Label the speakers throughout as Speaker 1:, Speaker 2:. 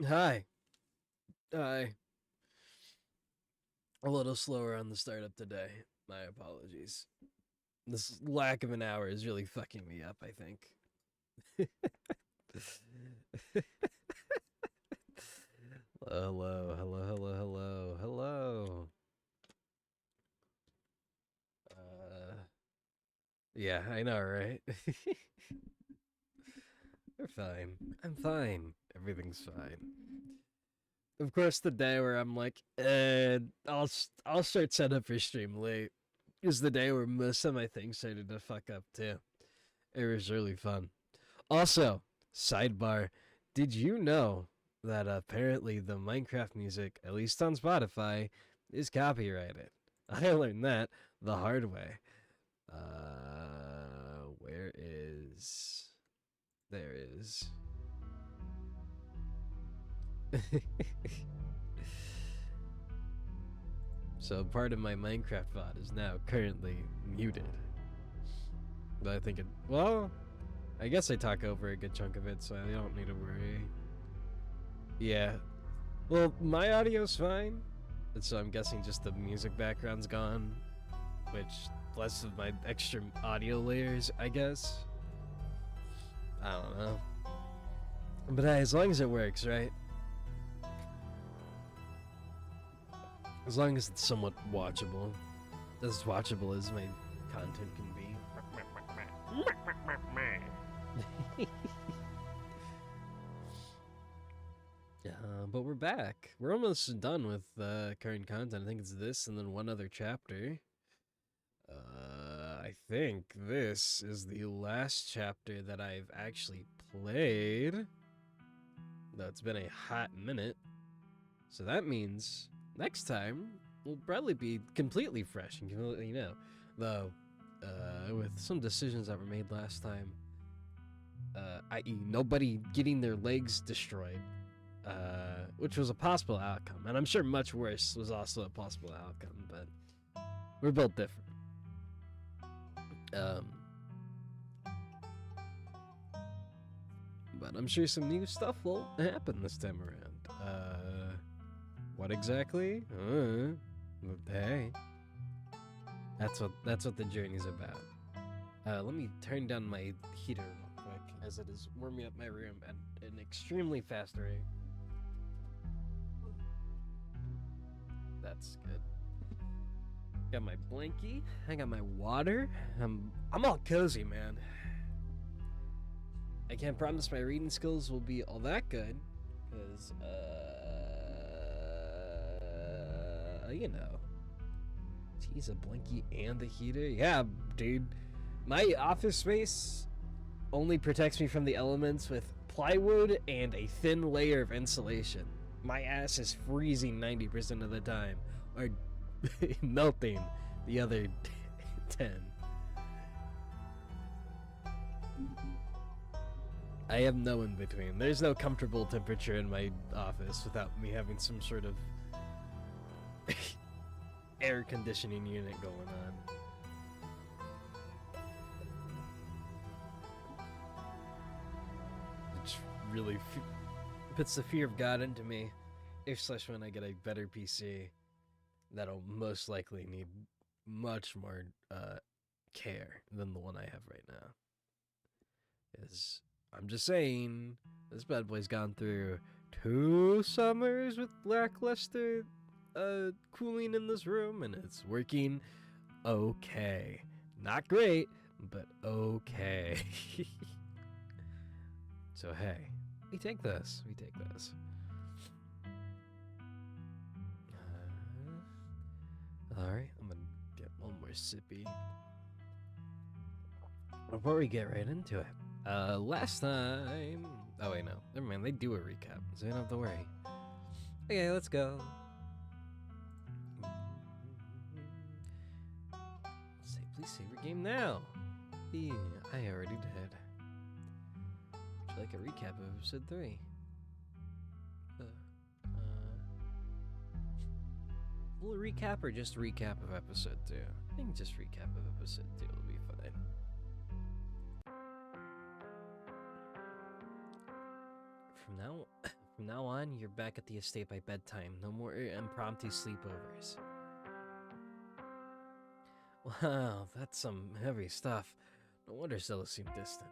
Speaker 1: Hi. Hi. A little slower on the startup today. My apologies. This lack of an hour is really fucking me up, I think. Hello, hello, hello, hello, hello. Yeah, I know, right? They're fine. I'm fine. Everything's fine. Of course, the day where I'm like, I'll start set up for stream late is the day where most of my things started to fuck up too. It was really fun. Also, sidebar, did you know that apparently the Minecraft music, at least on Spotify, is copyrighted? I learned that the hard way. Where is... There is... So part of my Minecraft VOD is now currently muted. But I think it... Well, I guess I talk over a good chunk of it, so I don't need to worry. Yeah. Well, my audio's fine. And so I'm guessing just the music background's gone. Which, less of my extra audio layers, I guess. I don't know. But as long as it works, right? As long as it's somewhat watchable. As watchable as my content can be. But we're back. We're almost done with current content. I think it's this and then one other chapter. I think this is the last chapter that I've actually played. Though it's been a hot minute. So that means next time will probably be completely fresh and completely new. Though, with some decisions that were made last time, i.e. nobody getting their legs destroyed, which was a possible outcome. And I'm sure much worse was also a possible outcome, but we're built different. But I'm sure some new stuff will happen this time around. What exactly? Hey, that's what the journey's about. Let me turn down my heater real quick, as it is warming up my room at an extremely fast rate. That's good. Got my blankie. I got my water. I'm all cozy, man. I can't promise my reading skills will be all that good, because, you know. Jeez, a blankie and the heater? Yeah, dude. My office space only protects me from the elements with plywood and a thin layer of insulation. My ass is freezing 90% of the time. Or melting the other 10. I have no in between. There's no comfortable temperature in my office without me having some sort of air conditioning unit going on. Which really puts the fear of God into me. If/slash when I get a better PC, that'll most likely need much more care than the one I have right now. I'm just saying, this bad boy's gone through 2 summers with lackluster cooling in this room, and it's working okay. Not great, but okay. So hey, we take this. Alright, I'm gonna get one more sippy before we get right into it. Last time... Oh wait, no. Never mind, they do a recap, so you don't have to worry. Okay, let's go. Say, please save your game now. Yeah, I already did. Would you like a recap of episode 3? Will recap or just recap of episode 2? I think just recap of episode 2 will be fine. From now on, you're back at the estate by bedtime. No more impromptu sleepovers. Wow, that's some heavy stuff. No wonder Stella seemed distant.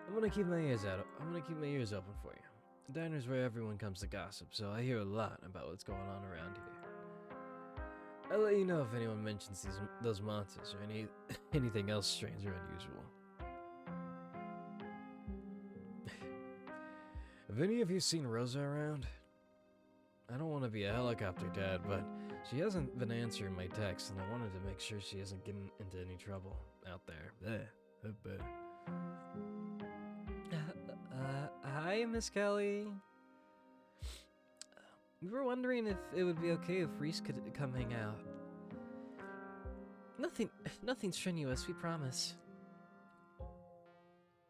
Speaker 1: I'm gonna keep my ears open for you. The diner's where everyone comes to gossip, so I hear a lot about what's going on around here. I'll let you know if anyone mentions those monsters or anything else strange or unusual. Have any of you seen Rosa around? I don't want to be a helicopter dad, but she hasn't been answering my texts, and I wanted to make sure she isn't getting into any trouble out there. Hi, Miss Kelly. We were wondering if it would be okay if Reese could come hang out. Nothing strenuous, we promise.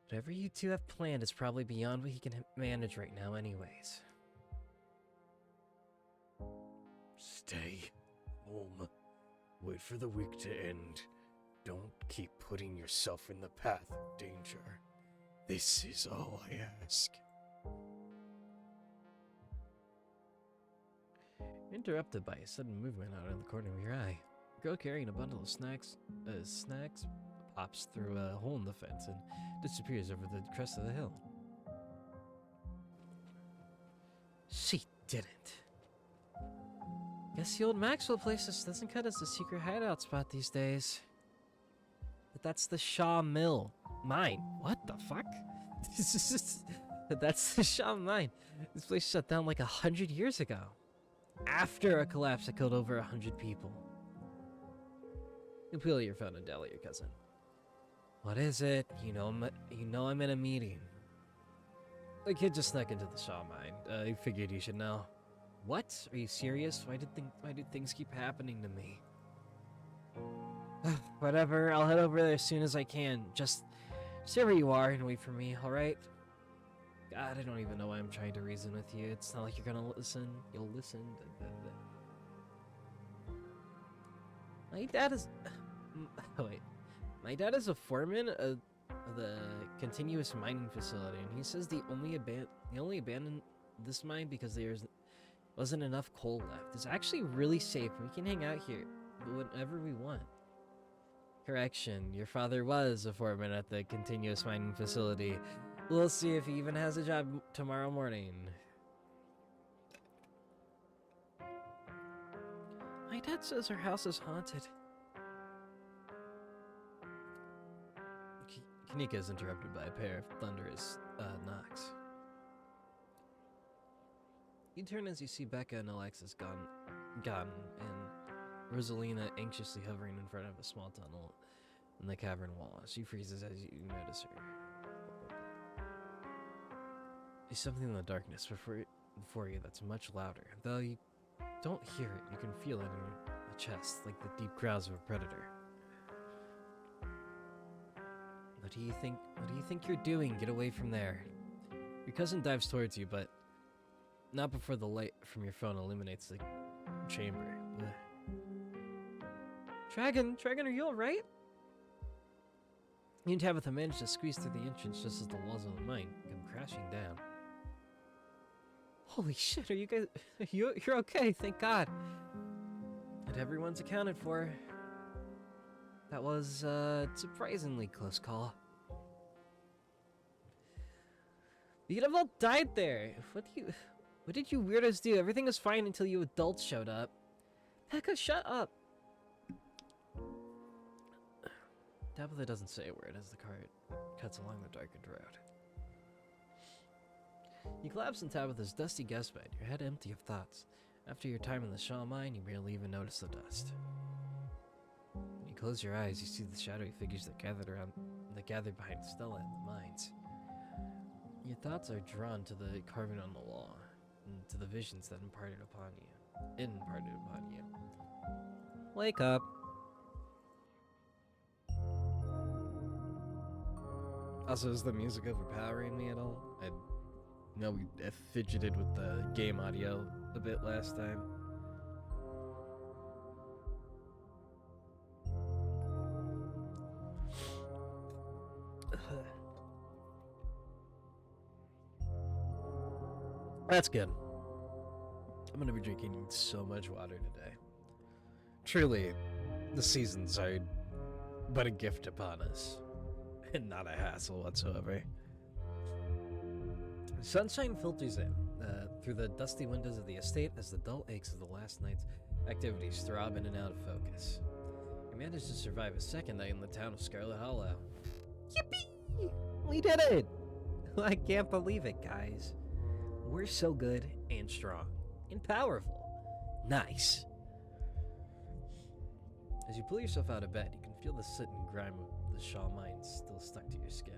Speaker 1: Whatever you two have planned is probably beyond what he can manage right now anyways.
Speaker 2: Stay home. Wait for the week to end. Don't keep putting yourself in the path of danger. This is all I ask.
Speaker 1: Interrupted by a sudden movement out of the corner of your eye. A girl carrying a bundle of snacks pops through a hole in the fence and disappears over the crest of the hill. She didn't. Guess the old Maxwell place just doesn't cut as a secret hideout spot these days. But that's the Shaw Mill mine. What the fuck? That's the Shaw mine. This place shut down like 100 years ago. After a collapse that killed over 100 people. You pull your phone and dial your cousin. What is it? You know I'm in a meeting. The kid just snuck into the Shaw mine. I figured you should know. What? Are you serious? Why do things keep happening to me? Whatever, I'll head over there as soon as I can. Just stay where you are and wait for me, alright? God, I don't even know why I'm trying to reason with you. It's not like you're gonna listen. You'll listen. My dad is... wait. My dad is a foreman of the continuous mining facility, and he says they only abandoned this mine because there wasn't enough coal left. It's actually really safe. We can hang out here whenever we want. Correction, your father was a foreman at the continuous mining facility. We'll see if he even has a job tomorrow morning. My dad says our house is haunted. Kanika is interrupted by a pair of thunderous knocks. You turn as you see Becca and Alexis gone, and Rosalina anxiously hovering in front of a small tunnel in the cavern wall. She freezes as you notice her. There's something in the darkness before you that's much louder, though you don't hear it. You can feel it in your chest, like the deep growls of a predator. What do you think? What do you think you're doing? Get away from there. Your cousin dives towards you, but not before the light from your phone illuminates the chamber. Dragon, are you alright? You and Tabitha managed to squeeze through the entrance just as the walls of the mine come crashing down. Holy shit, are you guys... You're okay, thank God. And everyone's accounted for. That was a surprisingly close call. You could have all died there. What did you weirdos do? Everything was fine until you adults showed up. Becca, shut up. Tabitha doesn't say a word as the cart cuts along the darkened road. You collapse in Tabitha's dusty guest bed, your head empty of thoughts. After your time in the Shaw mine, you barely even notice the dust. When you close your eyes, you see the shadowy figures that gathered behind Stella in the mines. Your thoughts are drawn to the carving on the wall, and to the visions that imparted upon you. Wake up. Also, is the music overpowering me at all? I know we fidgeted with the game audio a bit last time. That's good. I'm gonna be drinking so much water today. Truly, the seasons are but a gift upon us, and not a hassle whatsoever. Sunshine filters in through the dusty windows of the estate as the dull aches of the last night's activities throb in and out of focus. You managed to survive a second night in the town of Scarlet Hollow. Yippee! We did it! I can't believe it, guys. We're so good and strong and powerful. Nice. As you pull yourself out of bed, you can feel the soot and grime of the Shaw mine still stuck to your skin.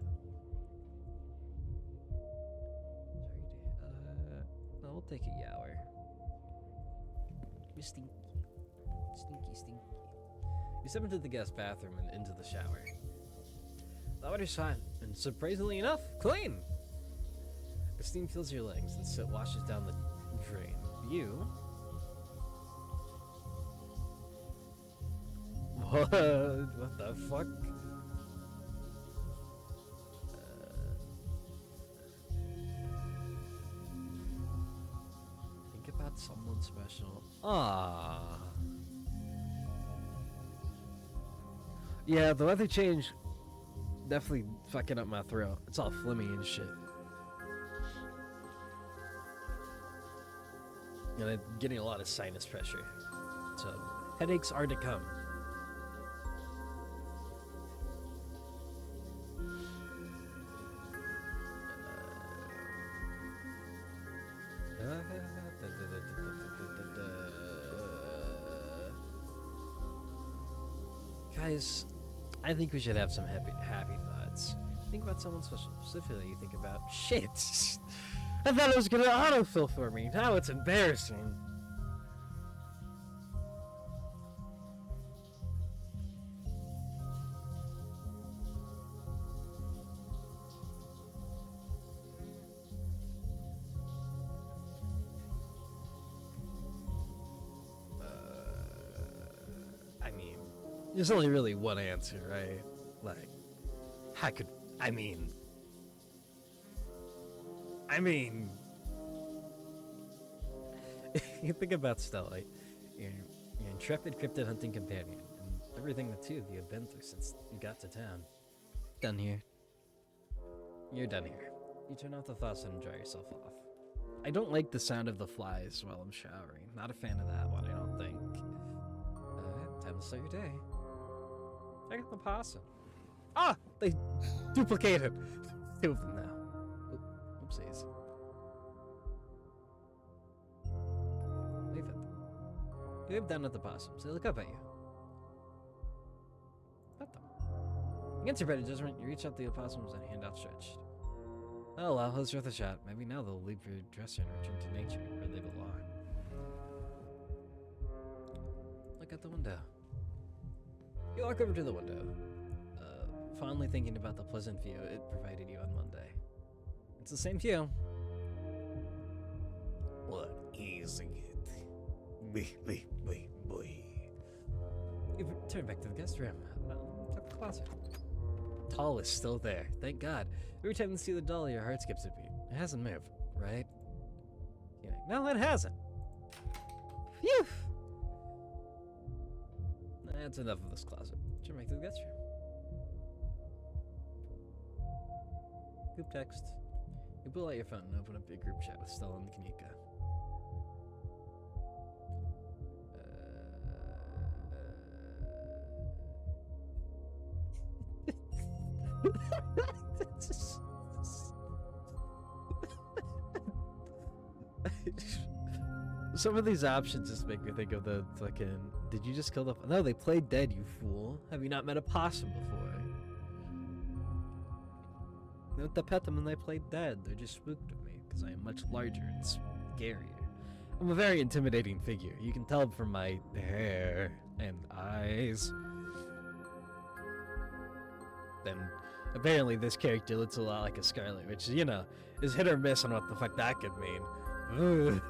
Speaker 1: We'll take a yower. You're stinky. Stinky. You step into the guest bathroom and into the shower. The water's hot, and surprisingly enough, clean! The steam fills your legs, and soot washes down the drain. You... What the fuck? Think about someone special. Ah. Yeah, the weather change definitely fucking up my throat. It's all phlegmy and shit. And I'm getting a lot of sinus pressure. So, headaches are to come. Guys, I think we should have some happy thoughts. Think about someone special. Specifically, you think about shit. I thought it was gonna autofill for me. Now it's embarrassing. I mean, there's only really one answer, right? Like, I mean, you think about Stella, your intrepid cryptid hunting companion, and everything the two of you have been through since you got to town. Done here. You're done here. You turn off the thoughts and dry yourself off. I don't like the sound of the flies while I'm showering. Not a fan of that one, I don't think. Time to start your day. I got the possum. Ah! They duplicated! Two of them now. Oopsies. Wave at them. You wave down at the possums. They look up at you. Pet them. Against your better judgment, you reach out to the opossums and hand outstretched. Oh well, it's worth a shot. Maybe now they'll leave your dresser and return to nature, where they belong. out the window. You walk over to the window, fondly thinking about the pleasant view it provided you on Monday. It's the same view.
Speaker 2: What is it? Boy.
Speaker 1: You turn back to the guest room. Check the closet. Doll is still there. Thank God. Every time you see the doll, your heart skips a beat. It hasn't moved, right? No, it hasn't. Phew! That's enough of this closet. Turn back to the guest room. Group text. You pull out your phone and open up your group chat with Stella and Kanika. Some of these options just make me think of the fucking. Did you just kill the? No, they played dead, you fool. Have you not met a possum before? They went to pet them and they played dead. They're just spooked of me because I am much larger and scarier. I'm a very intimidating figure. You can tell from my hair and eyes. And apparently this character looks a lot like a Scarlet, which, you know, is hit or miss on what the fuck that could mean. Ugh.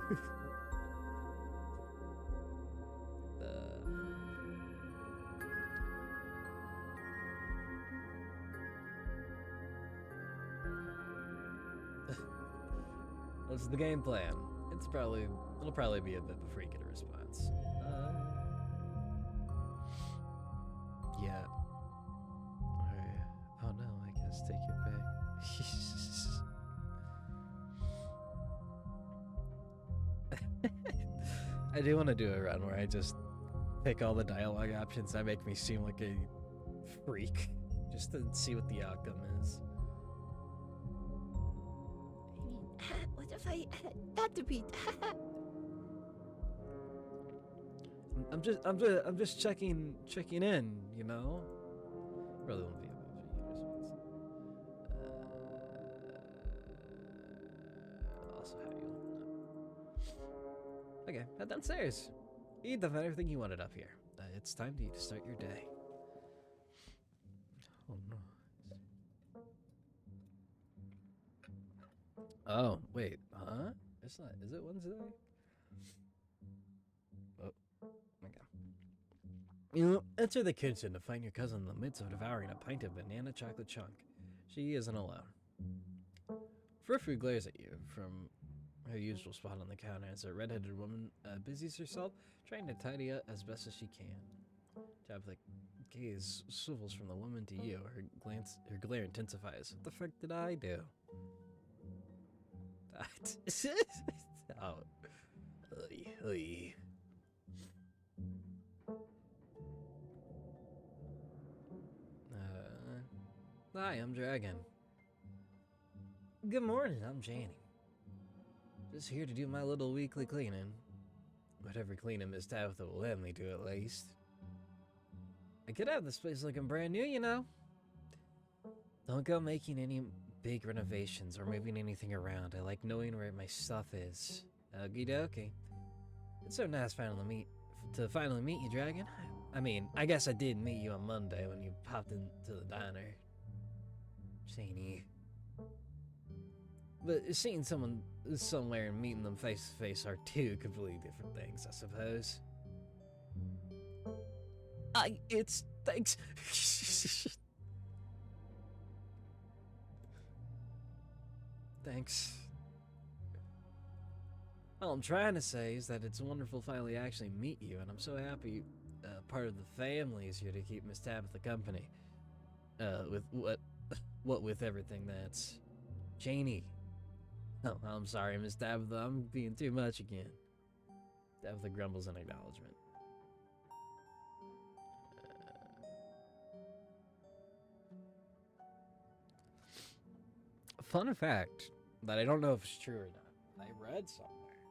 Speaker 1: What's the game plan? It'll probably be a bit before you get a response. Yeah. Oh no, I guess take your pick. I do want to do a run where I just pick all the dialogue options that make me seem like a freak, just to see what the outcome is.
Speaker 3: What if I had to beat?
Speaker 1: I'm just checking in, you know. Really won't be able to also how you. Okay, head downstairs. Eat everything you wanted up here. It's time to start your day. Oh no. Oh wait, huh? It's not. Is it Wednesday? Oh, okay. You enter the kitchen to find your cousin in the midst of devouring a pint of banana chocolate chunk. She isn't alone. Frou-Frou glares at you from her usual spot on the counter as a red-headed woman busies herself trying to tidy up as best as she can. Tabitha's gaze swivels from the woman to you. Her glare intensifies. What the fuck did I do? Oh. Oy. Hi, I'm Dragon. Good morning, I'm Janie. Just here to do my little weekly cleaning. Whatever cleaning Miss Tabitha will let me do, at least. I could have this place looking brand new, you know. Don't go making any big renovations or moving anything around. I like knowing where my stuff is. Okie dokie. It's so nice finally meet you, Dragon. I mean, I guess I did meet you on Monday when you popped into the diner. Janie. But seeing someone somewhere and meeting them face to face are two completely different things, I suppose. Thanks. Thanks. All I'm trying to say is that it's wonderful to finally actually meet you, and I'm so happy part of the family is here to keep Miss Tabitha company. With what with everything that's Janie. Oh, I'm sorry, Miss Tabitha, I'm being too much again. Tabitha grumbles in acknowledgement. Fun fact that I don't know if it's true or not. I read somewhere.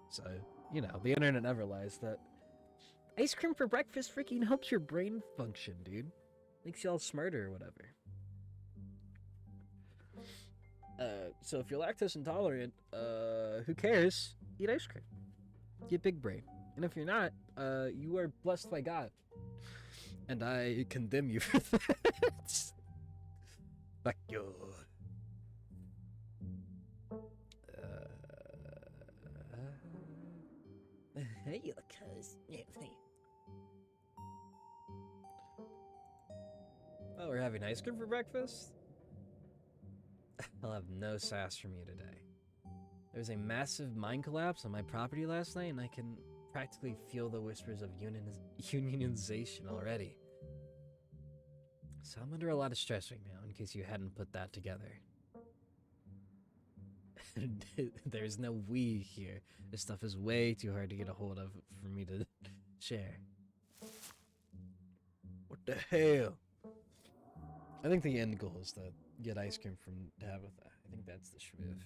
Speaker 1: So, you know, the internet never lies, that ice cream for breakfast freaking helps your brain function, dude. Makes you all smarter or whatever. So if you're lactose intolerant, who cares? Eat ice cream. Get big brain. And if you're not, you are blessed by God. And I condemn you for that.
Speaker 2: Fuck you.
Speaker 3: Hey, you cuz.
Speaker 1: Oh, we're having ice cream for breakfast? I'll have no sass from you today. There was a massive mine collapse on my property last night, and I can practically feel the whispers of unionization already. So I'm under a lot of stress right now, in case you hadn't put that together. There's no we here. This stuff is way too hard to get a hold of for me to share.
Speaker 2: What the hell?
Speaker 1: I think the end goal is to get ice cream from Tabitha. I think that's the shmiv.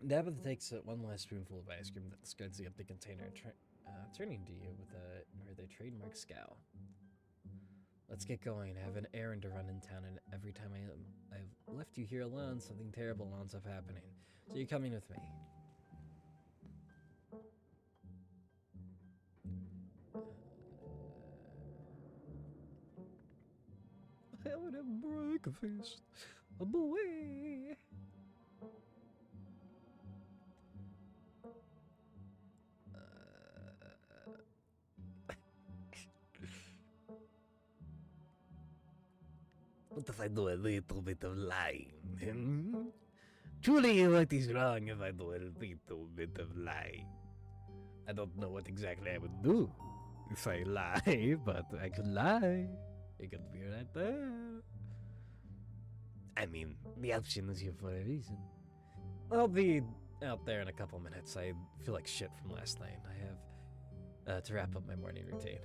Speaker 1: Tabitha takes one last spoonful of ice cream that scuds the empty container, turning to you with her trademark scowl. Let's get going. I have an errand to run in town, and every time I've left you here alone, something terrible ends up happening. So you're coming with me. Having a breakfast, a boy.
Speaker 2: What if I do a little bit of lying? Truly, what is wrong if I do a little bit of lying? I don't know what exactly I would do if I lie, but I could lie. It could be right there. I mean, the option is here for a reason.
Speaker 1: I'll be out there in a couple minutes. I feel like shit from last night. I have to wrap up my morning routine.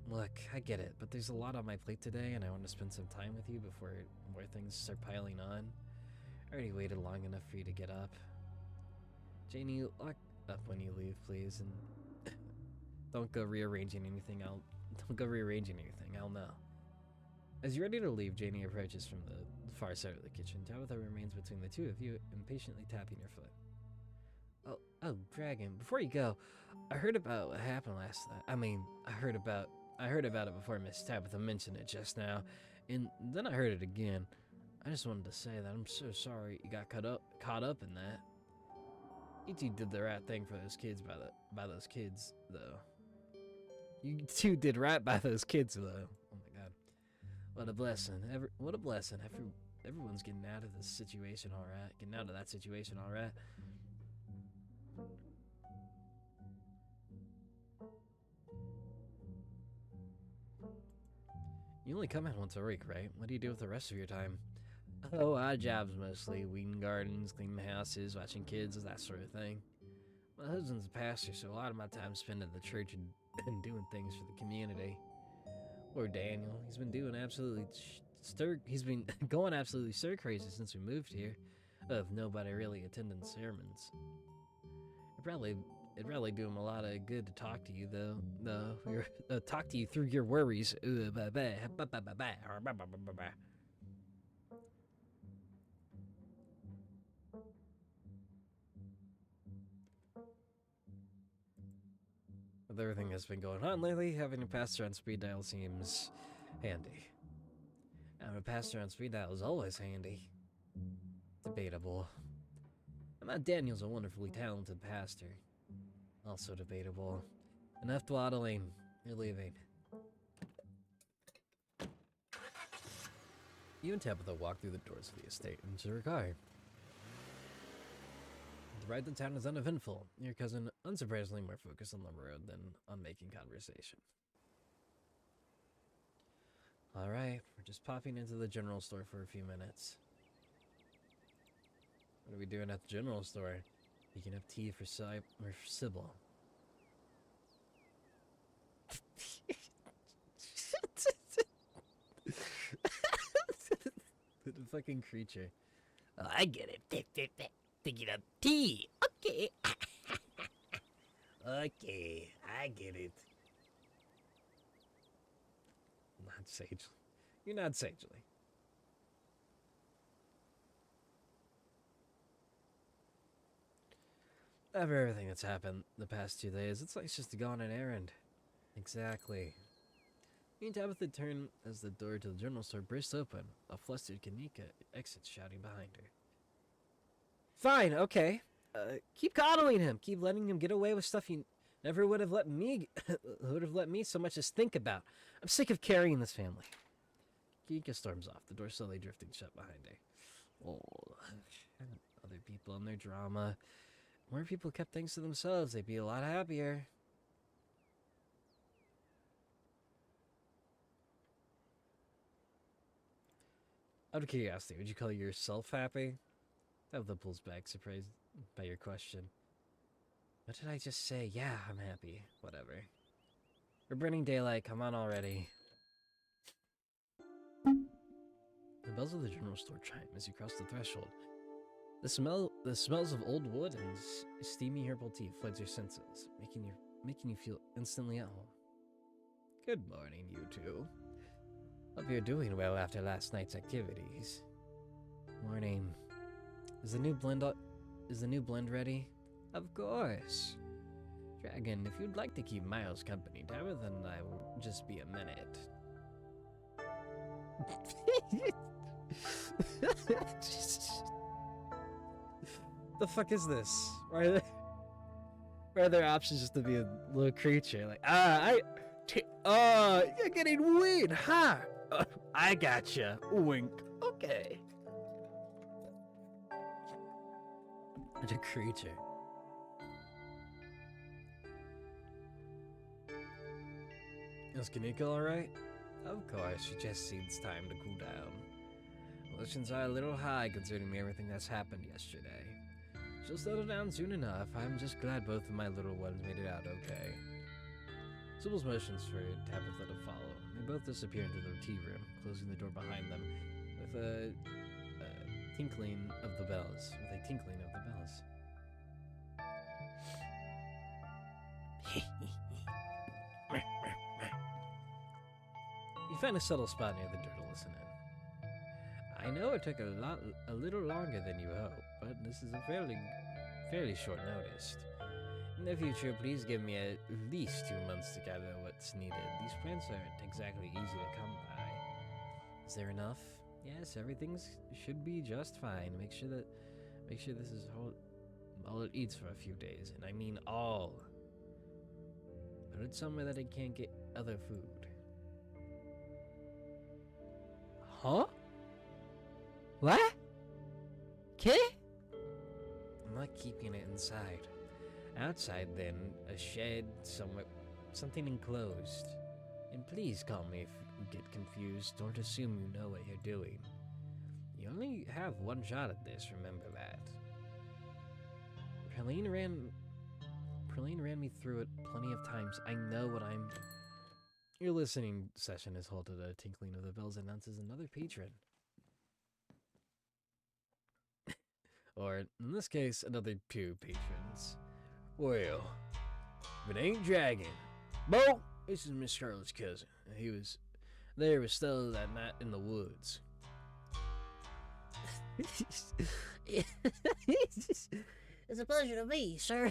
Speaker 1: Look, I get it, but there's a lot on my plate today, and I want to spend some time with you before more things start piling on. I already waited long enough for you to get up. Janie, lock up when you leave, please, and don't go rearranging anything. I'll know. As you're ready to leave, Janie approaches from the far side of the kitchen. Tabitha remains between the two of you, impatiently tapping her foot. Oh, Dragon, before you go, I heard about what happened last night. I heard about it before Miss Tabitha mentioned it just now, and then I heard it again. I just wanted to say that I'm so sorry you got caught up in that. You two did the right thing for those kids by those kids, though. You two did right by those kids, though. Oh my God, what a blessing! What a blessing! Everyone's getting out of this situation, all right. Getting out of that situation, all right. You only come in once a week, right? What do you do with the rest of your time? Oh, our job's mostly weeding gardens, cleaning houses, watching kids, that sort of thing. My husband's a pastor, so a lot of my time's spent at the church and doing things for the community. Poor Daniel, he's been going absolutely stir crazy since we moved here. Of nobody really attending sermons. It'd probably do him a lot of good to talk to you, though. Talk to you through your worries. With everything that's been going on lately, having a pastor on speed dial seems handy. Having a pastor on speed dial is always handy. Debatable. Matt Daniel's a wonderfully talented pastor. Also debatable. Enough dawdling. You're leaving. You and Tabitha walk through the doors of the estate into her car. The ride to town is uneventful. Your cousin, unsurprisingly, more focused on the road than on making conversation. Alright, we're just popping into the general store for a few minutes. What are we doing at the general store? Picking up tea for Sybil. The fucking creature.
Speaker 3: Oh, I get it. Picking up tea. Okay.
Speaker 2: Okay, I get it.
Speaker 1: Not sagely. You're not sagely. After everything that's happened the past 2 days, it's nice just to go on an errand. Exactly. Me and Tabitha turn as the door to the general store bursts open. A flustered Kanika exits, shouting behind her. Fine, okay. Keep coddling him. Keep letting him get away with stuff he never would have let me so much as think about. I'm sick of carrying this family. Kanika storms off, the door slowly drifting shut behind her. Oh, other people and their drama. More people kept things to themselves, they'd be a lot happier. Out of curiosity, would you call yourself happy? Tabitha pulls back, surprised by your question. What did I just say? Yeah, I'm happy. Whatever. We're burning daylight, come on already. The bells of the general store chime as you cross the threshold. The smells of old wood and steamy herbal tea floods your senses, making you feel instantly at home. Good morning, you two. Hope you're doing well after last night's activities. Morning. Is the new blend ready? Of course. Dragon, if you'd like to keep Miles company, Tabitha and I will just be a minute. The fuck is this? Why are there options just to be a little creature? Like, you're getting weird, huh? I gotcha. Wink. Okay. It's a creature. Is Kanika alright? Of course, she just needs time to cool down. Emotions are a little high considering everything that's happened yesterday. She'll settle down soon enough. I'm just glad both of my little ones made it out okay. Sybil's motions for Tabitha to follow. They both disappear into the tea room, closing the door behind them with a tinkling of the bells. You find a subtle spot near the door to listen in. I know it took a little longer than you hoped, but this is a fairly short notice. In the future, please give me at least 2 months to gather what's needed. These plants aren't exactly easy to come by. Is there enough? Yes, everything should be just fine. Make sure this is all it eats for a few days, and I mean all. Put it somewhere that it can't get other food. Huh? What? Kid? I'm not keeping it inside. Outside, then, a shed somewhere, something enclosed. And please call me if you get confused. Don't assume you know what you're doing. You only have one shot at this, remember that. Praline ran me through it plenty of times. I know what I'm... Your listening session is halted. A tinkling of the bells announces another patron. Or, in this case, another 2 patrons. Well, if it ain't Dragon. Bo, this is Miss Scarlet's cousin. He was there with Stella that night in the woods.
Speaker 3: It's a pleasure to meet you, sir.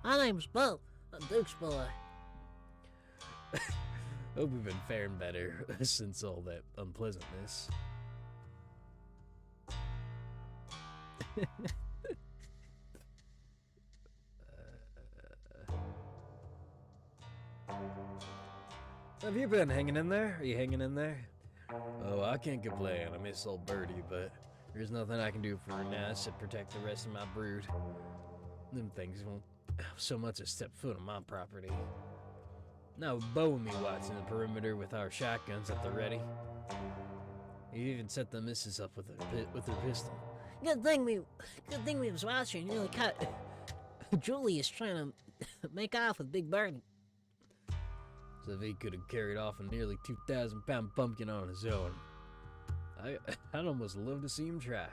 Speaker 3: My name's Bo. I'm Duke's boy.
Speaker 1: Hope we've been faring better since all that unpleasantness. Have you been hanging in there? Are you hanging in there? Oh, I can't complain. I miss old Birdie, but there's nothing I can do for her now except protect the rest of my brood. Them things won't so much as step foot on my property. Now Bo and me watching the perimeter with our shotguns at the ready. You even set the missus up with her pistol.
Speaker 3: Good thing we was watching. Nearly caught Julius trying to make off with Big Birdie.
Speaker 1: So if he could have carried off a nearly 2,000-pound pumpkin on his own, I'd almost love to see him try.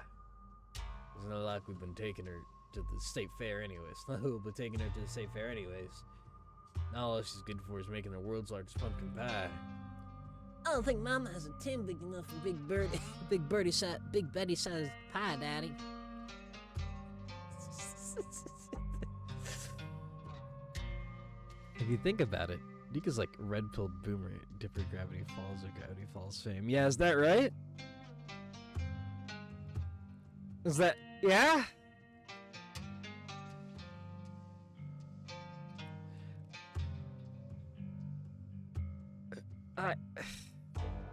Speaker 1: It's not like we've been taking her to the state fair anyways. Not who will be taking her to the state fair anyways. Now all she's good for is making the world's largest pumpkin pie.
Speaker 3: I don't think Mama has a tin big enough for Big Betty-sized pie, Daddy.
Speaker 1: If you think about it, Nika's like red-pilled boomer, different Gravity Falls or Gravity Falls fame. Yeah, is that right? Is that, yeah?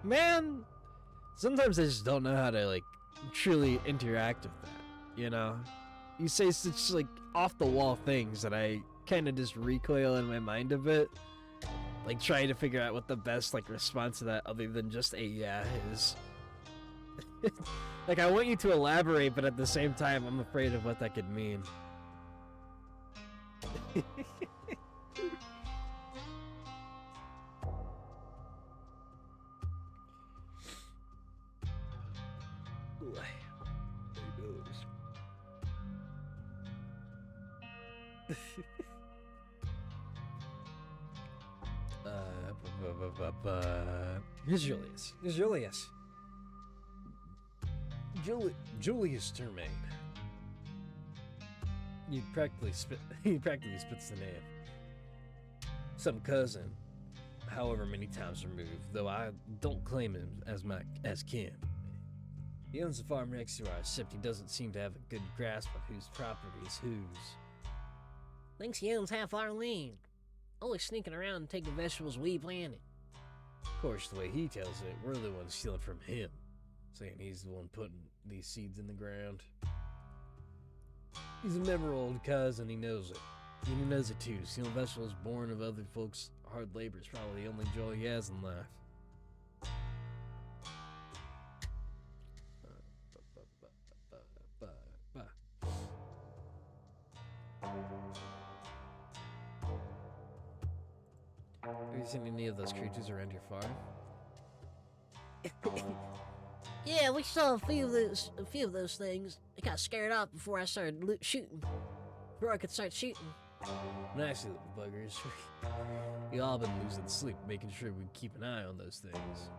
Speaker 1: Man, sometimes I just don't know how to like truly interact with that, you know? You say such like off-the-wall things that I kind of just recoil in my mind a bit. Like trying to figure out what the best like response to that other than just a yeah is. Like I want you to elaborate, but at the same time I'm afraid of what that could mean. Here's Julius. Here's Julius.
Speaker 2: Julius Termaine.
Speaker 1: He practically spits the name. Some cousin, however many times removed, though I don't claim him as kin. He owns the farm next to ours, except he doesn't seem to have a good grasp on whose property is whose.
Speaker 3: Thinks he owns half our land. Always sneaking around and taking vegetables we planted.
Speaker 1: Of course, the way he tells it, we're the ones stealing from him, saying he's the one putting these seeds in the ground. He's a member old cuz, and he knows it. And he knows it too. Stealing vegetables born of other folks' hard labor is probably the only joy he has in life. Have you seen any of those creatures around your farm?
Speaker 3: Yeah, we saw a few of those things. I got scared off before I started shooting. Before I could start shooting.
Speaker 1: Nice little buggers. We all been losing sleep, making sure we keep an eye on those things.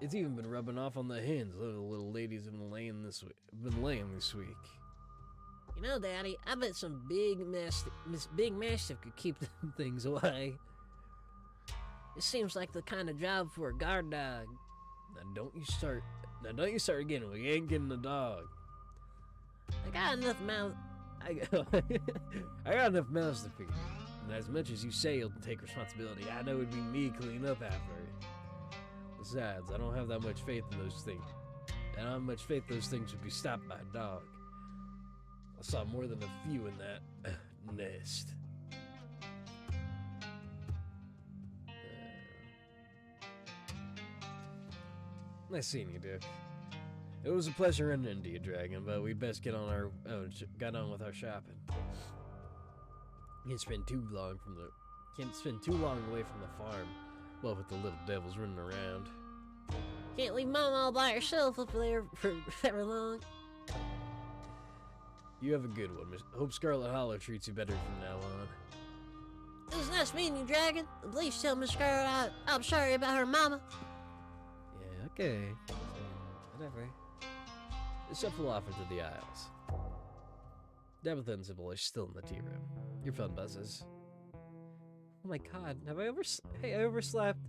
Speaker 1: It's even been rubbing off on the hens. The little ladies have been laying this week.
Speaker 3: You know, Daddy, I bet some big mastiff could keep them things away. It seems like the kind of job for a guard dog.
Speaker 1: Now don't you start again. We ain't getting a dog.
Speaker 3: I got enough mouth.
Speaker 1: I got enough mouths to feed. And as much as you say you'll take responsibility, I know it'd be me cleaning up after it. Besides, I don't have that much faith in those things. I don't have much faith those things would be stopped by a dog. I saw more than a few in that nest. Nice seeing you, Dick. It was a pleasure running into you, Dragon, but we'd best get on with our shopping. Can't spend too long away from the farm. Well, with the little devils running around.
Speaker 3: Can't leave Mom all by herself up there for very long.
Speaker 1: You have a good one. Hope Scarlet Hollow treats you better from now on.
Speaker 3: It was nice meeting you, Dragon. Please tell Miss Scarlet I'm sorry about her mama.
Speaker 1: Yeah, okay. Whatever. Shuffle off into the aisles. Dabitha and Sybil are still in the tea room. Your phone buzzes. Oh my god, have I overslept?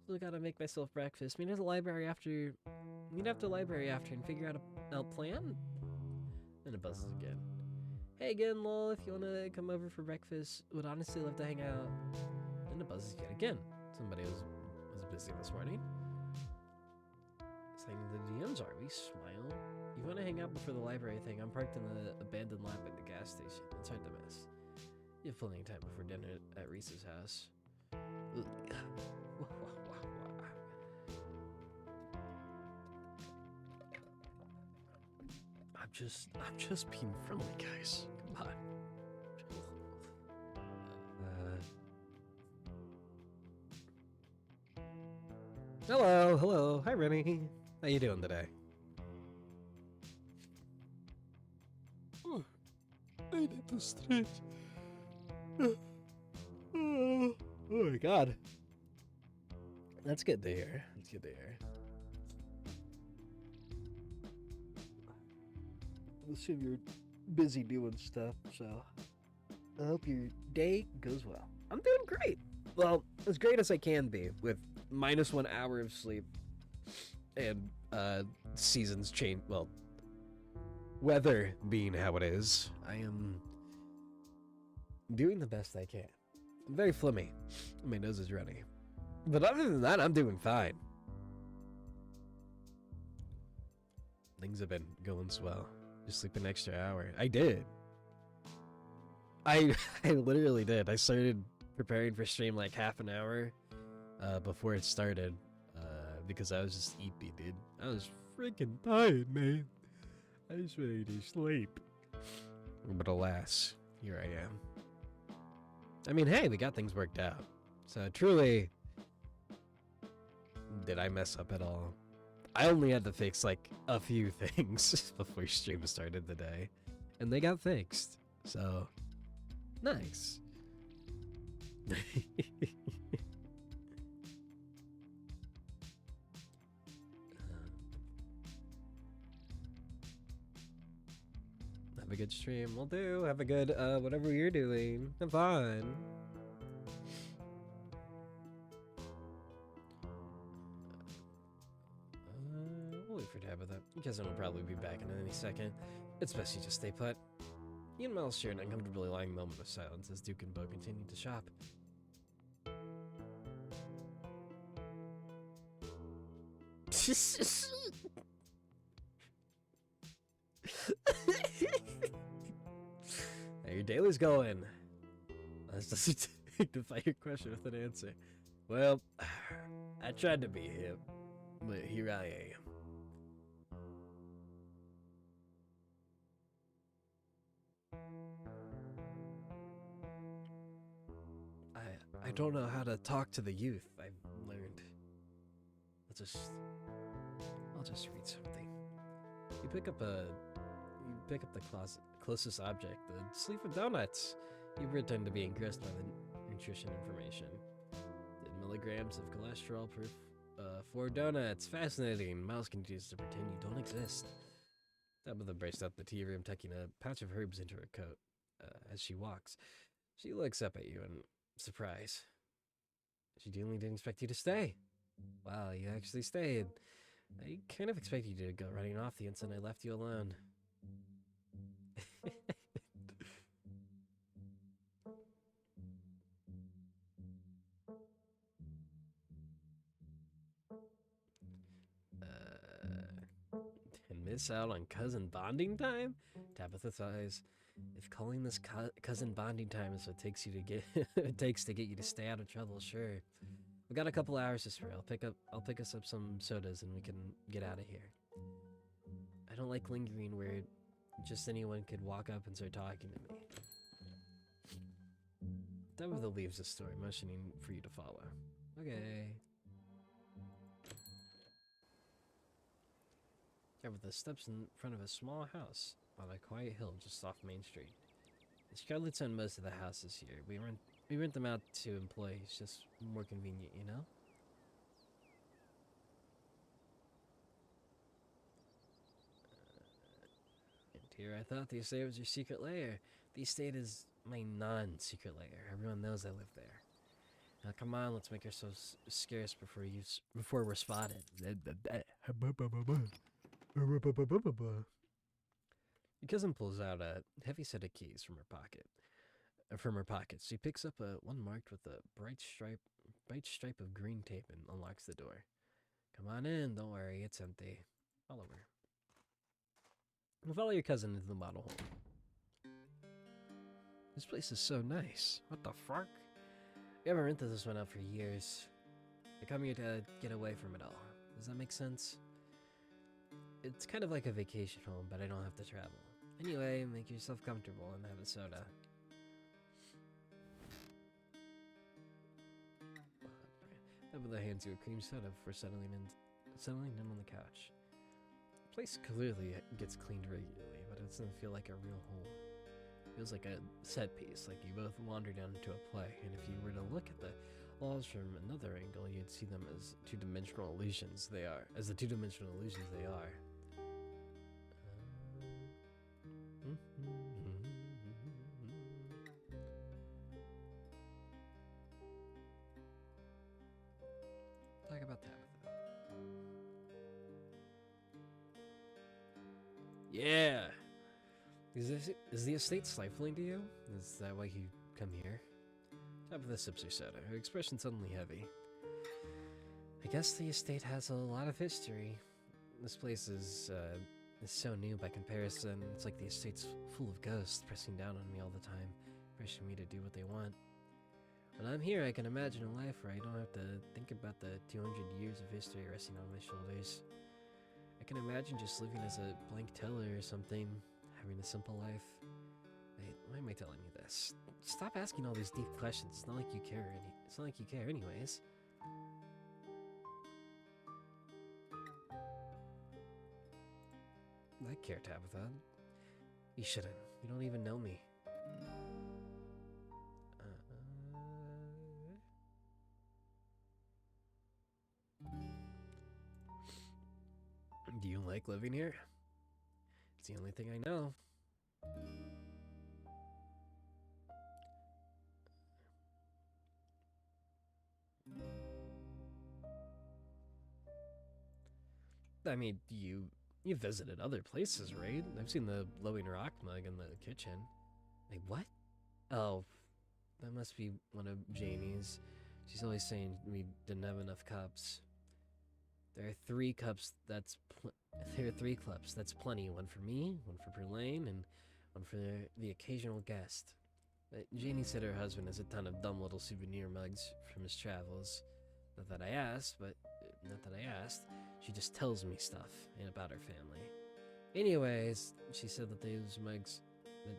Speaker 1: Still gotta make myself breakfast. Meet at the library after and figure out a plan? Then it buzzes again. Hey again, lol, if you wanna come over for breakfast, would honestly love to hang out. Then it buzzes yet again. Somebody was busy this morning. Saying the DMs are we? Smile. You wanna hang out before the library thing? I'm parked in the abandoned lot at the gas station. It's hard to miss. You have plenty of time before dinner at Reese's house. Ugh. I'm just being friendly, guys. Come on. Hello. Hi, Rennie. How you doing today?
Speaker 2: Oh, I need to stretch.
Speaker 1: Oh my god. That's good to hear. Let's have your busy doing stuff, so I hope your day goes well. I'm doing great. Well, as great as I can be with -1 hour of sleep and seasons change. Well, weather being how it is, I am doing the best I can. I'm very phlegmy. My nose is runny. But other than that, I'm doing fine. Things have been going swell. Just sleep an extra hour. I did. I literally did. I started preparing for stream like half an hour before it started because I was just eepy, dude. I was freaking tired, man. I was ready to sleep. But alas, here I am. I mean, hey, we got things worked out. So truly, did I mess up at all? I only had to fix like a few things before stream started today, and they got fixed. So, nice. Have a good stream. We'll do. Have a good whatever you're doing. Have fun. We'll wait for Tabitha. Cousin will probably be back in any second. It's best you just stay put. Ian and Miles share an uncomfortably lying moment of silence as Duke and Bo continue to shop. How your daily's going? This doesn't dignify your question with an answer. Well, I tried to be hip, but here I am. I don't know how to talk to the youth, I've learned. I'll just read something. You pick up the closest object, the sleeve of donuts. You pretend to be engrossed by the nutrition information. 10 milligrams of cholesterol proof. 4 donuts. Fascinating. Miles continues to pretend you don't exist. Tabitha braced out the tea room, tucking a pouch of herbs into her coat. As she walks, she looks up at you in surprise. She genuinely didn't expect you to stay. Wow, you actually stayed. I kind of expected you to go running off the instant I left you alone. And miss out on cousin bonding time? Tabitha sighs. If calling this cousin bonding time is what takes you to get it takes to get you to stay out of trouble, sure. We got a couple hours to spare. I'll pick us up some sodas and we can get out of here. I don't like lingering where just anyone could walk up and start talking to me. Tabitha leaves the store, motioning for you to follow. Okay. Tabitha steps in front of a small house on a quiet hill just off Main Street. Scarlet's own most of the houses here. We rent them out to employees, just more convenient, you know? And here I thought the estate was your secret lair. The estate is my non-secret lair. Everyone knows I live there. Now come on, let's make ourselves scarce before we're spotted. Your cousin pulls out a heavy set of keys from her pocket. She picks up one marked with a bright stripe of green tape and unlocks the door. Come on in, don't worry, it's empty. Follow her. You follow your cousin into the model home. This place is so nice. What the fuck? We haven't rented this one out for years. I come here to get away from it all. Does that make sense? It's kind of like a vacation home, but I don't have to travel. Anyway, make yourself comfortable and have a soda. Tabitha hands you a cream soda for settling in on the couch. The place clearly gets cleaned regularly, but it doesn't feel like a real home. It feels like a set piece, like you both wander down into a play, and if you were to look at the walls from another angle, you'd see them as two-dimensional illusions they are. Yeah. Is the estate stifling to you? Is that why you come here? Top of the sips her soda. Her expression suddenly heavy. I guess the estate has a lot of history. This place is so new by comparison. It's like the estate's full of ghosts pressing down on me all the time, pressuring me to do what they want. When I'm here, I can imagine a life where I don't have to think about the 200 years of history resting on my shoulders. I can imagine just living as a blank teller or something, having a simple life. Wait, why am I telling you this? Stop asking all these deep questions. It's not like you care it's not like you care anyways. I care, Tabitha. You shouldn't. You don't even know me. Do you like living here? It's the only thing I know. I mean, you visited other places, right? I've seen the glowing rock mug in the kitchen. Wait, what? Oh, that must be one of Janie's. She's always saying we didn't have enough cups. There are 3 cups. There are 3 cups. That's plenty. One for me, one for Perlane, and one for the occasional guest. Janie said her husband has a ton of dumb little souvenir mugs from his travels. Not that I asked. She just tells me stuff about her family. Anyways, she said that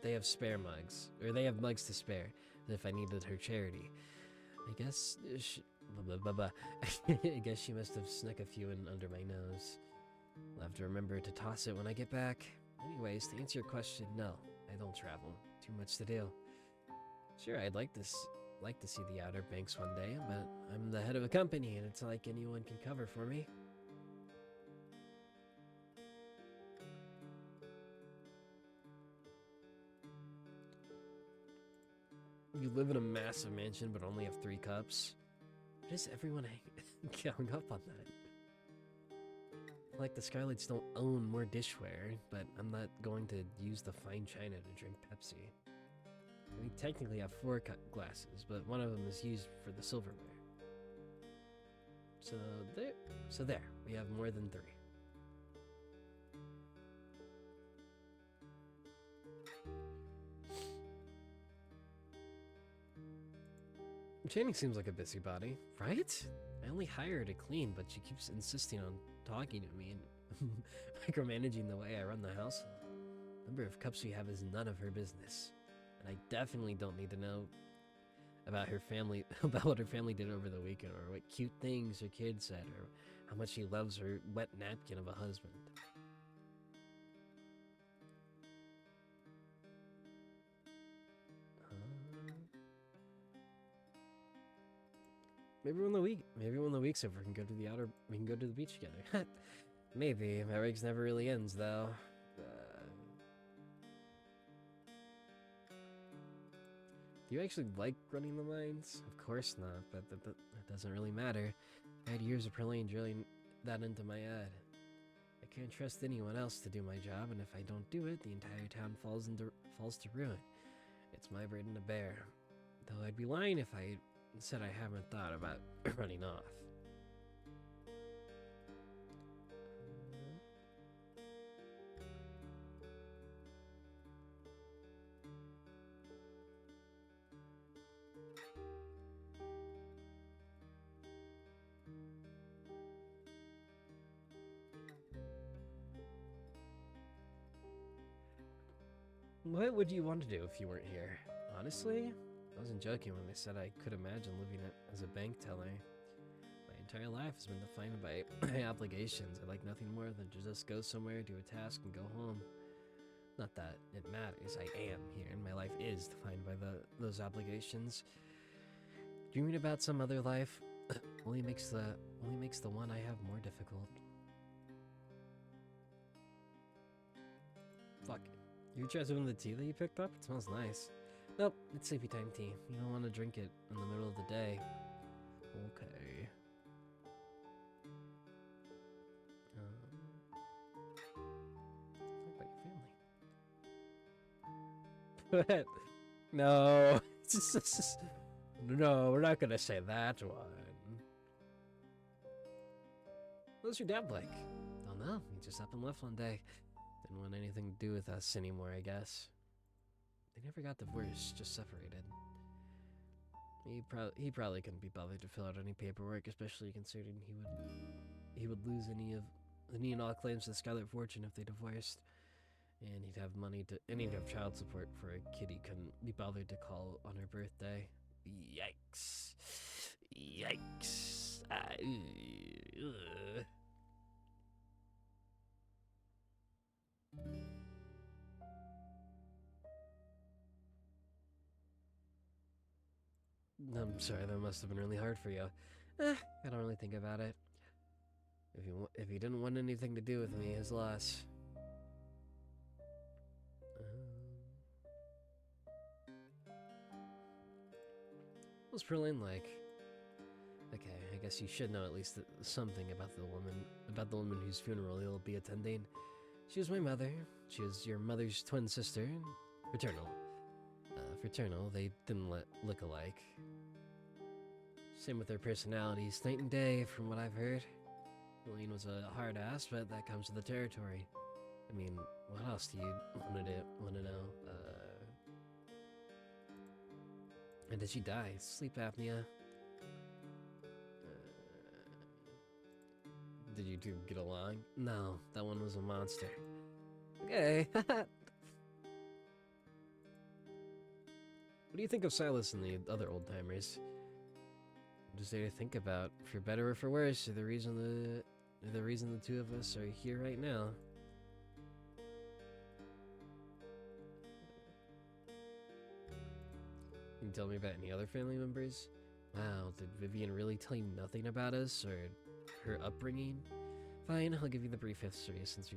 Speaker 1: they have spare mugs, or they have mugs to spare, if I needed her charity. I guess I guess she must have snuck a few in under my nose. I'll have to remember to toss it when I get back. Anyways, to answer your question, no, I don't travel. Too much to do. Sure, I'd like to see the Outer Banks one day, but I'm the head of a company, and it's not like anyone can cover for me. You live in a massive mansion, but only have 3 cups? Why does everyone hung up on that? Like the Scarlets don't own more dishware, but I'm not going to use the fine china to drink Pepsi. We technically have 4 glasses, but one of them is used for the silverware. So there, we have more than 3. Janie seems like a busybody, right? I only hire her to clean, but she keeps insisting on talking to me and micromanaging the way I run the house. The number of cups we have is none of her business. And I definitely don't need to know about her family, about what her family did over the weekend, or what cute things her kids said, or how much she loves her wet napkin of a husband. Maybe when the week's over, we can go to the beach together. Maybe. My rigs never really ends, though. Do you actually like running the mines? Of course not, but that doesn't really matter. I had years of Perlane drilling that into my head. I can't trust anyone else to do my job, and if I don't do it, the entire town falls to ruin. It's my burden to bear. Though I'd be lying if I said I haven't thought about running off. What would you want to do if you weren't here? Honestly, I wasn't joking when I said I could imagine living as a bank teller. My entire life has been defined by my obligations. I like nothing more than to just go somewhere, do a task, and go home. Not that it matters, I am here, and my life is defined by those obligations. Dreaming about some other life only makes the one I have more difficult. Fuck. You try some of the tea that you picked up? It smells nice. Nope, it's sleepy time tea. You don't want to drink it in the middle of the day. Okay. Talk about your No. No, we're not gonna say that one. What's your dad like? Don't know. He just up and left one day. Didn't want anything to do with us anymore, I guess. They never got divorced, just separated. He probably couldn't be bothered to fill out any paperwork, especially considering he would lose any and all claims to the Scarlet fortune if they divorced. And he'd have he'd have child support for a kid he couldn't be bothered to call on her birthday. Yikes. Yikes. I'm sorry, that must have been really hard for you. I don't really think about it. If he didn't want anything to do with me, his loss. What's Perlin like? Okay, I guess you should know at least something about the woman whose funeral you'll be attending. She was my mother. She was your mother's twin sister. Fraternal. Fraternal, they didn't look alike. Same with their personalities, night and day, from what I've heard. Eileen was a hard ass, but that comes with the territory. I mean, what else do you want to know? And did she die? Sleep apnea? Did you two get along? No, that one was a monster. Okay. What do you think of Silas and the other old-timers? What is there to think about? For better or for worse, the reason the two of us are here right now. Can you tell me about any other family members? Wow, did Vivian really tell you nothing about us or her upbringing? Fine, I'll give you the brief history since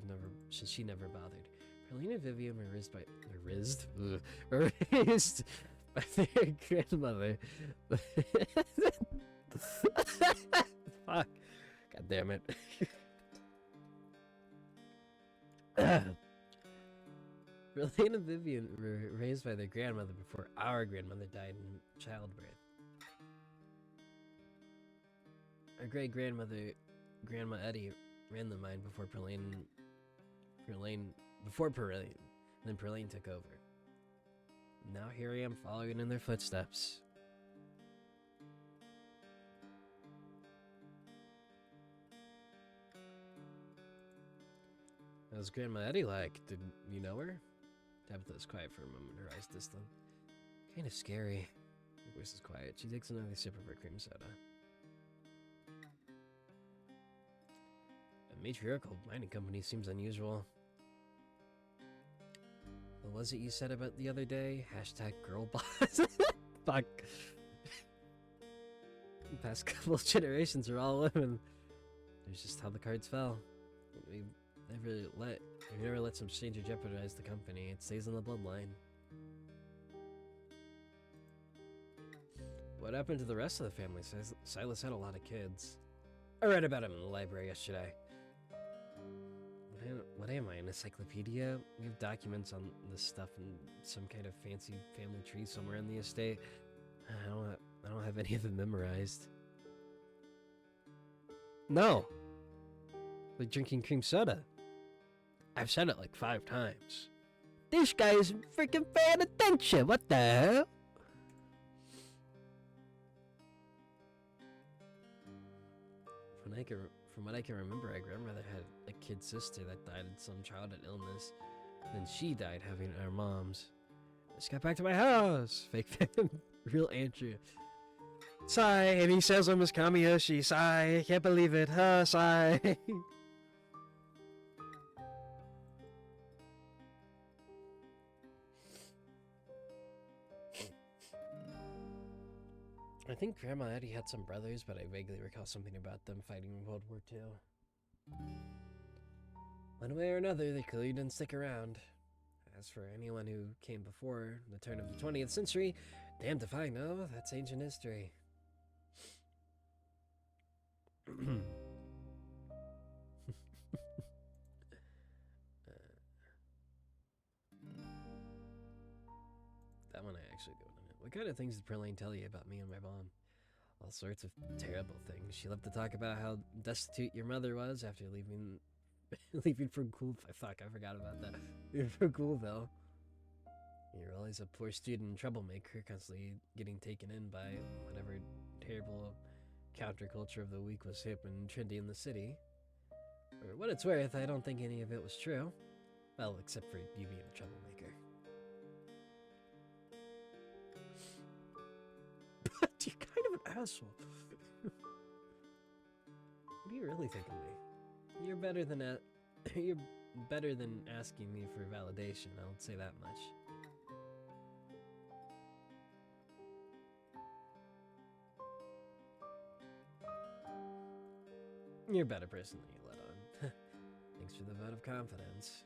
Speaker 1: she never bothered. Perlene and Vivian were raised by their grandmother. Fuck. God damn it. Perlene and Vivian were raised by their grandmother before our grandmother died in childbirth. Our great-grandmother, Grandma Eddie, ran the mine before Perlene, then Perlene took over. Now here I am following in their footsteps. How's Grandma Eddie like? Did you know her? Tabitha was quiet for a moment, her eyes distant. Kind of scary. Her voice is quiet. She takes another sip of her cream soda. A matriarchal mining company seems unusual. What was it you said about the other day? Hashtag girl boss. Fuck. The past couple of generations are all women. There's just how the cards fell. We never let some stranger jeopardize the company. It stays in the bloodline. What happened to the rest of the family? Silas had a lot of kids. I read about him in the library yesterday. What am I, an encyclopedia? We have documents on this stuff in some kind of fancy family tree somewhere in the estate. I don't have any of them memorized. No. Like drinking cream soda. I've said it like 5 times. This guy isn't freaking paying attention. What the hell? From what I can remember, our grandmother had a kid sister that died in some childhood illness. Then she died having our moms. Just got back to my house. Fake fan. Real Andrew. Sigh. And he says I'm his Kamiyoshi. Sigh. I can't believe it. Huh, sigh. I think Grandma Eddie had some brothers, but I vaguely recall something about them fighting in World War II. One way or another, they clearly didn't stick around. As for anyone who came before the turn of the 20th century, damned if I know, that's ancient history. that one I actually do want to know. What kind of things did Perlane tell you about me and my mom? All sorts of terrible things. She loved to talk about how destitute your mother was after leaving leaving for Cool. Fuck, I forgot about that. Leaving for Coolville. You're always a poor student and troublemaker, constantly getting taken in by whatever terrible counterculture of the week was hip and trendy in the city. For what it's worth, I don't think any of it was true. Well, except for you being a troublemaker. But you're kind of an asshole. What do you really think of me? You're better than you're better than asking me for validation, I'll say that much. You're a better person than you let on. Thanks for the vote of confidence.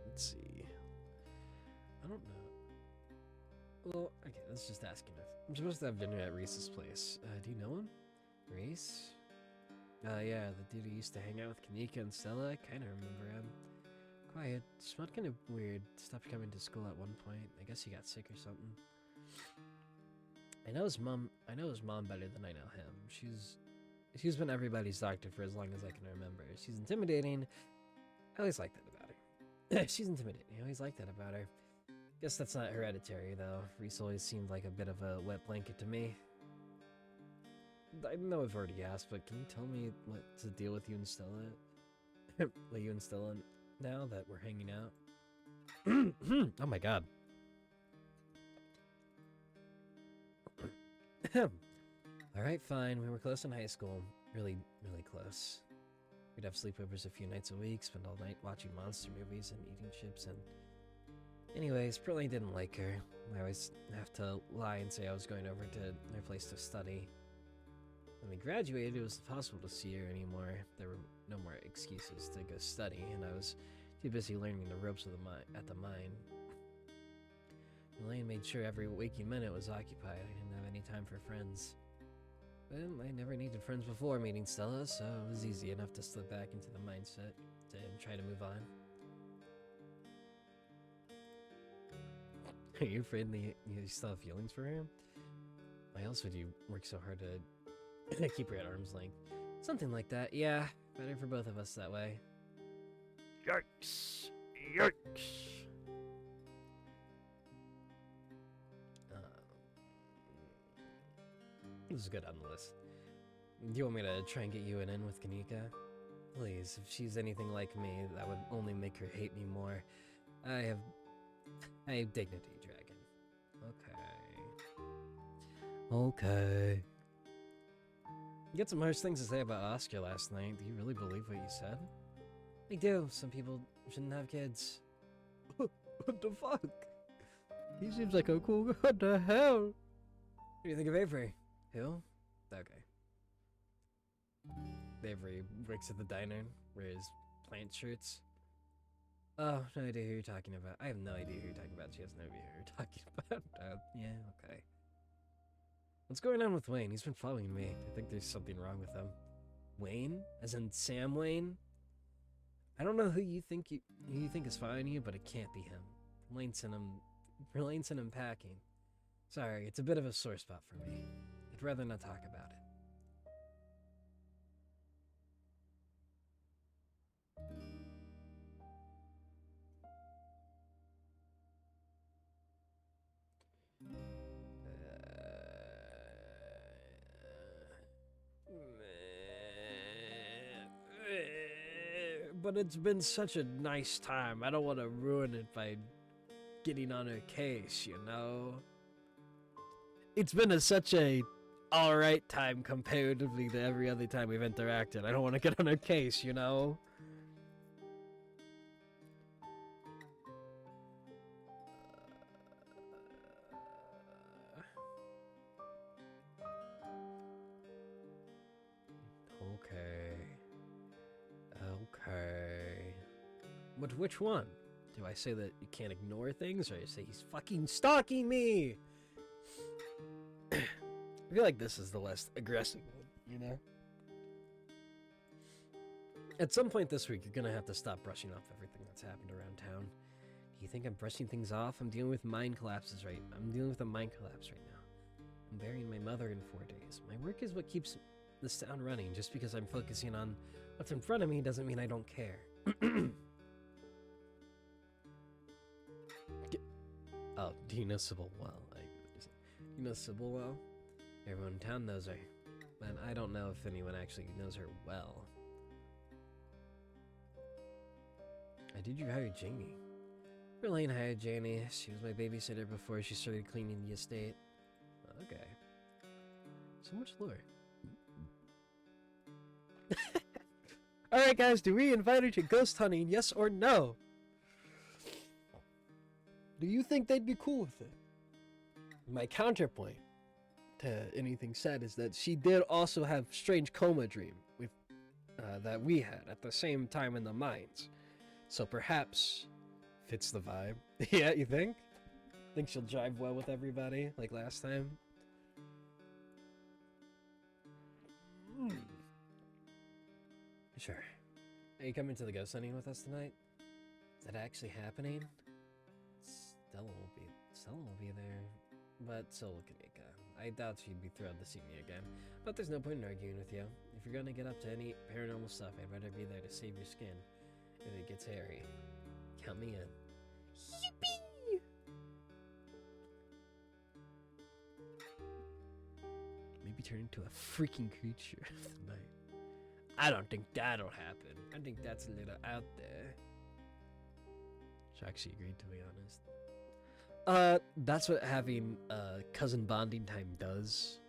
Speaker 1: Let's see. I don't know. Well, okay, let's just ask him. I'm supposed to have dinner at Reese's place. Do you know him? Reese? Yeah, the dude who used to hang out with Kanika and Stella. I kind of remember him. Quiet. Smelled kind of weird. Stopped coming to school at one point. I guess he got sick or something. I know his mom better than I know him. She's been everybody's doctor for as long as I can remember. She's intimidating. I always liked that about her. She's intimidating. I always liked that about her. Guess that's not hereditary, though. Reese always seemed like a bit of a wet blanket to me. I know I've already asked, but can you tell me what's the deal with you and Stella? With you and Stella now that we're hanging out? Oh my god. Alright, fine. We were close in high school. Really, really close. We'd have sleepovers a few nights a week, spend all night watching monster movies and eating chips and... Anyways, Perlane didn't like her. I always have to lie and say I was going over to their place to study. When we graduated, it was impossible to see her anymore. There were no more excuses to go study, and I was too busy learning the ropes of at the mine. Elaine made sure every waking minute was occupied. I didn't have any time for friends. But I never needed friends before meeting Stella, so it was easy enough to slip back into the mindset and try to move on. Are you afraid that you still have feelings for her? Why else would you work so hard to keep her at arm's length? Something like that, yeah. Better for both of us that way.
Speaker 2: Yikes! Yikes!
Speaker 1: This is good on the list. Do you want me to try and get you an in with Kanika? Please, if she's anything like me, that would only make her hate me more. I have dignity, Dragon. Okay. You got some harsh things to say about Oscar last night. Do you really believe what you said? I do. Some people shouldn't have kids. What the fuck? He seems like a cool guy. What the hell? What do you think of Avery? Who? Okay. Avery works at the diner, wears plant shirts. Oh, no idea who you're talking about. I have no idea who you're talking about. She has no idea who you're talking about. Yeah, okay. What's going on with Wayne? He's been following me. I think there's something wrong with him. Wayne? As in Sam Wayne? I don't know who you think is following you, but it can't be him. Perlane sent him packing. Sorry, it's a bit of a sore spot for me. I'd rather not talk about it. But it's been such a nice time. I don't want to ruin it by getting on her case, you know? It's been such a alright time comparatively to every other time we've interacted. I don't want to get on her case, you know? Okay. Okay. But which one? Do I say that you can't ignore things, or I say he's fucking stalking me? I feel like this is the less aggressive one, you know? At some point this week, you're gonna have to stop brushing off everything that's happened around town. Do you think I'm brushing things off? I'm dealing with mind collapses I'm dealing with a mind collapse right now. I'm burying my mother in 4 days. My work is what keeps this town running. Just because I'm focusing on what's in front of me doesn't mean I don't care. Oh, do you know Sybil well? You know Sybil well? Everyone in town knows her. But I don't know if anyone actually knows her well. Did you hire Janie? Verlaine hired Janie. She was my babysitter before she started cleaning the estate. Okay. So much lore. Alright guys, do we invite her to ghost hunting, yes or no? Do you think they'd be cool with it? My counterpoint to anything said is that she did also have strange coma dream with that we had at the same time in the mines. So perhaps fits the vibe. Yeah, you think? Think she'll jive well with everybody like last time? Sure. Are you coming to the ghost hunting with us tonight? Is that actually happening? Stella will be there, but so will Kanika. I doubt she'd be thrilled to see me again, but there's no point in arguing with you. If you're gonna get up to any paranormal stuff, I'd rather be there to save your skin. If it gets hairy, count me in. Yippee! Maybe turn into a freaking creature of the night. I don't think that'll happen. I think that's a little out there. She actually agreed, to be honest. That's what having cousin bonding time does.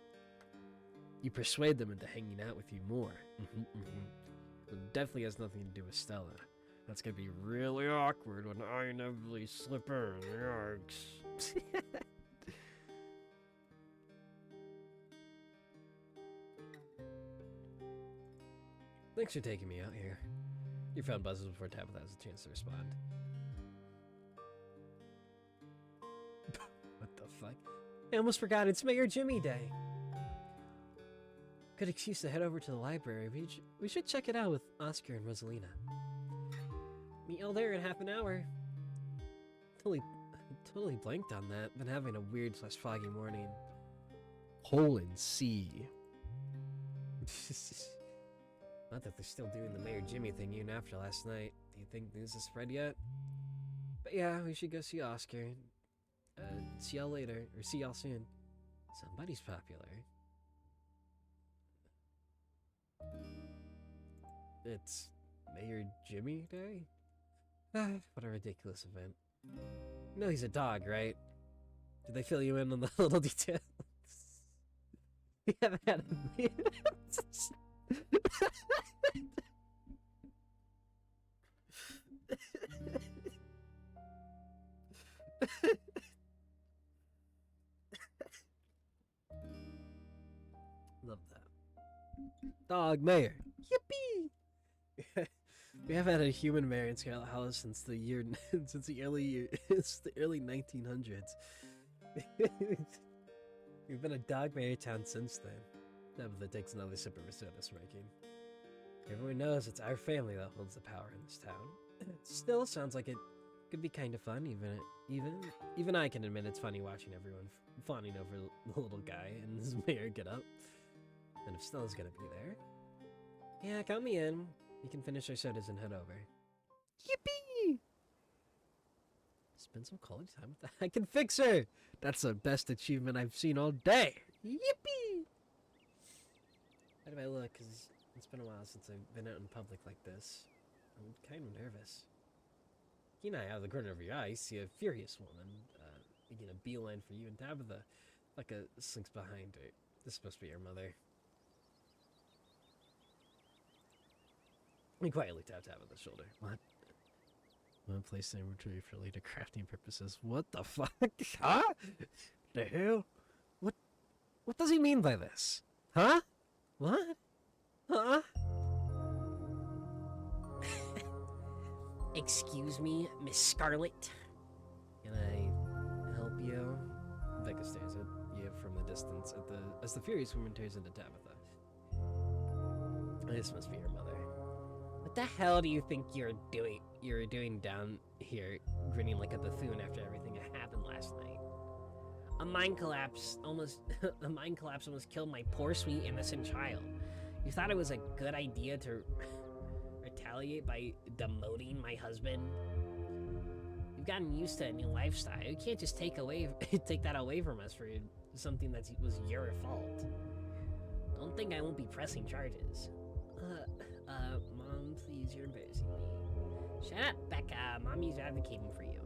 Speaker 1: You persuade them into hanging out with you more. It definitely has nothing to do with Stella. That's gonna be really awkward when I inevitably slip in. Yikes. Thanks for taking me out here. You found buzzes before Tabitha has a chance to respond. What the fuck? I almost forgot it's Mayor Jimmy Day. Good excuse to head over to the library. We should check it out with Oscar and Rosalina. Meet y'all there in half an hour. Totally blanked on that. Been having a weird / foggy morning. Hole and sea. Not that they're still doing the Mayor Jimmy thing even after last night. Do you think news has spread yet? But yeah, we should go see Oscar. See y'all later, or see y'all soon. Somebody's popular. It's Mayor Jimmy Day? What a ridiculous event. You know he's a dog, right? Did they fill you in on the little details? We haven't had a Love that. Dog mayor. Yippee! We haven't had a human mayor in Scarlet Hollow since the early 1900s. We've been a dog mayor town since then. Tabitha takes another sip of her soda, smirking. Everyone knows it's our family that holds the power in this town. Still, sounds like it could be kind of fun. Even I can admit it's funny watching everyone fawning over the little guy and his mayor get up. And if Stella's gonna be there, yeah, count me in. We can finish our sodas and head over. Yippee! Spend some quality time with that. I can fix her. That's the best achievement I've seen all day. Yippee! How do I look? Cause it's been a while since I've been out in public like this. I'm kind of nervous. Keen eye out of the corner of your eye, see a furious woman making a beeline for you, and Tabitha, like a slinks behind her. This must be your mother. He quietly tapped on the shoulder. What? One place in inventory for later crafting purposes. What the fuck? Huh? The hell? What does he mean by this? Huh? What? Huh?
Speaker 3: Excuse me, Miss Scarlet.
Speaker 1: Can I help you? Becca stares at you from the distance as the furious woman turns into Tabitha. This must be your mother.
Speaker 3: What the hell do you think you're doing? You're doing down here, grinning like a buffoon after everything that happened last night. A mind collapse almost killed my poor, sweet, innocent child. You thought it was a good idea to retaliate by demoting my husband? You've gotten used to a new lifestyle. You can't just take that away from us for something that was your fault. Don't think I won't be pressing charges. Mom, please, you're embarrassing me. Shut up, Becca. Mommy's advocating for you.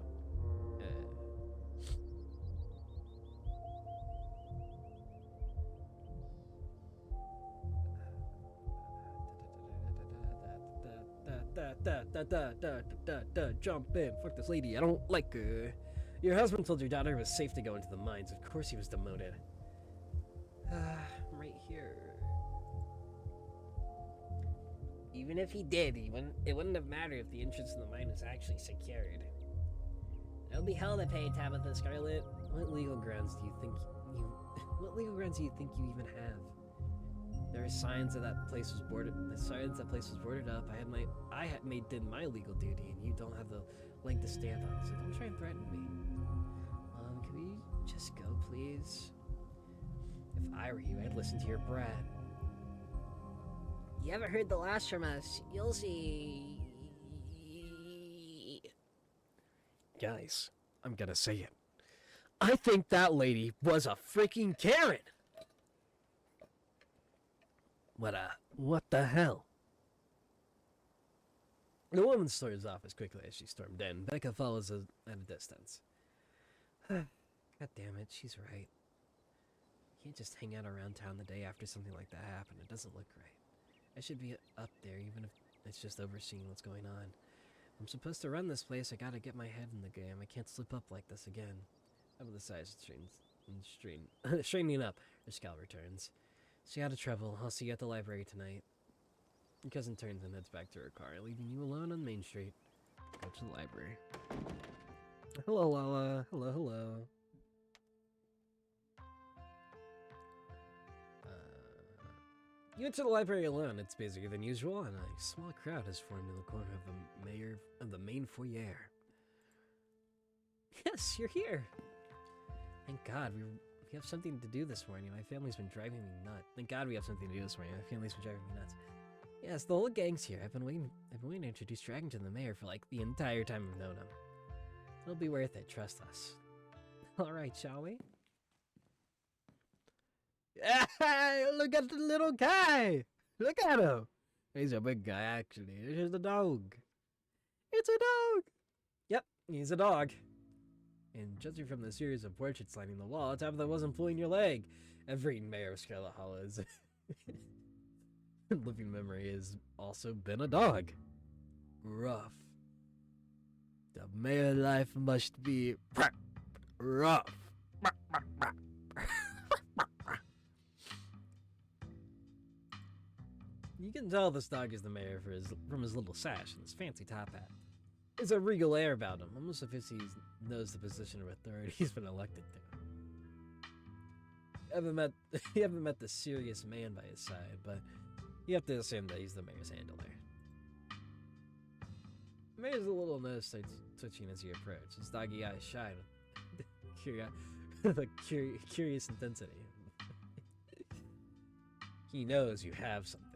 Speaker 1: Jump in. Fuck this lady. I don't like her. Your husband told your daughter it was safe to go into the mines. Of course he was demoted. Right here.
Speaker 3: Even if he did, it wouldn't have mattered if the entrance to the mine was actually secured. There'll be hell to pay, Tabitha Scarlet.
Speaker 1: What legal grounds do you think you even have? There are signs that place was boarded. The signs that place was boarded up. Did my legal duty, and you don't have the leg to stand on. So don't try and threaten me. Can we just go, please? If I were you, I'd listen to your brat.
Speaker 3: You ever heard the last from us? You'll see.
Speaker 1: Guys, I'm gonna say it. I think that lady was a freaking Karen. What the hell? The woman storms off as quickly as she stormed in. Becca follows at a distance. God damn it, she's right. You can't just hang out around town the day after something like that happened. It doesn't look right. I should be up there, even if it's just overseeing what's going on. I'm supposed to run this place. I gotta get my head in the game. I can't slip up like this again. Over the size straightening up. Her scowl returns. She had trouble. I'll see you at the library tonight. Your cousin turns and heads back to her car, leaving you alone on Main Street. Go to the library. Hello, Lala. Hello. You enter the library alone. It's busier than usual, and a small crowd has formed in the corner of the main foyer. Yes, you're here. Thank God we have something to do this morning. My family's been driving me nuts. Thank God we have something to do this morning. My family's been driving me nuts. Yes, the whole gang's here. I've been waiting to introduce Dragon to the mayor for like the entire time I've known him. It'll be worth it. Trust us. All right, shall we? Hey, look at the little guy. Look at him. He's a big guy, actually. This is the dog. It's a dog. Yep, he's a dog. And judging from the series of portraits lining the wall, Tabitha wasn't pulling your leg. Every mayor of Scarlet Hollow's living memory has also been a dog. Rough. The mayor life must be rough. You can tell this dog is the mayor from his little sash and his fancy top hat. There's a regal air about him, almost as if he knows the position of authority he's been elected to. You haven't met the serious man by his side, but you have to assume that he's the mayor's handler. The mayor's little nose starts twitching as you approach. His doggy eyes shine with curious intensity. He knows you have something.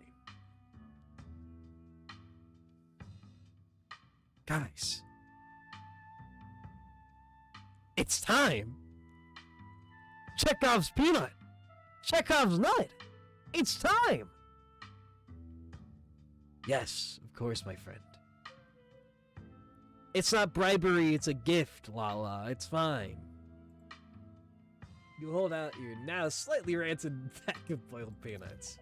Speaker 1: Guys, it's time. Chekhov's peanut. Chekhov's nut. It's time. Yes, of course, my friend. It's not bribery, it's a gift, Lala. It's fine. You hold out your now slightly rancid pack of boiled peanuts.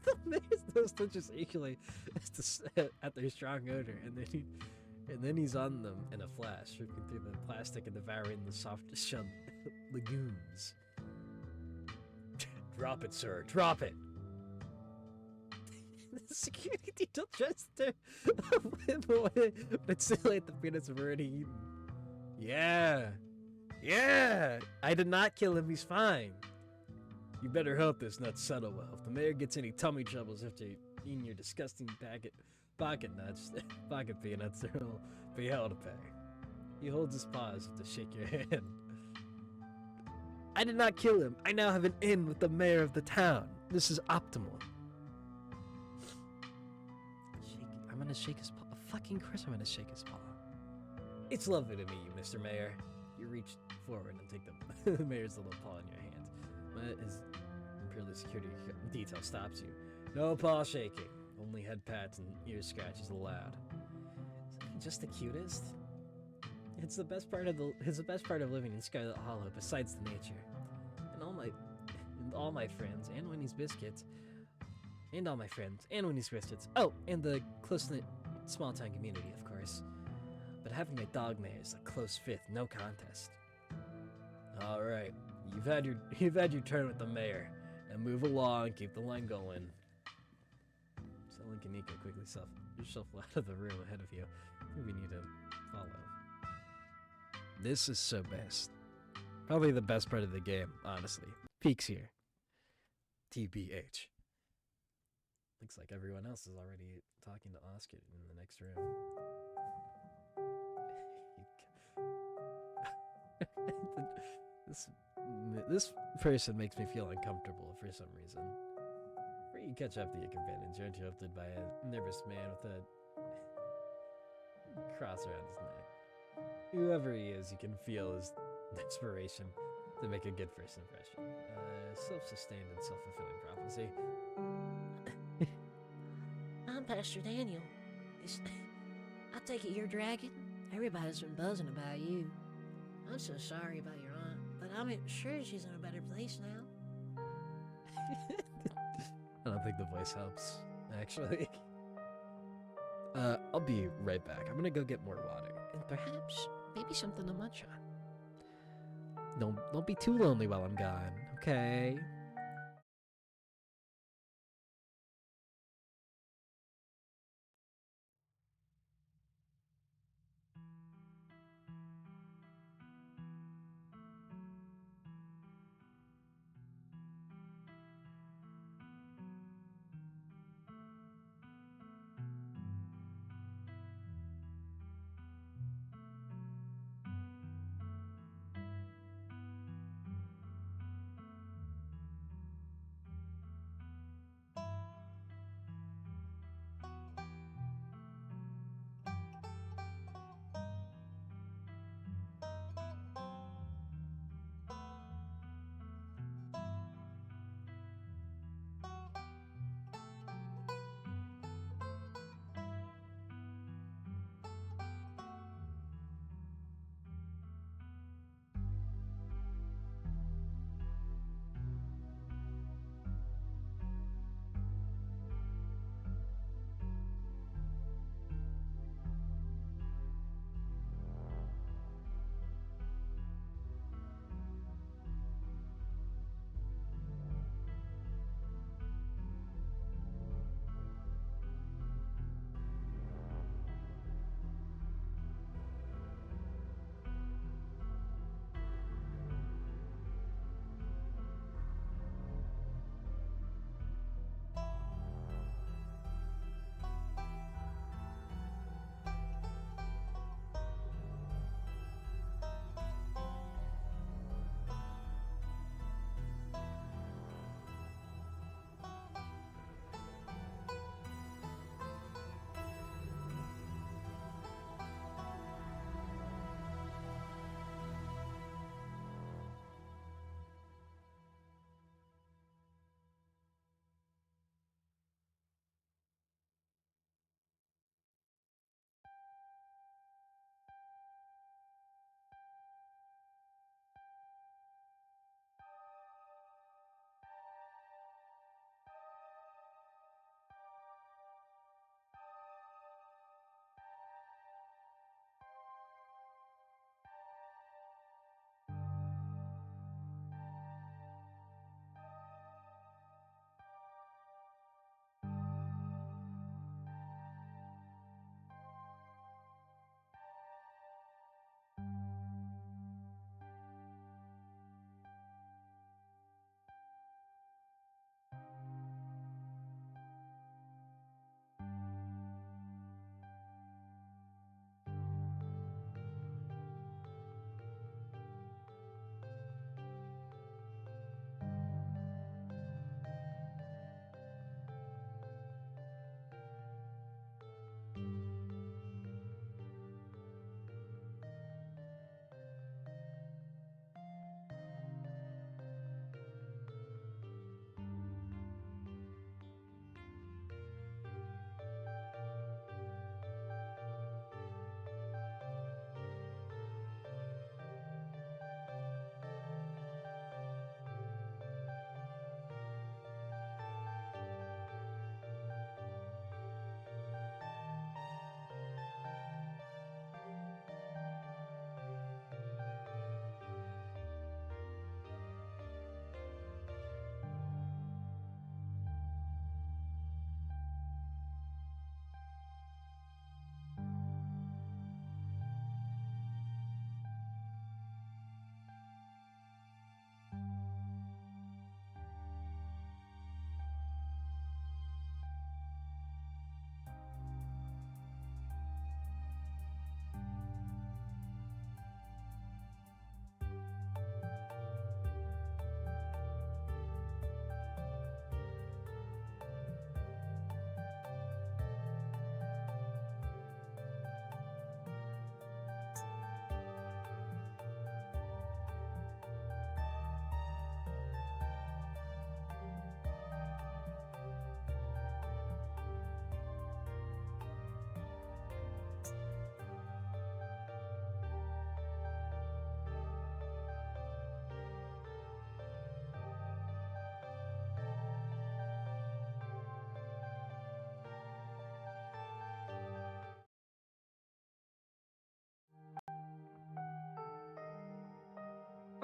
Speaker 1: The mayor's nose touches equally at their strong odor, and then he's on them in a flash, ripping through the plastic and devouring the soft-shelled legumes.
Speaker 2: Drop it, sir. Drop it.
Speaker 1: The security detail tries to whip away, but it's too late. The peanuts have already eaten. Yeah. I did not kill him. He's fine. You better hope this nuts settle well. If the mayor gets any tummy troubles after eating your disgusting pocket peanuts, there'll be hell to pay. He holds his paws to shake your hand. I did not kill him. I now have an in with the mayor of the town. This is optimal. I'm gonna shake his paw. Fucking course I'm gonna shake his paw. It's lovely to meet you, Mr. Mayor. You reach forward and take the mayor's little paw in your hand. But his purely security detail stops you. No paw shaking. Only head pats and ear scratches allowed. Is he just the cutest? It's the best part of living in Scarlet Hollow, besides the nature. And all my friends, and Winnie's biscuits. And all my friends, and Winnie's biscuits. Oh, and the close-knit small-town community, of course. But having my dog mayor is a close fifth, no contest. All right, you've had your turn with the mayor. Now move along, keep the line going. Selling Kaneko quickly shuffle out of the room ahead of you. We need to follow. This is so best. Probably the best part of the game, honestly. Peaks here. TBH. Looks like everyone else is already talking to Oscar in the next room. This person makes me feel uncomfortable for some reason. Before you catch up to your companions, you're interrupted by a nervous man with a cross around his neck. Whoever he is, you can feel his desperation to make a good first impression. Self-sustained and self-fulfilling prophecy.
Speaker 4: I'm Pastor Daniel. I take it you're Dragon? Everybody's been buzzing about you. I'm so sorry about your aunt, but I'm sure she's in a better place now.
Speaker 1: I don't think the voice helps, actually. I'll be right back. I'm gonna go get more water.
Speaker 4: And perhaps, maybe something to munch on.
Speaker 1: Don't be too lonely while I'm gone, okay?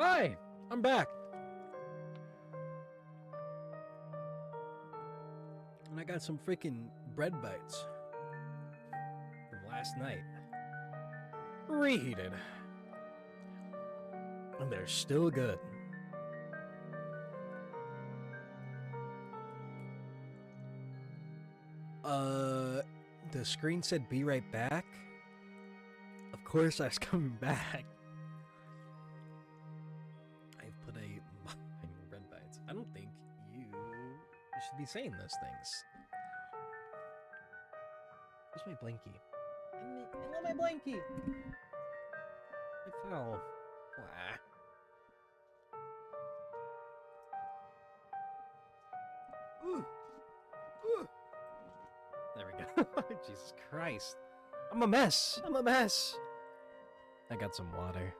Speaker 1: Hi, I'm back. And I got some freaking bread bites from last night. Reheated. And they're still good. The screen said be right back. Of course I was coming back. I've put a bread bites. I don't think you should be saying those things. Where's my blankie? I love my blankie! It fell. Wah. Ooh. Ooh. There we go. Jesus Christ. I'm a mess. I'm a mess. I got some water.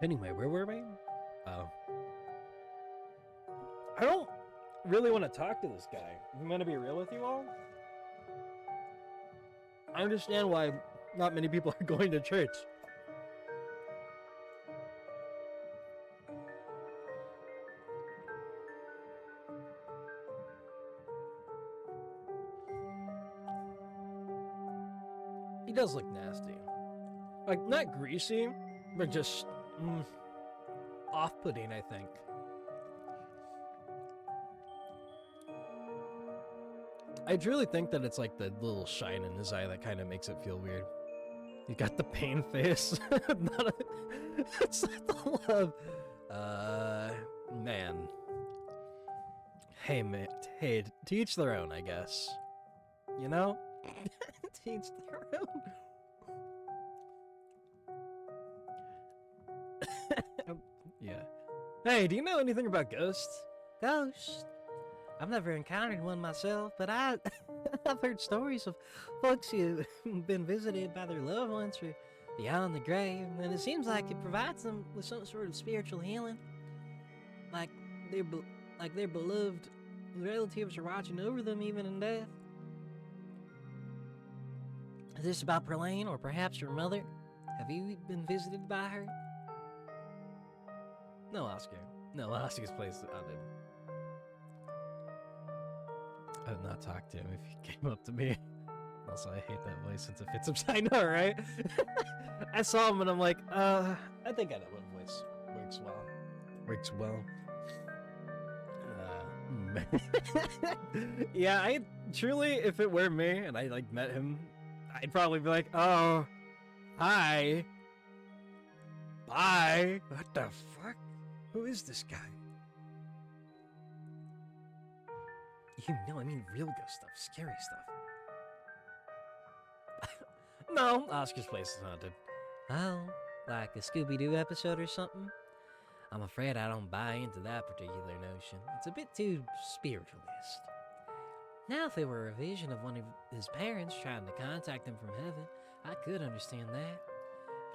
Speaker 1: Anyway, where were we? Oh. I don't really want to talk to this guy. If I'm going to be real with you all. I understand why not many people are going to church. He does look nasty. Like, not greasy, but just off-putting, I think. I truly think that it's like the little shine in his eye that kind of makes it feel weird. You got the pain face. It's not the love. Man. Hey, man. Hey, to each their own, I guess. You know? To each their own. Yeah. Hey, do you know anything about ghosts?
Speaker 4: Ghosts? I've never encountered one myself, but I've heard stories of folks who've been visited by their loved ones or beyond the grave, and it seems like it provides them with some sort of spiritual healing. Like their beloved relatives are watching over them even in death. Is this about Perlane or perhaps your mother? Have you been visited by her?
Speaker 1: No, Oscar. No, Oscar's place is haunted. I would not talk to him if he came up to me. Also, I hate that voice since it fits upside down, right? I saw him and I'm like, I think I know what voice works well. Works well. Yeah, I truly, if it were me and I like met him, I'd probably be like, oh, hi. Bye. What the fuck? Who is this guy? You know, I mean real ghost stuff, scary stuff. No, Oscar's place is haunted.
Speaker 4: Oh, like a Scooby-Doo episode or something? I'm afraid I don't buy into that particular notion. It's a bit too spiritualist. Now, if it were a vision of one of his parents trying to contact him from heaven, I could understand that.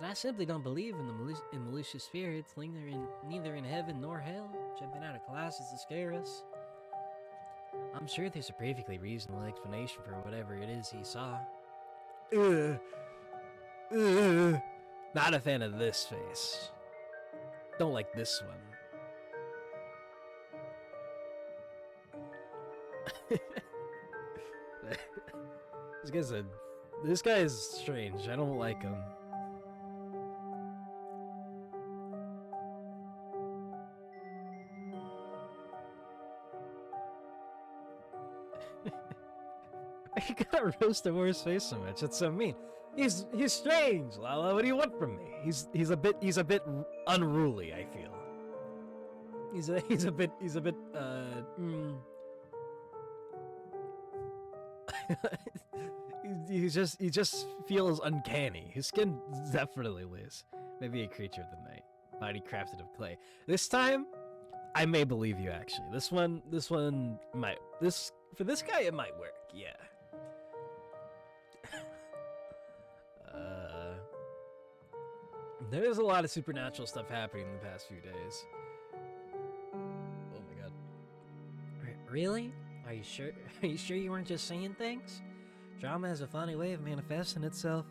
Speaker 4: But I simply don't believe in malicious spirits, neither in heaven nor hell, jumping out of classes to scare us. I'm sure there's a perfectly reasonable explanation for whatever it is he saw.
Speaker 1: Not a fan of this face. Don't like this one. This guy is strange. I don't like him. You gotta roast the worst face so much. It's so mean. He's strange, Lala. What do you want from me? He's a bit unruly, I feel. He's a bit he just feels uncanny. His skin definitely loose. Maybe a creature of the night. Body crafted of clay. This time, I may believe you actually. This one might for this guy it might work, yeah. There's a lot of supernatural stuff happening in the past few days. Oh my god.
Speaker 4: Really? Are you sure? Are you sure you weren't just saying things? Drama has a funny way of manifesting itself.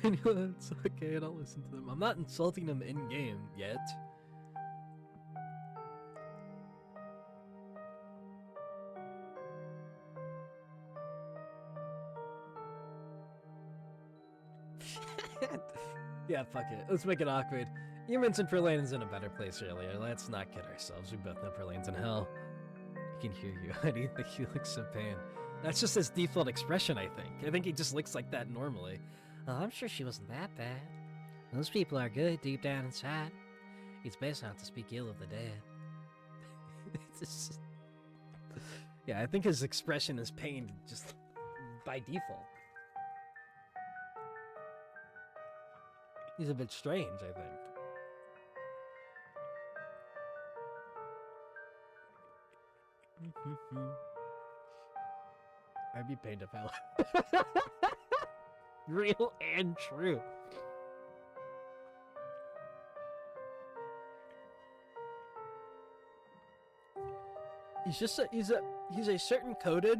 Speaker 1: It's okay, don't listen to them. I'm not insulting them in game yet. Yeah, fuck it. Let's make it awkward. You mentioned Perlane's in a better place earlier. Let's not kid ourselves. We both know Perlane's in hell. I can hear you. How do you think he looks so pain? That's just his default expression, I think. I think he just looks like that normally.
Speaker 4: Oh, I'm sure she wasn't that bad. Those people are good deep down inside. It's best not to speak ill of the dead.
Speaker 1: Yeah, I think his expression is pained just by default. He's a bit strange, I think. I'd be pained if I real and true. He's a certain coded.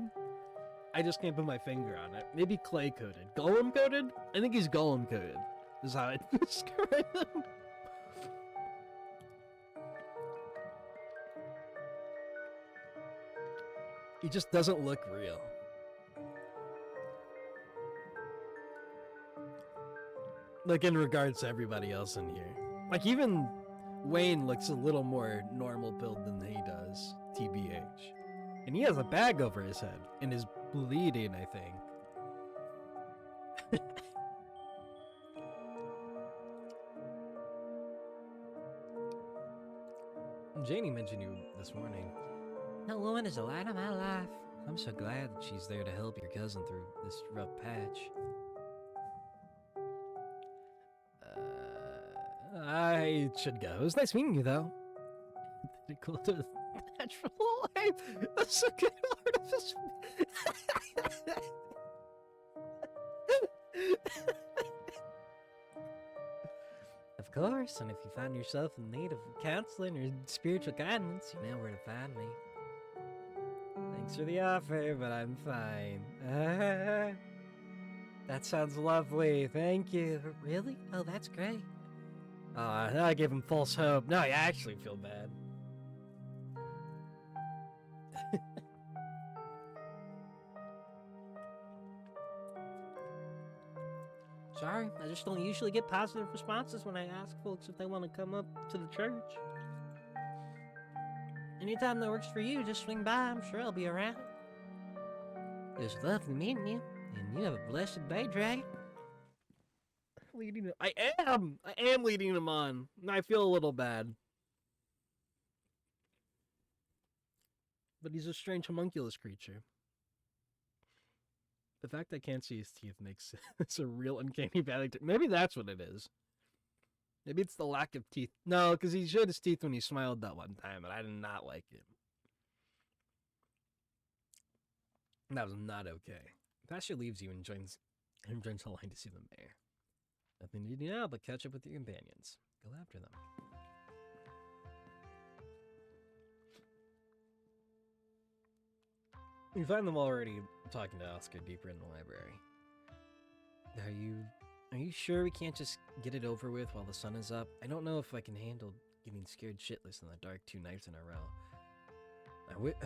Speaker 1: I just can't put my finger on it. Maybe clay coded. Golem coded? I think he's golem coded. Is how I describe him. He just doesn't look real. Like in regards to everybody else in here. Like even Wayne looks a little more normal build than he does, TBH. And he has a bag over his head and is bleeding, I think. Janie mentioned you this morning.
Speaker 4: That woman is the light of my life. I'm so glad that she's there to help your cousin through this rough patch.
Speaker 1: I should go. It was nice meeting you, though. Cool to natural life. That's a good artificial.
Speaker 4: Of course, and if you find yourself in need of counseling or spiritual guidance, you know where to find me.
Speaker 1: Thanks for the offer, but I'm fine. That sounds lovely. Thank you.
Speaker 4: Really? Oh, that's great.
Speaker 1: Now I gave him false hope. No, I actually feel bad.
Speaker 4: Sorry, I just don't usually get positive responses when I ask folks if they want to come up to the church. Anytime that works for you, just swing by. I'm sure I'll be around. It was lovely meeting you, and you have a blessed day, Dragon.
Speaker 1: I am leading him on. I feel a little bad. But he's a strange homunculus creature. The fact I can't see his teeth makes it's a real uncanny valley. Maybe that's what it is. Maybe it's the lack of teeth. No, because he showed his teeth when he smiled that one time, and I did not like it. That was not okay. Pastor leaves you and joins the line to see the mayor. Nothing to do now but catch up with your companions. Go after them. You find them already talking to Oscar deeper in the library. Are you sure we can't just get it over with while the sun is up? I don't know if I can handle getting scared shitless in the dark 2 nights in a row.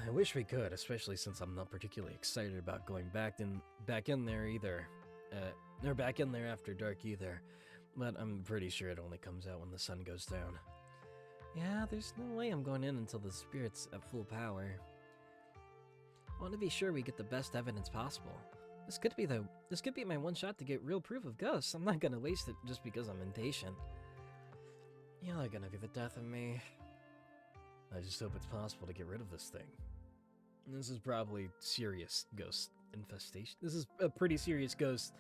Speaker 1: I wish we could, especially since I'm not particularly excited about going back in there either. Or back in there after dark either. But I'm pretty sure it only comes out when the sun goes down. Yeah, there's no way I'm going in until the spirit's at full power. I want to be sure we get the best evidence possible. This could be my one shot to get real proof of ghosts. I'm not gonna waste it just because I'm impatient. Y'all are gonna be the death of me. I just hope it's possible to get rid of this thing. This is probably serious ghost infestation. This is a pretty serious ghost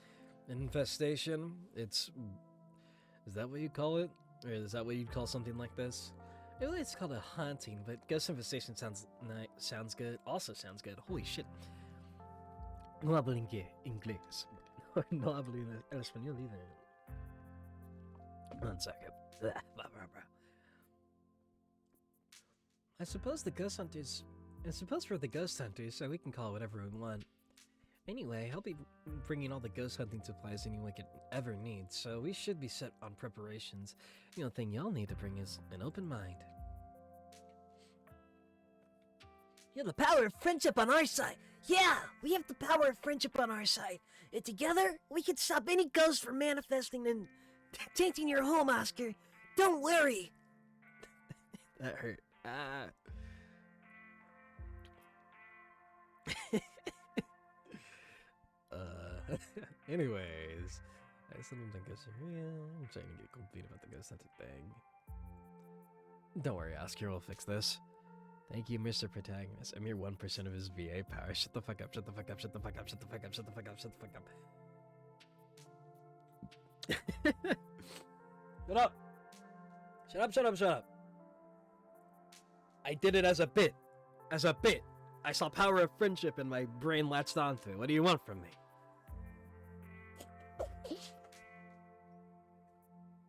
Speaker 1: infestation. Is that what you call it? Or is that what you'd call something like this? Really, it's called a haunting, but ghost infestation sounds good. Also sounds good. Holy shit. No hablo inglés. No hablo español either. 1 second. I suppose for the ghost hunters, so we can call it whatever we want. Anyway, I'll be bringing all the ghost hunting supplies anyone could ever need, so we should be set on preparations. The only thing y'all need to bring is an open mind.
Speaker 4: You have the power of friendship on our side. Yeah, we have the power of friendship on our side. And together, we can stop any ghost from manifesting and tainting your home, Oscar. Don't worry.
Speaker 1: That hurt. Anyways, I still don't think ghosts are real. I'm trying to get complete about the ghost hunting thing. Don't worry, Oscar will fix this. Thank you, Mr. Protagonist. I'm mere 1% of his VA power. Shut the fuck up, shut the fuck up, shut the fuck up, shut the fuck up, shut the fuck up, shut the fuck up. Shut up! Shut up, shut up, shut up! I did it as a bit. As a bit. I saw power of friendship and my brain latched onto it. What do you want from me?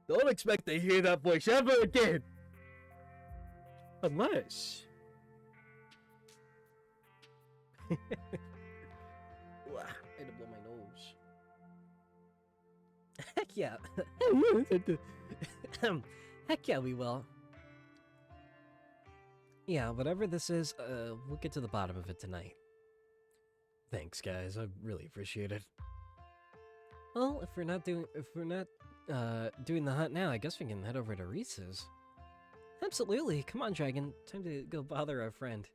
Speaker 1: Don't expect to hear that voice ever again! Unless... I had to blow my nose. Heck yeah. Heck yeah, we will. Yeah, whatever this is, we'll get to the bottom of it tonight. Thanks, guys. I really appreciate it. Well, if we're not doing the hunt now, I guess we can head over to Reese's. Absolutely. Come on, Dragon. Time to go bother our friend.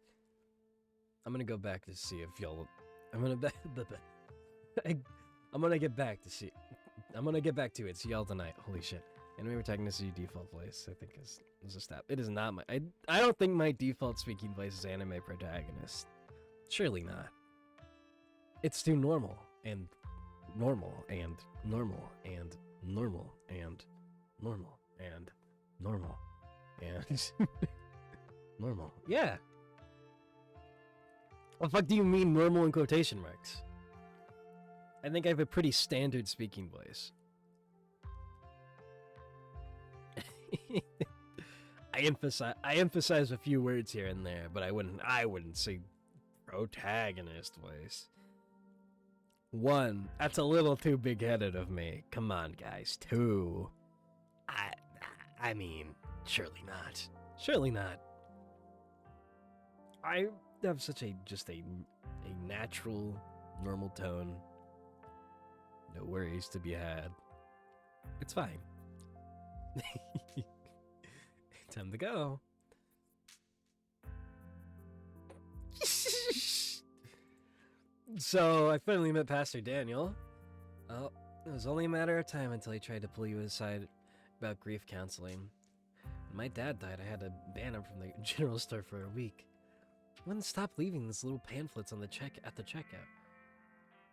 Speaker 1: I'm gonna go back to see if y'all. I'm gonna get back to see. I'm gonna get back to it. See y'all tonight. Holy shit. Anime protagonist is your default voice. I think is a step. It is not my. I don't think my default speaking voice is anime protagonist. Surely not. It's too normal and normal and normal and normal and normal and normal and normal. Yeah. What the fuck do you mean normal in quotation marks? I think I have a pretty standard speaking voice. I emphasize a few words here and there, but I wouldn't say protagonist voice. 1, that's a little too big-headed of me. Come on, guys. 2, I mean, surely not. Surely not. I have such a natural, normal tone. No worries to be had. It's fine. Time to go. So, I finally met Pastor Daniel. Oh, it was only a matter of time until he tried to pull you aside about grief counseling. When my dad died, I had to ban him from the general store for a week. He wouldn't stop leaving these little pamphlets on the at the checkout.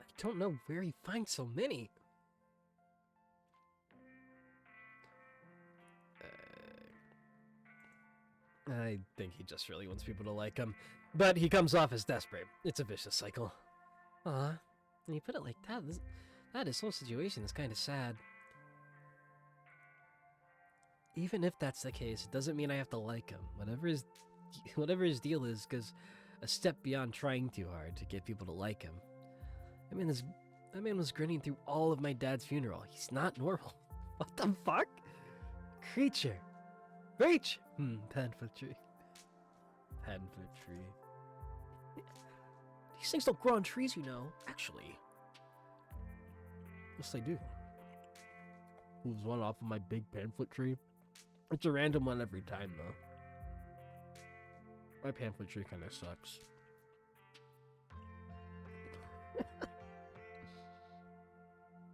Speaker 1: I don't know where he finds so many. I think he just really wants people to like him, but he comes off as desperate. It's a vicious cycle. Aw, when you put it like that, his whole situation is kind of sad. Even if that's the case, it doesn't mean I have to like him. Whatever his deal is, goes a step beyond trying too hard to get people to like him. That man was grinning through all of my dad's funeral. He's not normal. What the fuck? Creature. Reach! Pamphletry. Pamphletry. These things don't grow on trees, you know. Actually. Yes, they do. Moves one off of my big pamphlet tree. It's a random one every time, though. My pamphlet tree kind of sucks.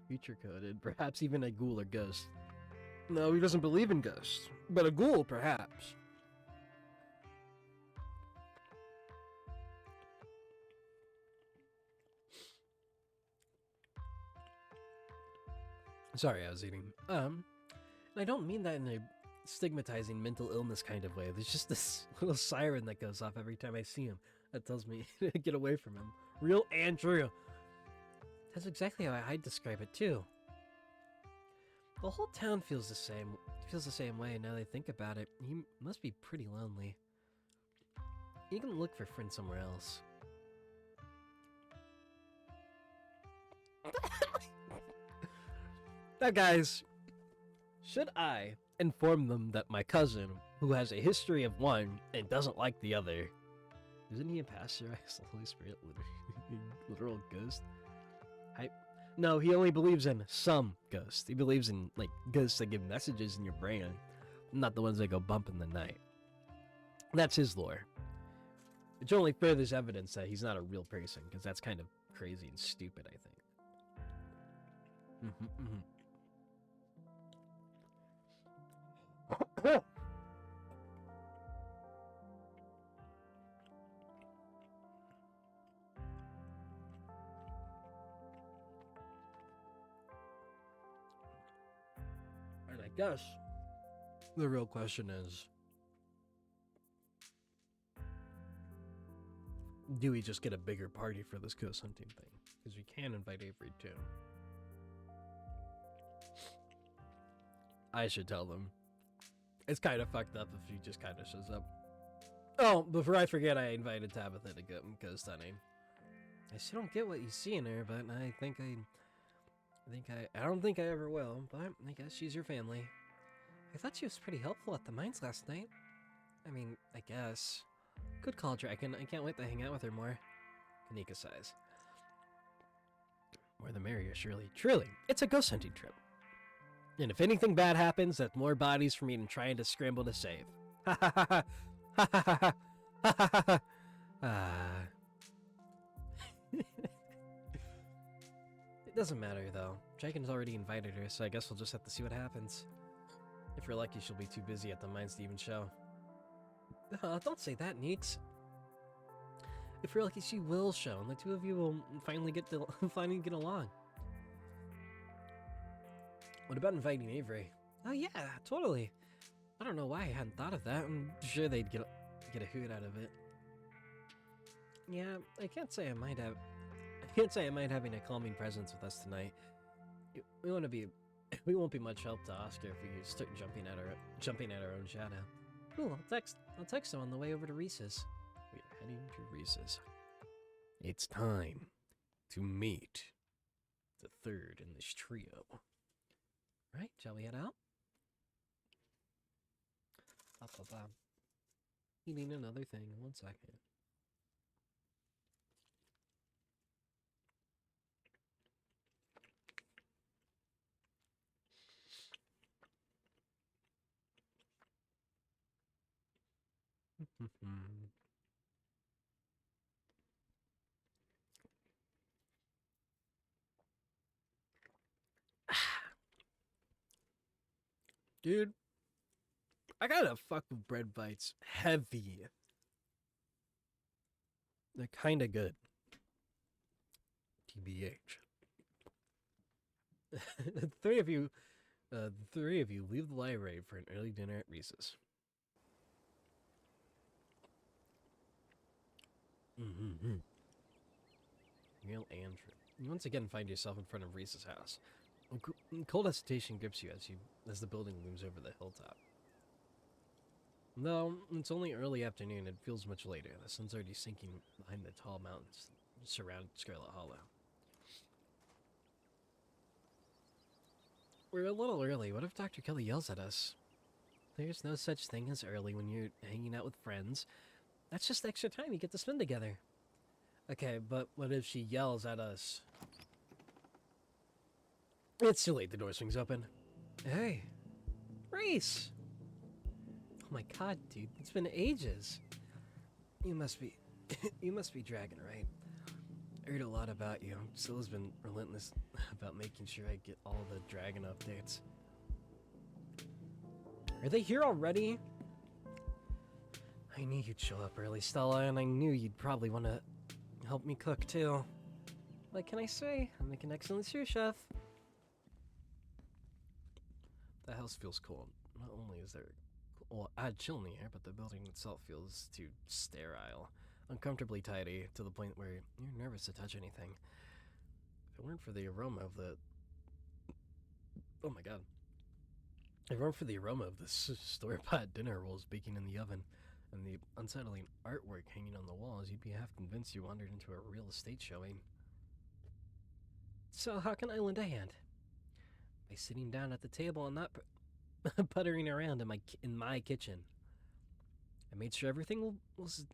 Speaker 1: Future coded. Perhaps even a ghoul or ghost. No, he doesn't believe in ghosts. But a ghoul, perhaps. Sorry, I was eating. And I don't mean that in a stigmatizing mental illness kind of way. There's just this little siren that goes off every time I see him that tells me to get away from him. Real and true. That's exactly how I'd describe it too. The whole town feels the same way now that I think about it. He must be pretty lonely. You can look for friends somewhere else. Now, guys, should I inform them that my cousin, who has a history of one and doesn't like the other, isn't he a pasteurized Holy Spirit literal ghost? No, he only believes in some ghosts. He believes in, like, ghosts that give messages in your brain, not the ones that go bump in the night. That's his lore. Which only furthers evidence that he's not a real person, because that's kind of crazy and stupid, I think. And I guess the real question is, do we just get a bigger party for this ghost hunting thing? Because we can invite Avery too. I should tell them. It's kind of fucked up if he just kind of shows up. Oh, before I forget, I invited Tabitha to go ghost hunting. I still don't get what you see in her, but I don't think I ever will, but I guess she's your family. I thought she was pretty helpful at the mines last night. I mean, I guess. Good call, Dragon. I can't wait to hang out with her more. Kanika sighs. More the merrier, surely. Truly, it's a ghost hunting trip. And if anything bad happens, that's more bodies for me than trying to scramble to save. Ha ha ha ha. Ha ha ha ha. Ha ha ha. Ah. It doesn't matter, though. Dragon's already invited her, so I guess we'll just have to see what happens. If we're lucky, she'll be too busy at the mines to even show. Don't say that, Neeks. If we're lucky, she will show, and the two of you will finally get along. What about inviting Avery? Oh yeah, totally. I don't know why I hadn't thought of that. I'm sure they'd get a hoot out of it. Yeah, I can't say I mind having a calming presence with us tonight. We won't be much help to Oscar if we start jumping at our own shadow. Cool, I'll text him on the way over to Reese's. We're heading to Reese's. It's time to meet the third in this trio. Right, shall we head out? Eating another thing, 1 second. Dude, I gotta fuck with bread bites heavy. They're kinda good. TBH. The three of you leave the library for an early dinner at Reese's. Real Andrew. You once again find yourself in front of Reese's house. Cold hesitation grips you as the building looms over the hilltop. Though it's only early afternoon, it feels much later. The sun's already sinking behind the tall mountains that surround Scarlet Hollow. We're a little early. What if Dr. Kelly yells at us? There's no such thing as early when you're hanging out with friends. That's just extra time you get to spend together. Okay, but what if she yells at us? It's too late. The door swings open. Hey, Reese! Oh my god, dude, it's been ages. You must be Dragon, right? I heard a lot about you. Silla's been relentless about making sure I get all the Dragon updates. Are they here already? I knew you'd show up early, Stella, and I knew you'd probably want to help me cook, too. What can I say? I make an excellent sous chef. The house feels cold. Not only is there odd chill in the air, but the building itself feels too sterile. Uncomfortably tidy, to the point where you're nervous to touch anything. If it weren't for the aroma of the... Oh my god. If it weren't for the aroma of the store-bought dinner rolls baking in the oven, and the unsettling artwork hanging on the walls, you'd be half convinced you wandered into a real estate showing.
Speaker 3: So how can I lend a hand? By sitting down at the table and not puttering around in my kitchen. I made sure everything was.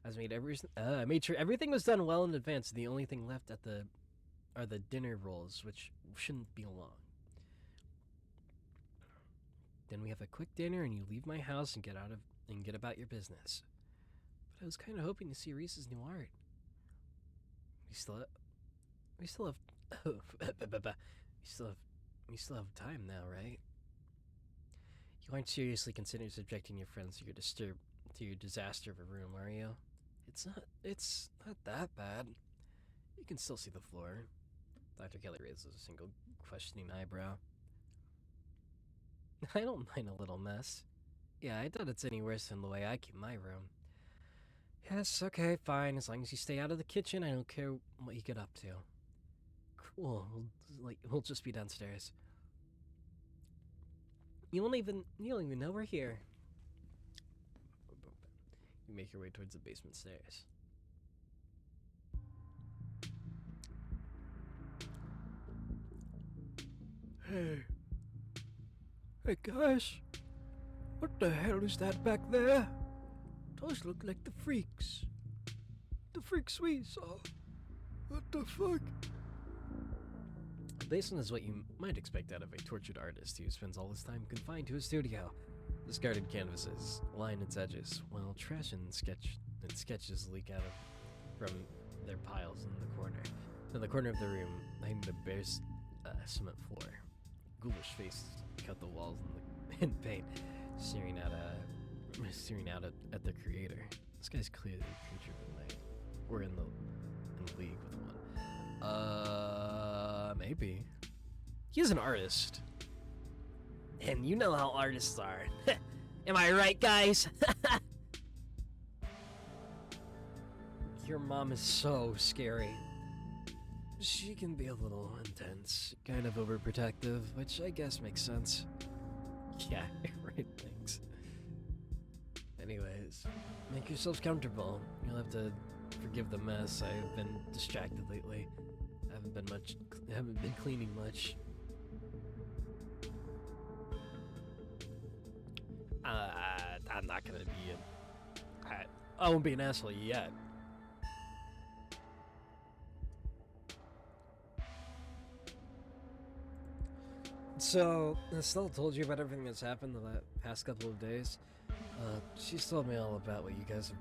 Speaker 3: I made sure everything was done well in advance. The only thing left are the dinner rolls, which shouldn't be long. Then we have a quick dinner, and you leave my house and get about your business. But I was kind of hoping to see Reese's new art. We still have we still have time now, right? You aren't seriously considering subjecting your friends to your disaster of a room, are you? It's not that bad. You can still see the floor. Dr. Kelly raises a single questioning eyebrow. I don't mind a little mess. Yeah, I doubt it's any worse than the way I keep my room. Yes, okay, fine. As long as you stay out of the kitchen, I don't care what you get up to. Cool. We'll just be downstairs. You don't even know we're here. You make your way towards the basement stairs.
Speaker 2: Hey guys, what the hell is that back there? Those look like the freaks. The freaks we saw. What the fuck?
Speaker 1: The basement is what you might expect out of a tortured artist who spends all his time confined to a studio. Discarded canvases line its edges, while trash and sketches leak out from their piles in the corner. In the corner of the room, behind the bare cement floor, ghoulish faces cut the walls in paint, staring out at the creator. This guy's clearly a creature of the night. We're in league with one. Maybe. He's an artist.
Speaker 3: And you know how artists are. Am I right, guys?
Speaker 1: Your mom is so scary. She can be a little intense, kind of overprotective, which I guess makes sense. Yeah, right, thanks. Anyways, make yourselves comfortable. You'll have to forgive the mess. I've been distracted lately. Haven't been cleaning much. I'm not gonna be I won't be an asshole yet. So, Estelle told you about everything that's happened the past couple of days. She's told me all about what you guys have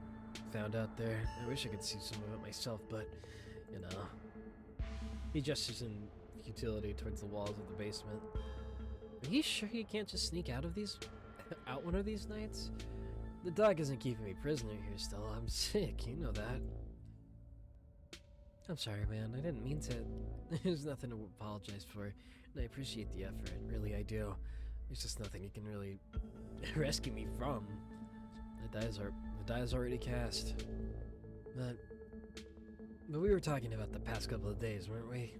Speaker 1: found out there. I wish I could see some of it myself, but, you know. He gestures in futility towards the walls of the basement. Are you sure you can't just sneak out one of these nights? The dog isn't keeping me prisoner here still. I'm sick, you know that. I'm sorry, man. I didn't mean to. There's nothing to apologize for. And I appreciate the effort. Really, I do. There's just nothing you can really rescue me from. The die is already cast. But we were talking about the past couple of days, weren't we?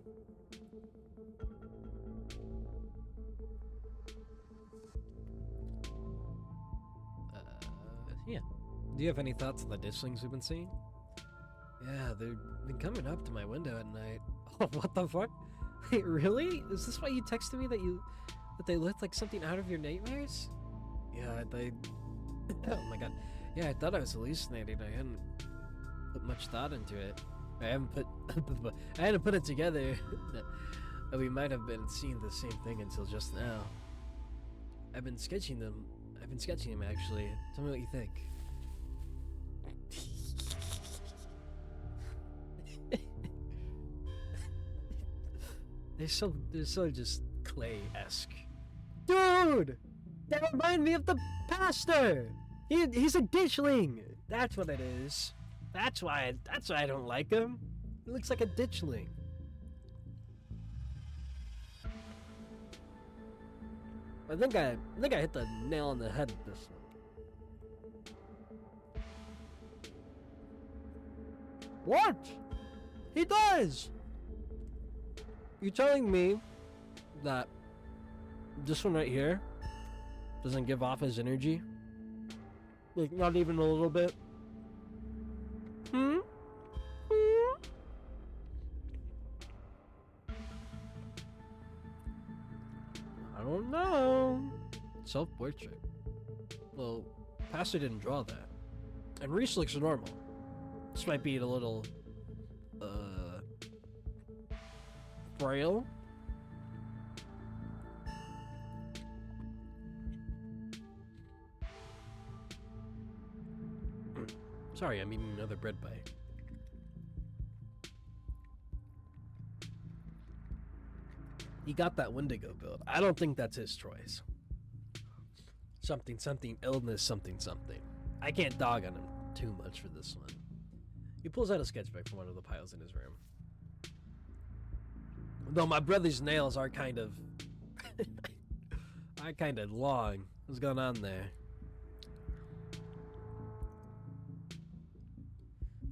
Speaker 1: Yeah. Do you have any thoughts on the ditchlings we've been seeing? Yeah, they've been coming up to my window at night. Oh, what the fuck? Wait, really? Is this why you texted me that they looked like something out of your nightmares? Yeah, oh my god. Yeah, I thought I was hallucinating. I hadn't put much thought into it. I hadn't put it together that we might have been seeing the same thing until just now. I've been sketching them actually. Tell me what you think. They're so just clay-esque. Dude! They remind me of the pastor! He's a ditchling! That's what it is. That's why I don't like him. He looks like a ditchling. I think I hit the nail on the head with this one. What? He does! You're telling me that this one right here doesn't give off his energy? Like, not even a little bit? Self-portrait. Well, Pastor didn't draw that. And Reese looks normal. This might be a little, frail. Sorry, I'm eating another bread bite. He got that Wendigo build. I don't think that's his choice. Something, illness, something. I can't dog on him too much for this one. He pulls out a sketchbook from one of the piles in his room. Though my brother's nails are kind of... long. What's going on there?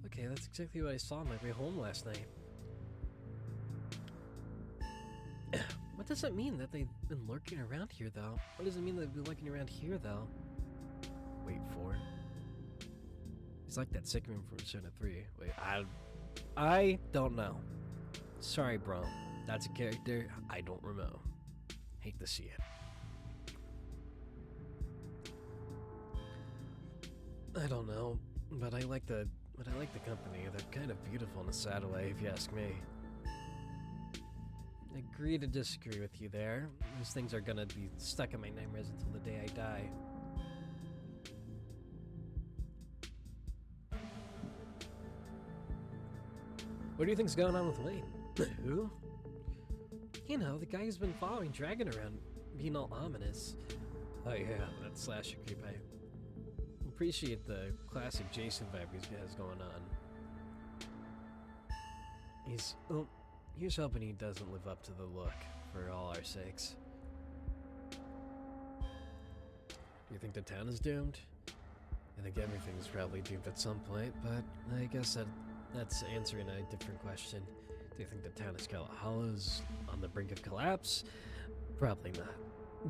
Speaker 1: Okay, that's exactly what I saw on my way home last night. What does it mean that they've been lurking around here, though? What does it mean that they've been lurking around here, though? Wait for. He's like that sick room from Persona 3. Wait, I don't know. Sorry, bro. That's a character I don't remember. Hate to see it. I don't know, but I like the company. They're kind of beautiful in a sad way, if you ask me. I agree to disagree with you there. Those things are gonna be stuck in my nightmares until the day I die. What do you think's going on with Wayne? Who? You know, the guy who's been following Dragon around, being all ominous. Oh yeah, that slasher creep. I appreciate the classic Jason vibe he has going on. Here's hoping he doesn't live up to the look, for all our sakes. You think the town is doomed? I think everything's probably doomed at some point, but I guess that's answering a different question. Do you think the town of Scarlet Hollow's on the brink of collapse? Probably not.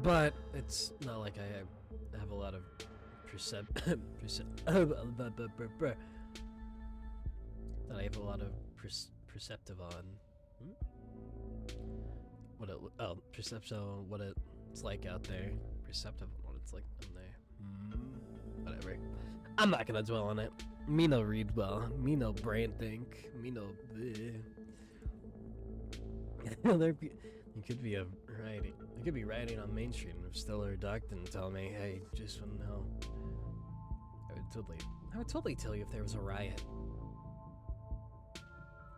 Speaker 1: But it's not like I have a lot of perceptive on. Perception on what it's like out there. Perceptive on what it's like on there. Whatever. I'm not gonna dwell on it. Me no read well. Me no brain think. Me no. It could be rioting. It could be rioting on Main Street, and if Stella or Doc didn't tell me, hey, just wouldn't know. I would totally tell you if there was a riot.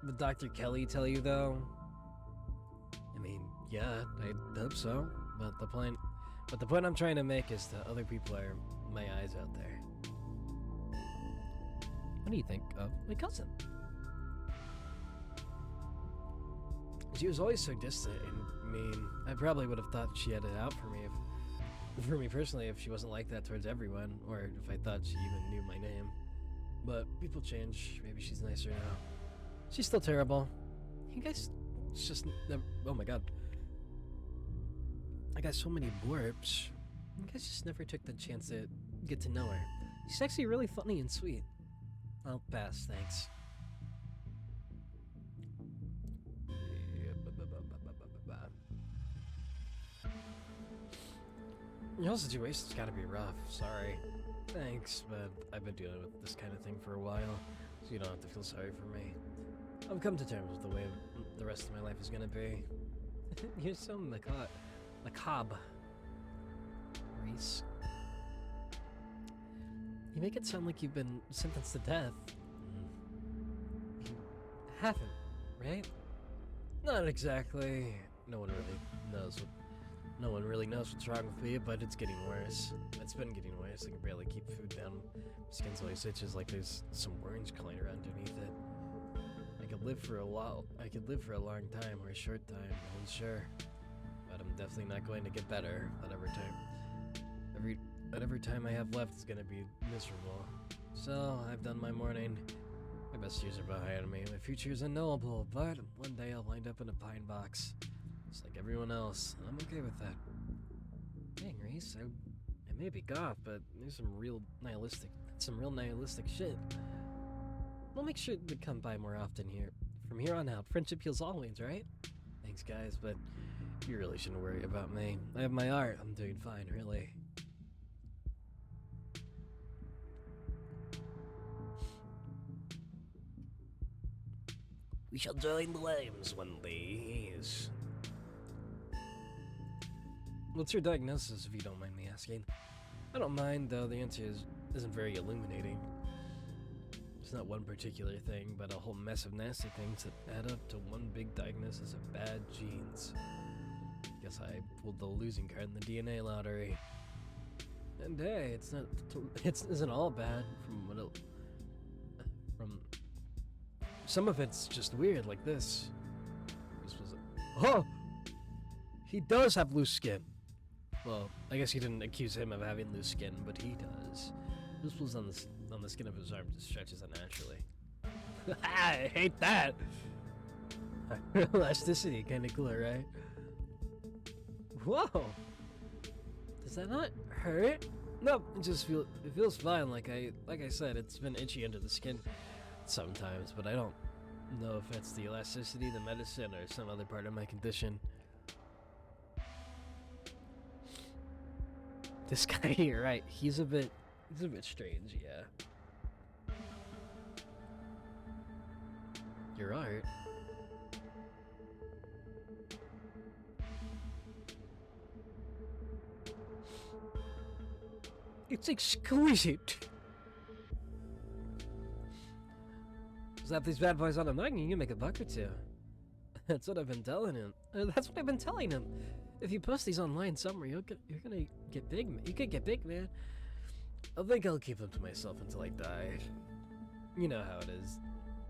Speaker 1: Would Dr. Kelly tell you though? I mean, yeah, I hope so. But the point I'm trying to make is that other people are my eyes out there. What do you think of my cousin? She was always so distant and mean. I probably would have thought she had it out for me personally, if she wasn't like that towards everyone, or if I thought she even knew my name. But people change. Maybe she's nicer now. She's still terrible. You guys just never... Oh my god. I got so many blurps. You guys just never took the chance to get to know her. She's actually really funny and sweet. I'll pass, thanks. Your whole situation's gotta be rough, sorry. Thanks, but I've been dealing with this kind of thing for a while, so you don't have to feel sorry for me. I've come to terms with the way the rest of my life is gonna be. You're so macabre. Reese. You make it sound like you've been sentenced to death. You haven't, right? Not exactly. No one really knows what's wrong with me, but it's getting worse. It's been getting worse. I can barely keep food down. My skin's always itches like there's some worms crawling around underneath it. I could live for a long time or a short time, no one's sure. But I'm definitely not going to get better. Whatever time I have left is gonna be miserable. So I've done my mourning. My best years are behind me. My future is unknowable, but one day I'll wind up in a pine box. Just like everyone else, and I'm okay with that. Dang, Reese, I may be goth, but there's some real nihilistic shit. We'll make sure to come by more often here. From here on out, friendship heals always, right? Thanks, guys, but you really shouldn't worry about me. I have my art. I'm doing fine, really.
Speaker 3: We shall join the limbs one day, yes.
Speaker 1: What's your diagnosis, if you don't mind me asking? I don't mind, though the answer isn't very illuminating. It's not one particular thing, but a whole mess of nasty things that add up to one big diagnosis of bad genes. Guess I pulled the losing card in the DNA lottery. And hey, it isn't all bad from some of it's just weird, like this. Oh! He does have loose skin. Well, I guess you didn't accuse him of having loose skin, but he does. This was on the skin of his arm just stretches unnaturally. I hate that! Elasticity, kinda cool, right? Whoa! Does that not hurt? Nope, it feels fine. Like I said, it's been itchy under the skin sometimes, but I don't know if it's the elasticity, the medicine, or some other part of my condition. This guy, you're right. He's a bit strange, yeah. Your art. It's exquisite. Slap these bad boys on a mug and you can make a buck or two. That's what I've been telling him. If you post these online somewhere, you're gonna get big. You could get big, man. I think I'll keep them to myself until I die. You know how it is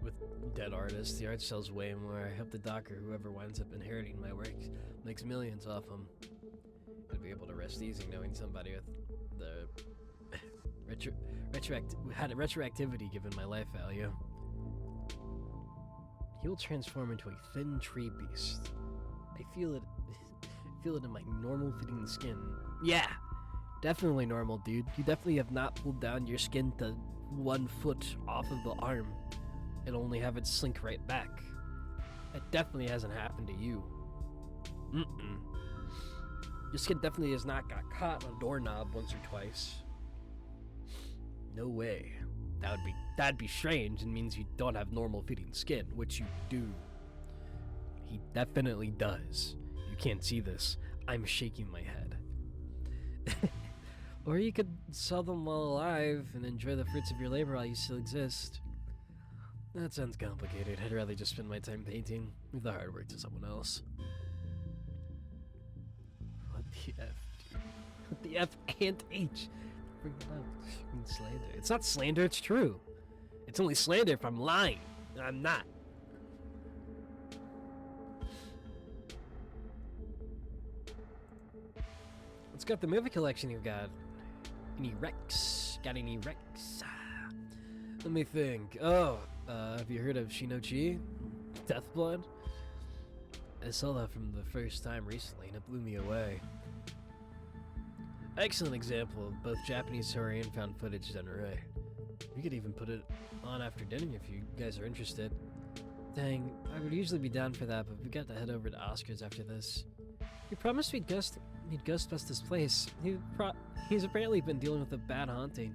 Speaker 1: with dead artists. The art sells way more. I hope the doc or whoever winds up inheriting my work makes millions off them. I'd be able to rest easy knowing somebody with the had a retroactivity given my life value. He will transform into a thin tree beast. I feel it in my normal fitting skin. Yeah, definitely normal, dude. You definitely have not pulled down your skin to 1 foot off of the arm and only have it slink right back. That definitely hasn't happened to you. Your skin definitely has not got caught on a doorknob once or twice. No way. That'd be strange and means you don't have normal fitting skin, which you do. He definitely does. You can't see this. I'm shaking my head. Or you could sell them while alive and enjoy the fruits of your labor while you still exist. That sounds complicated. I'd rather just spend my time painting. Leave the hard work to someone else. What the F, dude? What the F and H? Bring it up. Slander. It's not slander, it's true. It's only slander if I'm lying. And I'm not. Let's got the movie collection you've got. Any Rex? Got any Rex? Let me think. Oh, have you heard of Shino-Chi? Deathblood? I saw that from the first time recently and it blew me away. Excellent example of both Japanese horror and found footage done right. We could even put it on after dinner if you guys are interested. Dang, I would usually be down for that, but we got to head over to Oscar's after this. He promised we'd ghost bust his place. He's apparently been dealing with a bad haunting.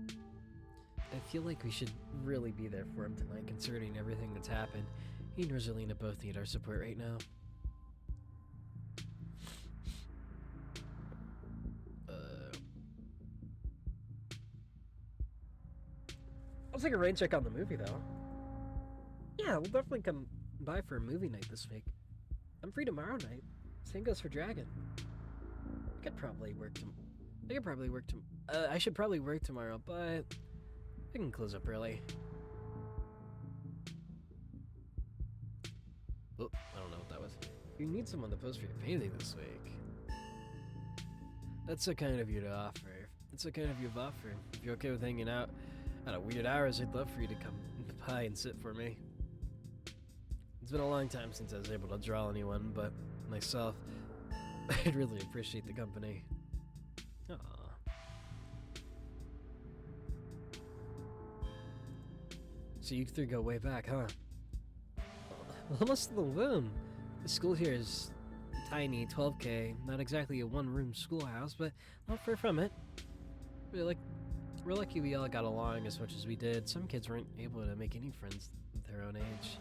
Speaker 1: I feel like we should really be there for him tonight, considering everything that's happened. He and Rosalina both need our support right now. I'll take a rain check on the movie, though. Yeah, we'll definitely come by for a movie night this week. I'm free tomorrow night. Same goes for Dragon. I should probably work tomorrow, but I can close up early. Oh, I don't know what that was. You need someone to post for your painting this week. That's so kind of you to offer. If you're okay with hanging out at weird hours, I'd love for you to come by and sit for me. It's been a long time since I was able to draw anyone, but myself, I'd really appreciate the company. Aww. So you three go way back, huh? Almost to the moon. The school here is tiny, 12K, not exactly a one-room schoolhouse, but not far from it. We're lucky we all got along as much as we did. Some kids weren't able to make any friends their own age.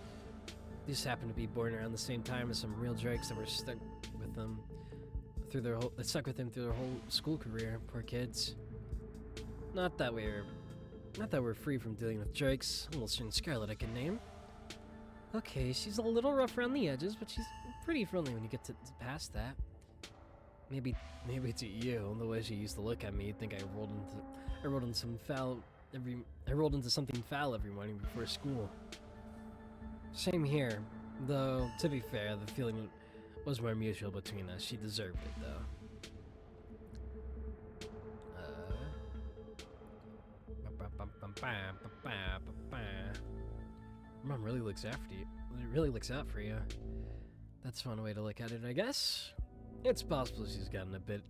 Speaker 1: These happen to be born around the same time as some real drakes that were stuck with them through their whole school career. Poor kids. Not that we're free from dealing with drakes. A little certain Scarlet I can name. Okay, she's a little rough around the edges, but she's pretty friendly when you get to past that. Maybe to you, the way she used to look at me, you'd think I rolled into something foul every morning before school. Same here, though to be fair, the feeling was more mutual between us. She deserved it though. Mom really looks after you. Really looks out for you. That's one way to look at it, I guess. It's possible she's getting a bit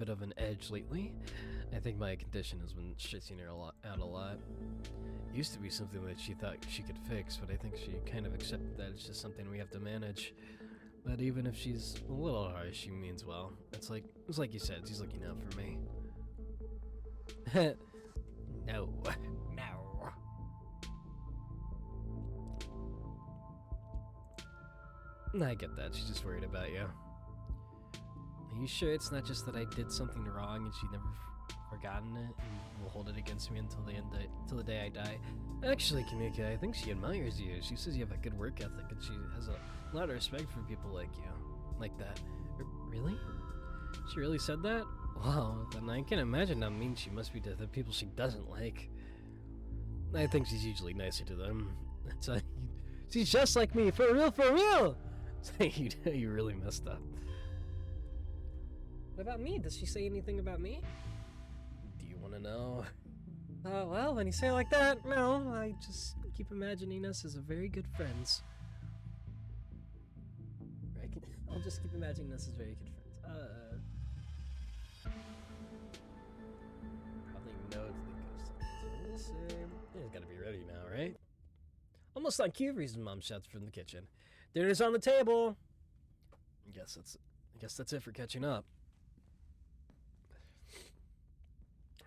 Speaker 1: of an edge lately. I think my condition has been stressing her out a lot. It used to be something that she thought she could fix, but I think she kind of accepted that it's just something we have to manage. But even if she's a little harsh, she means well. It's like you said, she's looking out for me. No. I get that, she's just worried about you. Are you sure it's not just that I did something wrong and she never forgotten it and will hold it against me until the day I die? Actually, Kamika, I think she admires you. She says you have a good work ethic and she has a lot of respect for people like you. Like that. Really? She really said that? Wow, then I can imagine how mean she must be to the people she doesn't like. I think she's usually nicer to them. That's like, she's just like me, for real, for real! You really messed up. What about me? Does she say anything about me? Do you want to know? Well, when you say it like that, no, I just keep imagining us as a very good friends. I'll just keep imagining us as very good friends. Probably no to the ghost. So we'll see. He's gotta be ready now, right? Almost on cue, reason Mom shouts from the kitchen. Dinner's on the table. I guess that's it for catching up.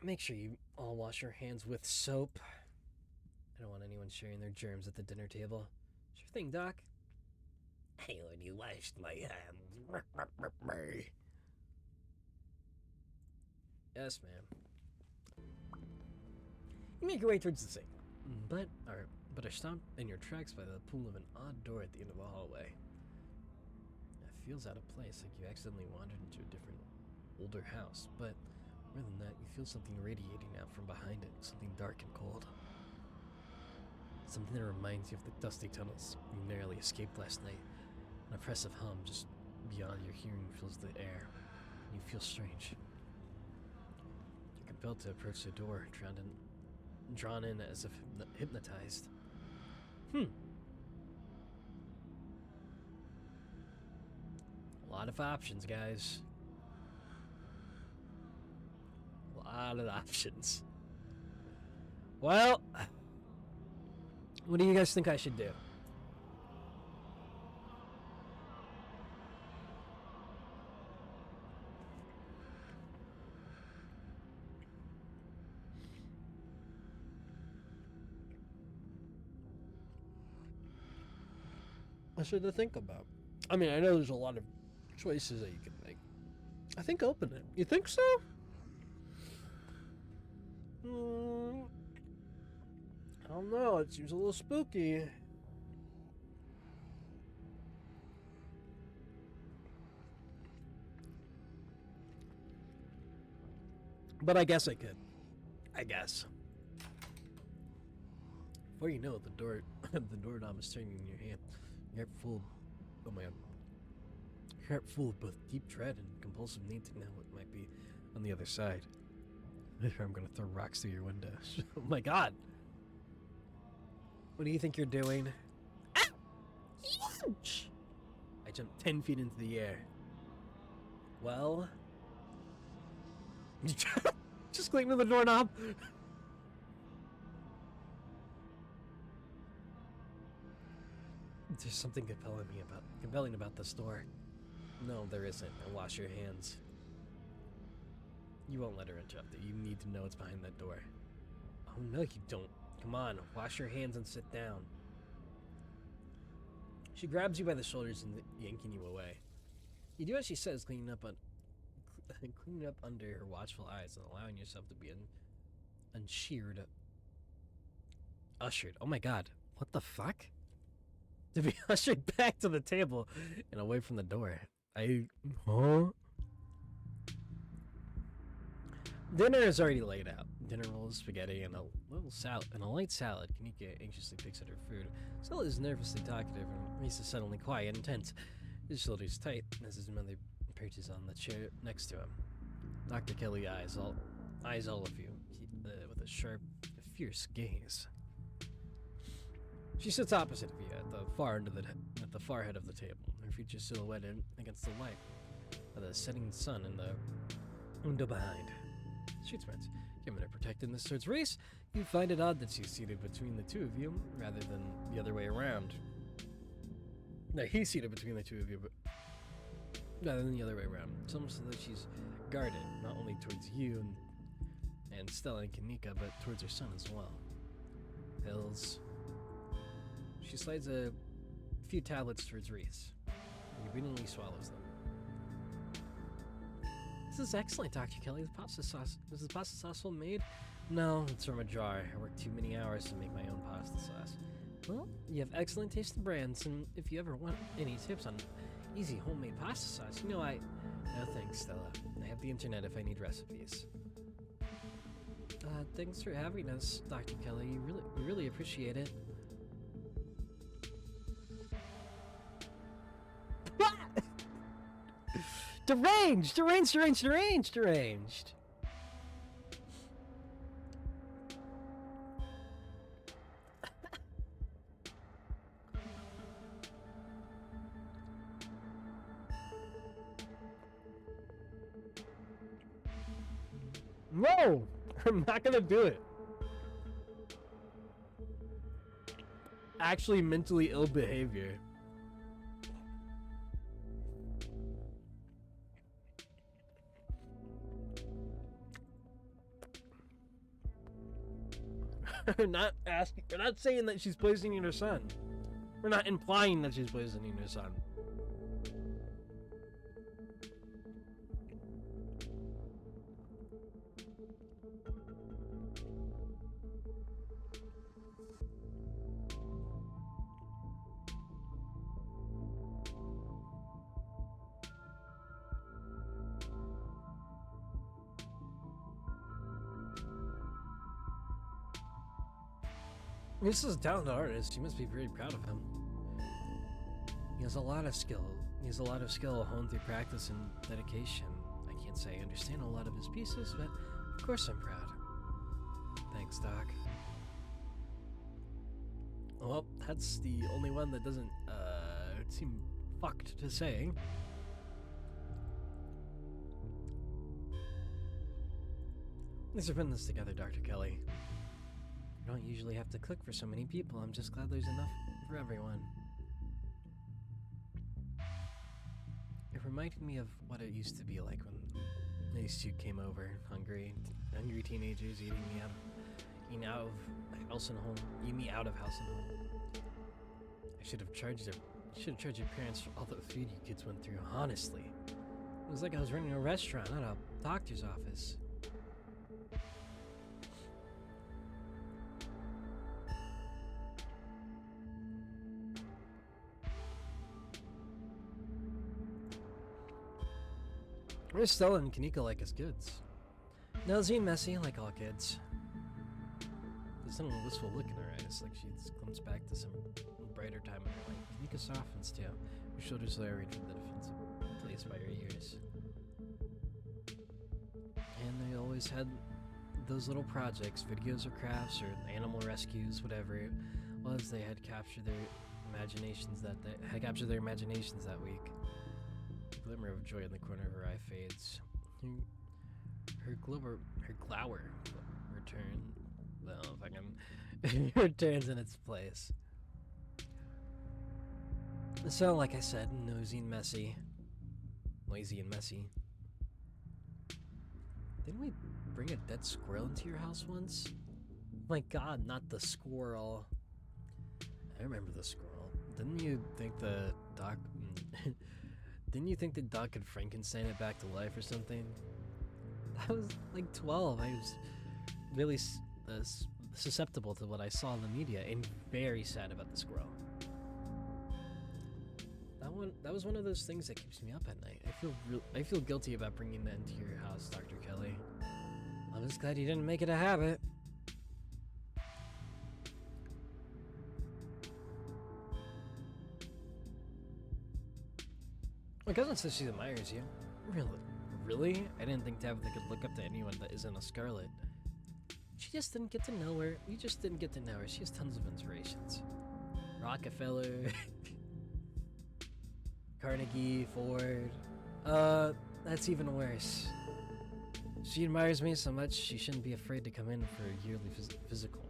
Speaker 1: Make sure you all wash your hands with soap. I don't want anyone sharing their germs at the dinner table. Sure thing, Doc.
Speaker 3: I already washed my hands.
Speaker 1: Yes, ma'am. You make your way towards the sink, but are stopped in your tracks by the pull of an odd door at the end of the hallway. It feels out of place, like you accidentally wandered into a different, older house, but more than that, you feel something radiating out from behind it, something dark and cold. Something that reminds you of the dusty tunnels you narrowly escaped last night. An oppressive hum just beyond your hearing fills the air. You feel strange. You're compelled to approach the door, drawn in as if hypnotized. A lot of options, guys. A lot of options. Well, what do you guys think I should do? I should think about. I mean, I know there's a lot of choices that you can make. I think open it. You think so? I don't know. It seems a little spooky. But I guess I could. I guess. Before you know it, the doorknob is turning in your hand. Your heart full of both deep dread and compulsive need to know what might be on the other side. I'm gonna throw rocks through your window. Oh my god! What do you think you're doing? Ah! Huge! I jumped 10 feet into the air. Well... Just clicking to the doorknob! There's something compelling about this door. No, there isn't. And wash your hands. You won't let her interrupt it. You need to know what's behind that door. Oh no, you don't. Come on, wash your hands and sit down. She grabs you by the shoulders and yanking you away. You do as she says, cleaning up under her watchful eyes and allowing yourself to be ushered. Oh my god, what the fuck? To be ushered back to the table and away from the door. Huh? Dinner is already laid out. Dinner rolls, spaghetti, and a little salad, and a light salad. Kanika anxiously picks at her food. Stella is nervously talkative, and Reese is suddenly quiet and tense. His shoulders tight as his mother perches on the chair next to him. Dr. Kelly eyes all of you with a sharp, fierce gaze. She sits opposite of you at the far head of the table, her features silhouetted against the light of the setting sun in the window behind. Streetsmarts, given her protectiveness towards Reese, you find it odd that she's seated between the two of you rather than the other way around. No, he's seated between the two of you, but rather than the other way around. It's almost as though she's guarded, not only towards you and Stella and Kanika, but towards her son as well. Pills. She slides a few tablets towards Reese. He obediently swallows them. This is excellent, Dr. Kelly. Was the pasta sauce homemade? No, it's from a jar. I worked too many hours to make my own pasta sauce. Well, you have excellent taste in brands, and if you ever want any tips on easy homemade pasta sauce, you know No thanks, Stella. I have the internet if I need recipes. Thanks for having us, Dr. Kelly. We really appreciate it. Deranged! No! I'm not gonna do it. Actually, mentally ill behavior. We're not saying that she's poisoning her son. We're not implying that she's poisoning her son. This is a talented artist. You must be very proud of him. He has a lot of skill. Honed through practice and dedication. I can't say I understand a lot of his pieces, but of course I'm proud. Thanks, Doc. Well, that's the only one that doesn't seem fucked to say. Thanks for putting this together, Dr. Kelly. I don't usually have to cook for so many people. I'm just glad there's enough for everyone. It reminded me of what it used to be like when these two came over, hungry teenagers eating me out of house and home. Eating me out of house and home. I should have charged your parents for all the food you kids went through. Honestly, it was like I was running a restaurant, not a doctor's office. Where's Stella and Kanika like as kids? Nosy and messy like all kids. There's some wistful look in her eyes, like she comes back to some brighter time in her life. Kanika softens too. Her shoulders lowered from the defensive place by her ears. And they always had those little projects, videos or crafts or animal rescues, whatever it was. They had captured their imaginations that week. The glimmer of joy in the corner of her eye fades. Her glower returns in its place. So, like I said, noisy and messy. Didn't we bring a dead squirrel into your house once? My god, not the squirrel. I remember the squirrel. Didn't you think the doc... Didn't you think the doc could Frankenstein it back to life or something? I was like 12. I was really susceptible to what I saw in the media and very sad about the squirrel. That was one of those things that keeps me up at night. I feel guilty about bringing that into your house, Dr. Kelly. I'm just glad you didn't make it a habit. My cousin says she admires you. Really? Really? I didn't think Tabitha could look up to anyone that isn't a Scarlet. She just didn't get to know her. You just didn't get to know her. She has tons of inspirations. Rockefeller, Carnegie, Ford. That's even worse. She admires me so much, she shouldn't be afraid to come in for a yearly physical.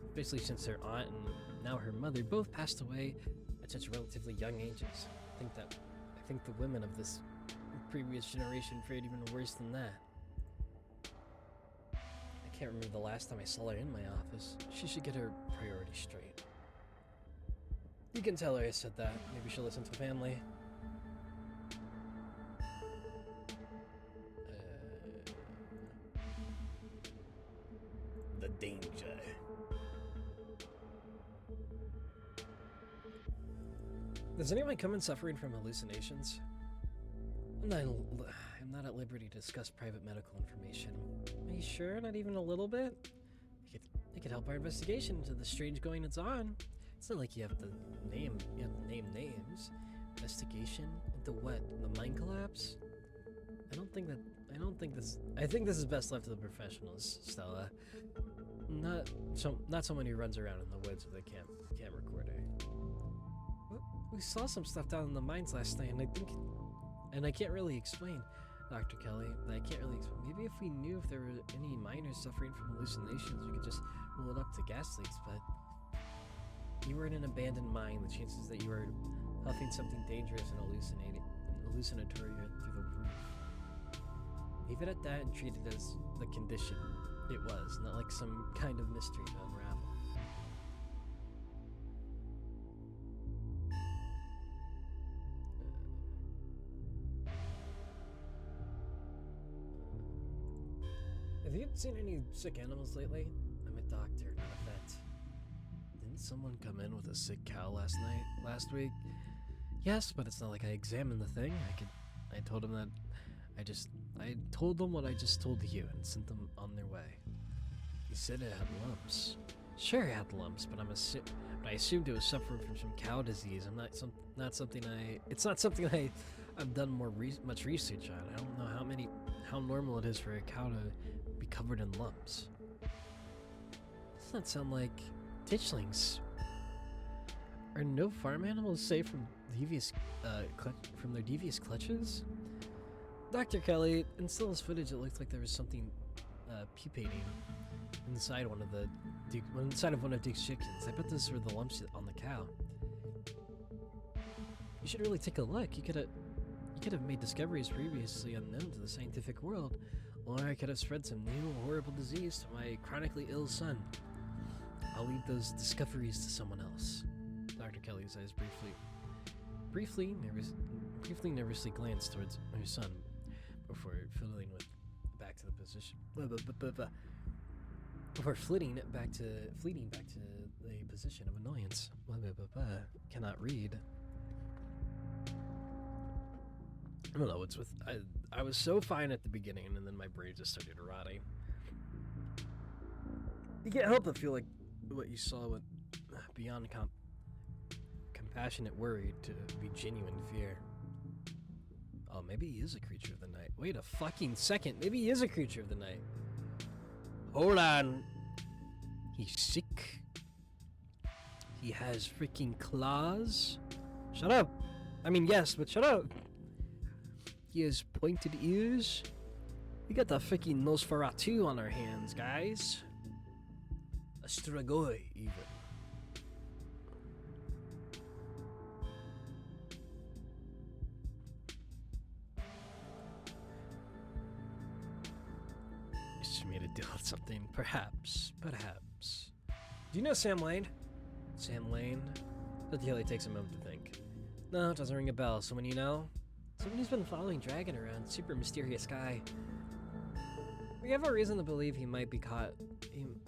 Speaker 1: Especially since her aunt and now her mother both passed away at such relatively young ages. I think the women of this previous generation fared even worse than that. I can't remember the last time I saw her in my office. She should get her priorities straight. You can tell her I said that. Maybe she'll listen to family.
Speaker 2: The danger.
Speaker 1: Does anyone come in suffering from hallucinations? I'm not at liberty to discuss private medical information. Are you sure? Not even a little bit? It could help our investigation into the strange goings on. It's not like you have to name names. Investigation into what? The mind collapse? I think this is best left to the professionals, Stella. Not someone who runs around in the woods with a camera recorder. We saw some stuff down in the mines last night, and I can't really explain, Dr. Kelly. I can't really explain. Maybe if we knew if there were any miners suffering from hallucinations, we could just rule it up to gas leaks. But you were in an abandoned mine. The chances that you were huffing something dangerous and hallucinatory are through the roof. Leave it at that and treat it as the condition it was, not like some kind of mystery to unravel. Have you seen any sick animals lately? I'm a doctor, not a vet. Didn't someone come in with a sick cow last week? Yes, but it's not like I examined the thing. I told him that I told them what I just told you and sent them on their way. He said it had lumps. Sure, it had lumps, but I assumed it was suffering from some cow disease. It's not something I've done much research on. I don't know how normal it is for a cow to be covered in lumps. Does that sound like ditchlings? Are no farm animals safe from their devious clutches? Dr. Kelly, in Stella's footage, it looked like there was something pupating inside one of Duke's chickens. I bet those were the lumps on the cow. You should really take a look. You could have made discoveries previously unknown to the scientific world, or I could have spread some new horrible disease to my chronically ill son. I'll leave those discoveries to someone else. Dr. Kelly's eyes briefly nervously glanced towards her son before flitting back to the position. Before fleeting back to the position of annoyance. Cannot read. I don't know what's with. I was so fine at the beginning, and then my brain just started rotting. You can't help but feel like what you saw went beyond compassionate worry to be genuine fear. Oh, maybe he is a creature of the night. Wait a fucking second. Maybe he is a creature of the night. Hold on. He's sick. He has freaking claws. Shut up. I mean, yes, but shut up. He has pointed ears. We got the freaking Nosferatu on our hands, guys. A Strigoi, even. Me to deal with something, perhaps. Do you know Sam Lane? Sam Lane,
Speaker 3: Dr. Kelly takes a moment to think. No, it doesn't ring a bell. Someone you know? Someone who's been following Dragon around. Super mysterious guy. We have a reason to believe he might be caught.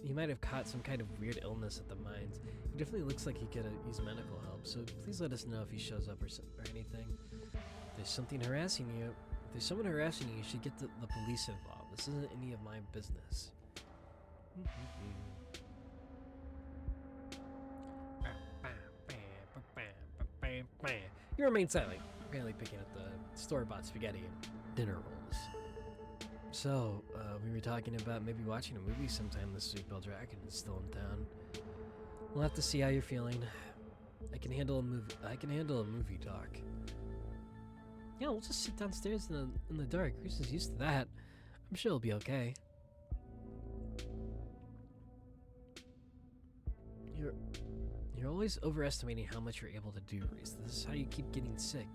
Speaker 3: He might have caught some kind of weird illness at the mines. He definitely looks like he could use medical help, so please let us know if he shows up or anything. If there's something harassing you, if there's someone harassing you, you should get the police involved. This isn't any of my business. You remain silent, apparently picking up the store-bought spaghetti and dinner rolls. So, we were talking about maybe watching a movie sometime this week while Dragon is still in town. We'll have to see how you're feeling. I can handle a movie talk. Yeah, we'll just sit downstairs in the dark. Reese is used to that. I'm sure he'll be okay. You're always overestimating how much you're able to do, Reese. This is how you keep getting sick.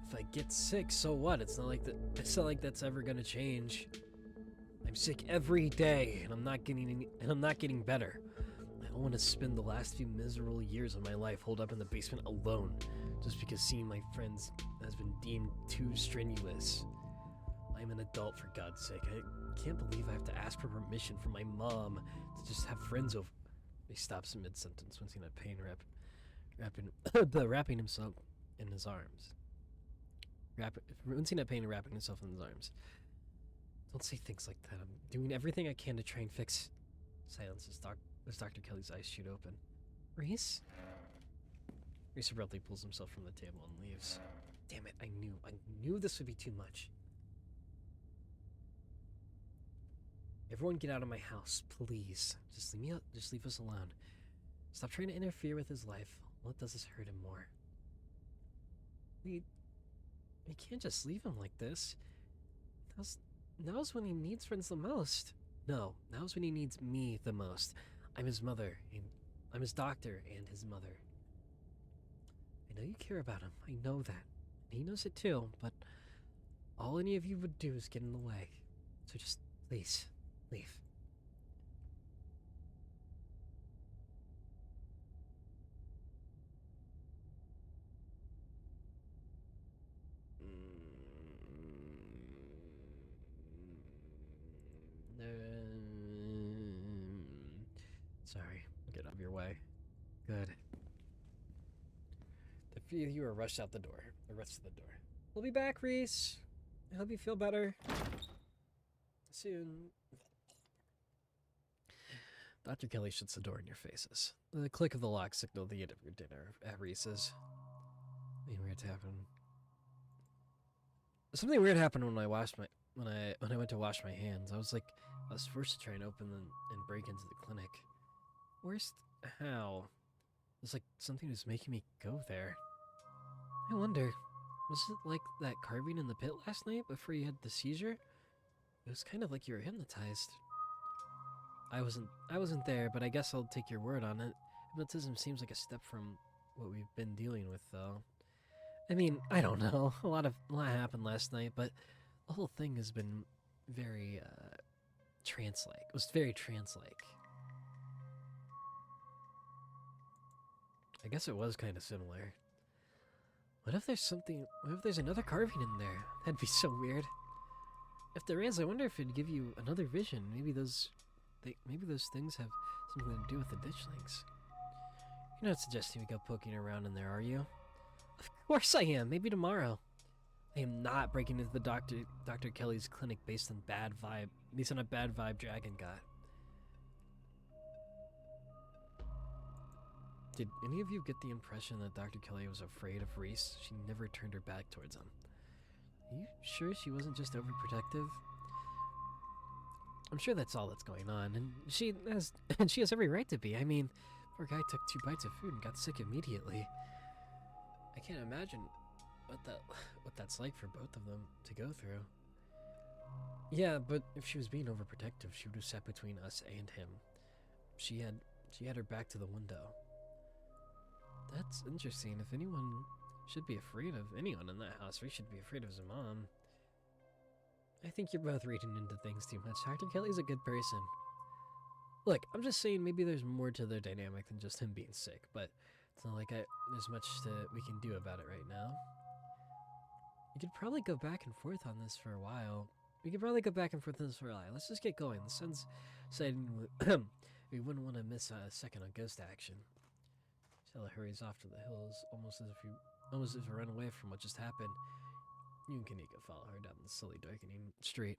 Speaker 3: If I get sick, so what? It's not like that's ever gonna change. I'm sick every day, and I'm not getting better. I don't want to spend the last few miserable years of my life holed up in the basement alone, just because seeing my friends has been deemed too strenuous. I'm an adult, for God's sake. I can't believe I have to ask for permission from my mom to just have friends over. He stops mid-sentence, wincing at pain, wrapping himself in his arms. Wincing at pain and wrapping himself in his arms. Don't say things like that. I'm doing everything I can to try and fix. Silence as Dr. Kelly's eyes shoot open. Reese? Reese abruptly pulls himself from the table and leaves. Damn it, I knew this would be too much. Everyone get out of my house, please. Just leave us alone. Stop trying to interfere with his life. All it does is hurt him more. We can't just leave him like this. Now's when he needs friends the most. No, now's when he needs me the most. I'm his mother, and I'm his doctor and his mother. I know you care about him. I know that. And he knows it too, but all any of you would do is get in the way. So just, please, leave. Sorry, get out of your way. Good. The few of you are rushed out the door. The rest of the door. We'll be back, Reese. I hope you feel better. Soon. Dr. Kelly shuts the door in your faces. The click of the lock signaled the end of your dinner at Reese's. Something weird happened. Something weird happened when I went to wash my hands. I was forced to try and open and break into the clinic. Worst? How? It's like something was making me go there. I wonder, was it like that carving in the pit last night before you had the seizure? It was kind of like you were hypnotized. I wasn't there, but I guess I'll take your word on it. Hypnotism seems like a step from what we've been dealing with, though. I mean, I don't know. A lot happened last night, but the whole thing has been very, trance-like. It was very trance-like. I guess it was kind of similar. What if there's another carving in there? That'd be so weird. If there is, I wonder if it'd give you another vision. Maybe those things have something to do with the ditchlings. You're not suggesting we go poking around in there, are you? Of course I am. Maybe tomorrow. I am not breaking into the Dr. Kelly's clinic based on a bad vibe Dragon got. Did any of you get the impression that Dr. Kelly was afraid of Reese? She never turned her back towards him. Are you sure she wasn't just overprotective? I'm sure that's all that's going on, and she has every right to be. I mean, poor guy took 2 bites of food and got sick immediately. I can't imagine what that's like for both of them to go through. Yeah, but if she was being overprotective, she would have sat between us and him. She had her back to the window. That's interesting. If anyone should be afraid of anyone in that house, we should be afraid of his mom. I think you're both reading into things too much. Dr. Kelly's a good person. Look, I'm just saying maybe there's more to their dynamic than just him being sick, but
Speaker 1: It's not like there's much we can do about it right now. We could probably go back and forth on this for a while. Let's just get going. The sun's setting. We wouldn't want to miss a second on ghost action. Stella hurries off to the hills, almost as if to run away from what just happened. You and Kanika follow her down the slowly darkening street.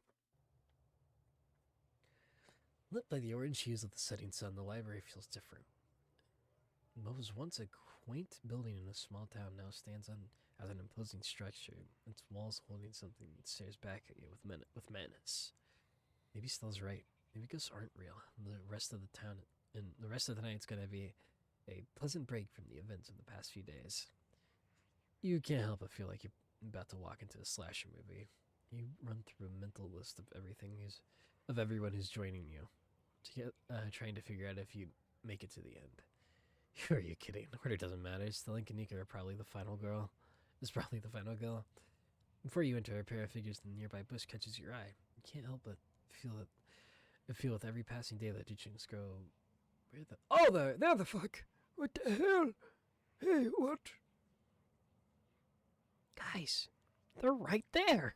Speaker 1: Lit by the orange hues of the setting sun, the library feels different. What was once a quaint building in a small town now stands as an imposing structure, its walls holding something that stares back at you with menace. Maybe Stella's right. Maybe ghosts aren't real. The rest of the night's gonna be a pleasant break from the events of the past few days. You can't help but feel like you're about to walk into a slasher movie. You run through a mental list of everyone who's joining you, trying to figure out if you make it to the end. Are you kidding? Order doesn't matter. Stella and Kanika are probably the final girl. Before you enter, a pair of figures in the nearby bush catches your eye. You can't help but feel with every passing day that teachings grow. There the fuck! What the hell? Hey, what? Guys, they're right there!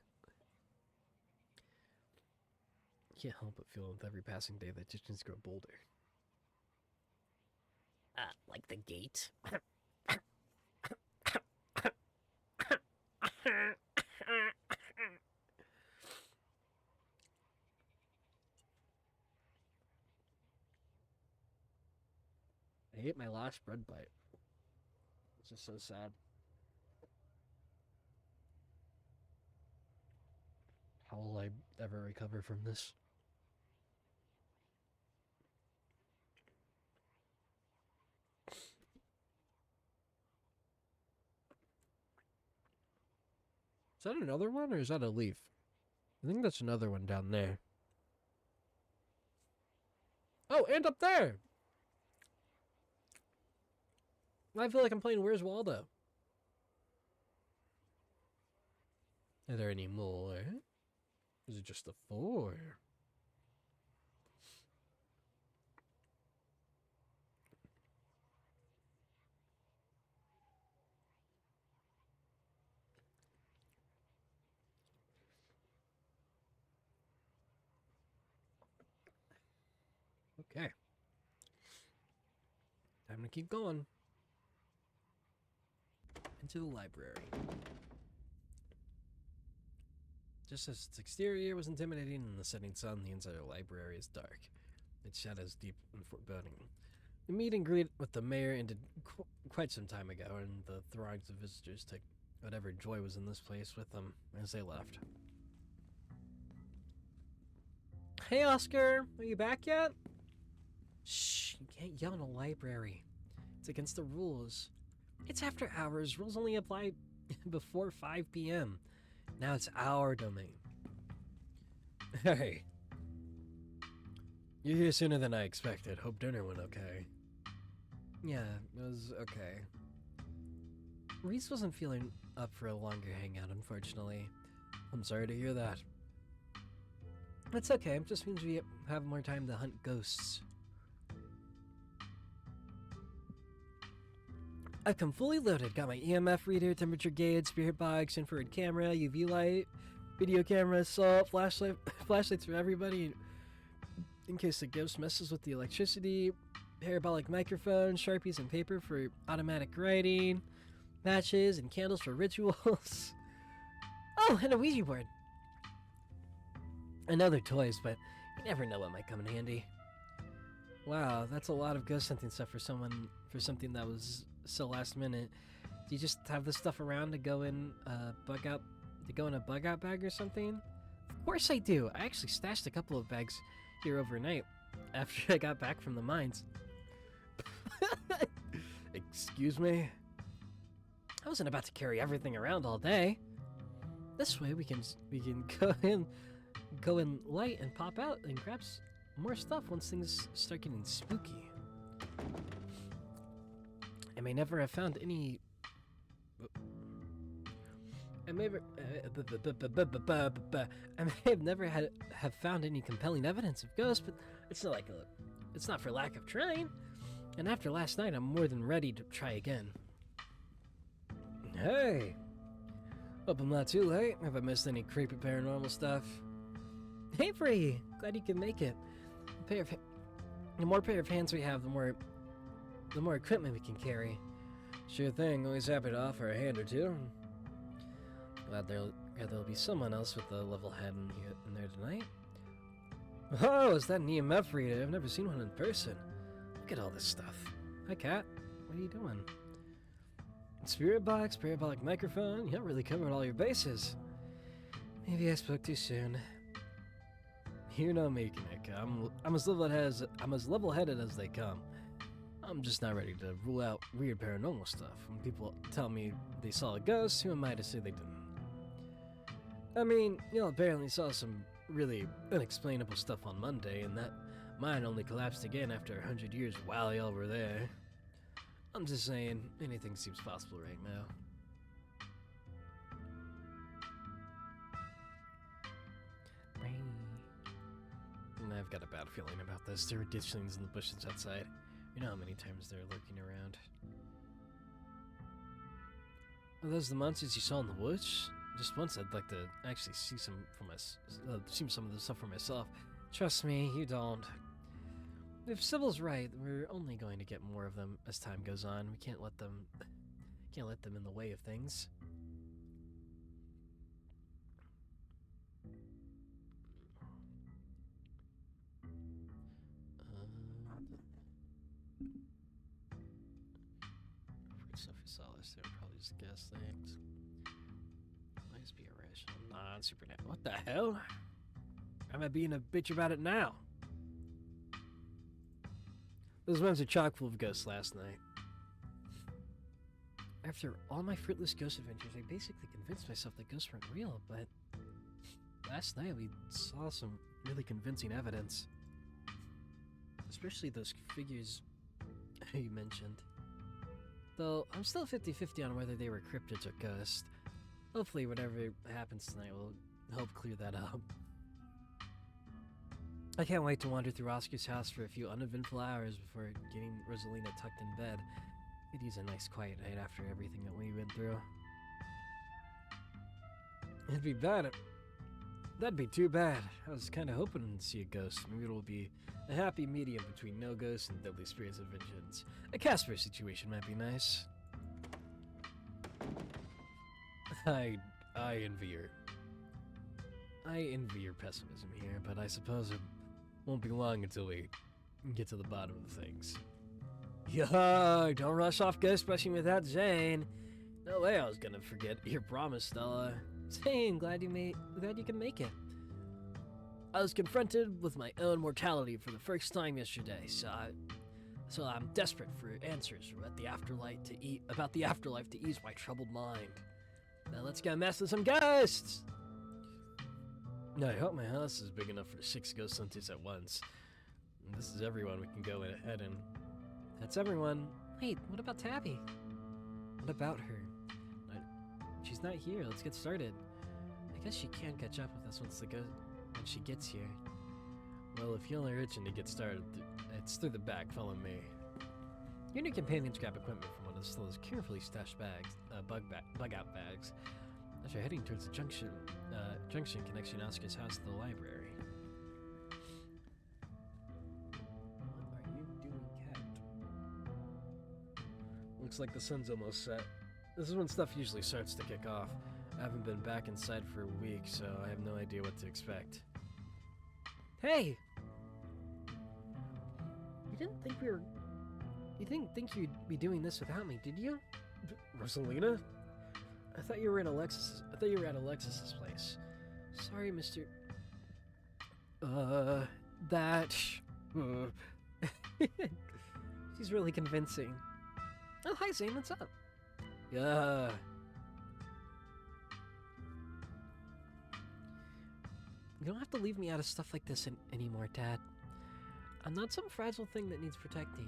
Speaker 1: You can't help but feel with every passing day that teachings grow bolder.
Speaker 3: Like the gate.
Speaker 1: I ate my last bread bite. It's just so sad. How will I ever recover from this? Is that another one, or is that a leaf? I think that's another one down there. Oh, and up there! I feel like I'm playing Where's Waldo? Are there any more? Is it just the 4? Okay. Time to keep going. Into the library. Just as its exterior was intimidating in the setting sun, the inside of the library is dark. Its shadows deep and foreboding. The meet and greet with the mayor ended quite some time ago, and the throngs of visitors took whatever joy was in this place with them as they left. Hey, Oscar! Are you back yet? Shh, you can't yell in a library. It's against the rules. It's after hours. Rules only apply before 5 p.m. Now it's our domain. Hey. You're here sooner than I expected. Hope dinner went okay. Yeah, it was okay. Reese wasn't feeling up for a longer hangout, unfortunately. I'm sorry to hear that. It's okay. It just means we have more time to hunt ghosts. I've come fully loaded. Got my EMF reader, temperature gauge, spirit box, infrared camera, UV light, video camera, salt, flashlights for everybody in case the ghost messes with the electricity, parabolic microphone, Sharpies and paper for automatic writing, matches and candles for rituals. Oh, and a Ouija board. And other toys, but you never know what might come in handy. Wow, that's a lot of ghost hunting stuff for something that was so last minute. Do you just have this stuff around to go in a bug out bag or something? Of course I do. I actually stashed a couple of bags here overnight after I got back from the mines. Excuse me? I wasn't about to carry everything around all day. This way we can go in light and pop out and grab more stuff once things start getting spooky. I may never have found any. I may have never have found any compelling evidence of ghosts, but it's not for lack of trying.
Speaker 3: And after last night, I'm more than ready to try again.
Speaker 1: Hey! Hope I'm not too late. Have I missed any creepy paranormal stuff?
Speaker 3: Hey, Free! Glad you could make it. The more pair of hands we have, the more equipment we can carry.
Speaker 1: Sure thing. Always happy to offer a hand or two. Glad there'll be someone else with a level head in there tonight. Oh, is that an EMF reader? I've never seen one in person. Look at all this stuff.
Speaker 3: Hi, Kat. What are you doing?
Speaker 1: Spirit box, parabolic microphone. You haven't really covered all your bases. Maybe I spoke too soon. You know me, Kaneka. I'm as level-headed as they come. I'm just not ready to rule out weird paranormal stuff. When people tell me they saw a ghost, who am I to say they didn't? I mean, you apparently saw some really unexplainable stuff on Monday, and that mine only collapsed again after 100 years while y'all were there. I'm just saying, anything seems possible right now. And I've got a bad feeling about this. There were ditch things in the bushes outside. You know how many times they're lurking around. Are those the monsters you saw in the woods? Just once I'd like to actually see some of the stuff for myself. Trust me, you don't. If Sybil's right, we're only going to get more of them as time goes on. We can't let them in the way of things. Stuff you saw last year, probably just guess things. Might be irrational, non-supernatural. What the hell? Am I being a bitch about it now? Those rooms are chock full of ghosts last night. After all my fruitless ghost adventures, I basically convinced myself that ghosts weren't real, but last night we saw some really convincing evidence. Especially those figures you mentioned. Though, I'm still 50-50 on whether they were cryptids or ghosts. Hopefully whatever happens tonight will help clear that up. I can't wait to wander through Oscar's house for a few uneventful hours before getting Rosalina tucked in bed. Could use a nice quiet night after everything that we went through. It'd be bad. That'd be too bad. I was kind of hoping to see a ghost. Maybe it'll be a happy medium between no ghosts and deadly spirits of vengeance. A Casper situation might be nice. I envy your pessimism here, but I suppose it won't be long until we get to the bottom of things. Yo, don't rush off ghost brushing without Zane. No way I was gonna forget your promise, Stella.
Speaker 3: Zane, glad you can make it.
Speaker 1: I was confronted with my own mortality for the first time yesterday, so I'm desperate for answers about the afterlife to ease my troubled mind. Now let's go mess with some ghosts! I hope my house is big enough for 6 ghost hunters at once. And this is everyone we can go ahead and... That's everyone.
Speaker 3: Wait, what about Tabby?
Speaker 1: What about her? She's not here. Let's get started. I guess she can catch up with us when she gets here. Well, if you're only itching to get started, it's through the back. Follow me. Your new companions grab equipment from one of Stella's carefully stashed bags, bug-out bags. As you're heading towards the junction connecting Oscar's house to the library. What are you doing, Cat? Looks like the sun's almost set. This is when stuff usually starts to kick off. I haven't been back inside for a week, so I have no idea what to expect.
Speaker 3: Hey! You didn't think you'd be doing this without me, did you?
Speaker 1: Rosalina? I thought you were at Alexis's place. Sorry, Mr.
Speaker 3: She's really convincing. Oh, hi, Zane, what's up?
Speaker 1: Yeah.
Speaker 3: You don't have to leave me out of stuff like this anymore, Dad. I'm not some fragile thing that needs protecting.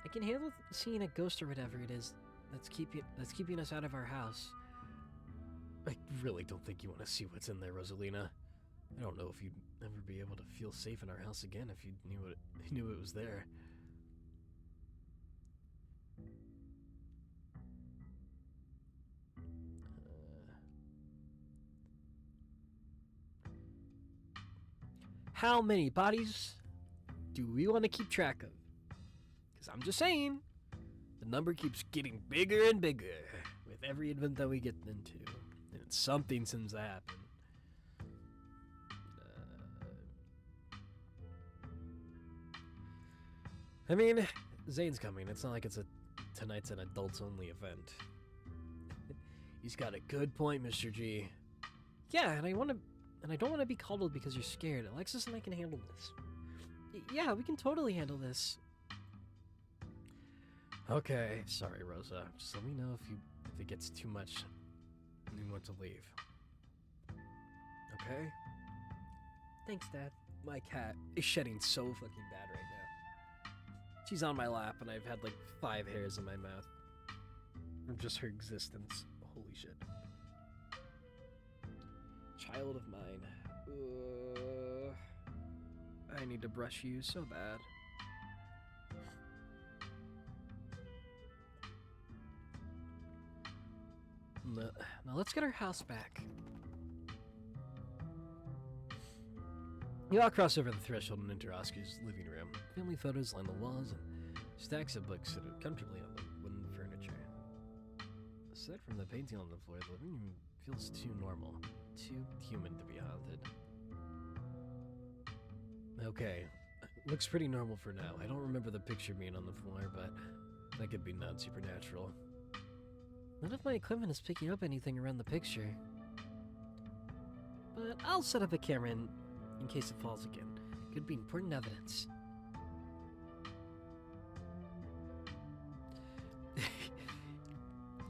Speaker 3: I can handle seeing a ghost or whatever it is that's keeping us out of our house.
Speaker 1: I really don't think you want to see what's in there, Rosalina. I don't know if you'd ever be able to feel safe in our house again if you knew it was there. how many bodies do we want to keep track of? Because I'm just saying, the number keeps getting bigger and bigger with every event that we get into. And something seems to happen. I mean, Zane's coming. It's not like tonight's an adults-only event. He's got a good point, Mr. G. Yeah, and I don't want to be coddled because you're scared. Alexis and I can handle this. Yeah, we can totally handle this. Okay, sorry, Rosa. Just let me know if it gets too much and you want to leave. Okay? Thanks, Dad. My cat is shedding so fucking bad right now. She's on my lap and I've had like 5 hairs in my mouth from just her existence. Holy shit. Child of mine. I need to brush you so bad. Now let's get our house back. You all cross over the threshold and enter Oscar's living room. Family photos line the walls and stacks of books sit comfortably on the wooden furniture. Aside from the painting on the floor, the living room feels too normal, too human to be haunted. Okay, looks pretty normal for now. I don't remember the picture being on the floor, but that could be not supernatural. None of my equipment is picking up anything around the picture. But I'll set up a camera in case it falls again. Could be important evidence.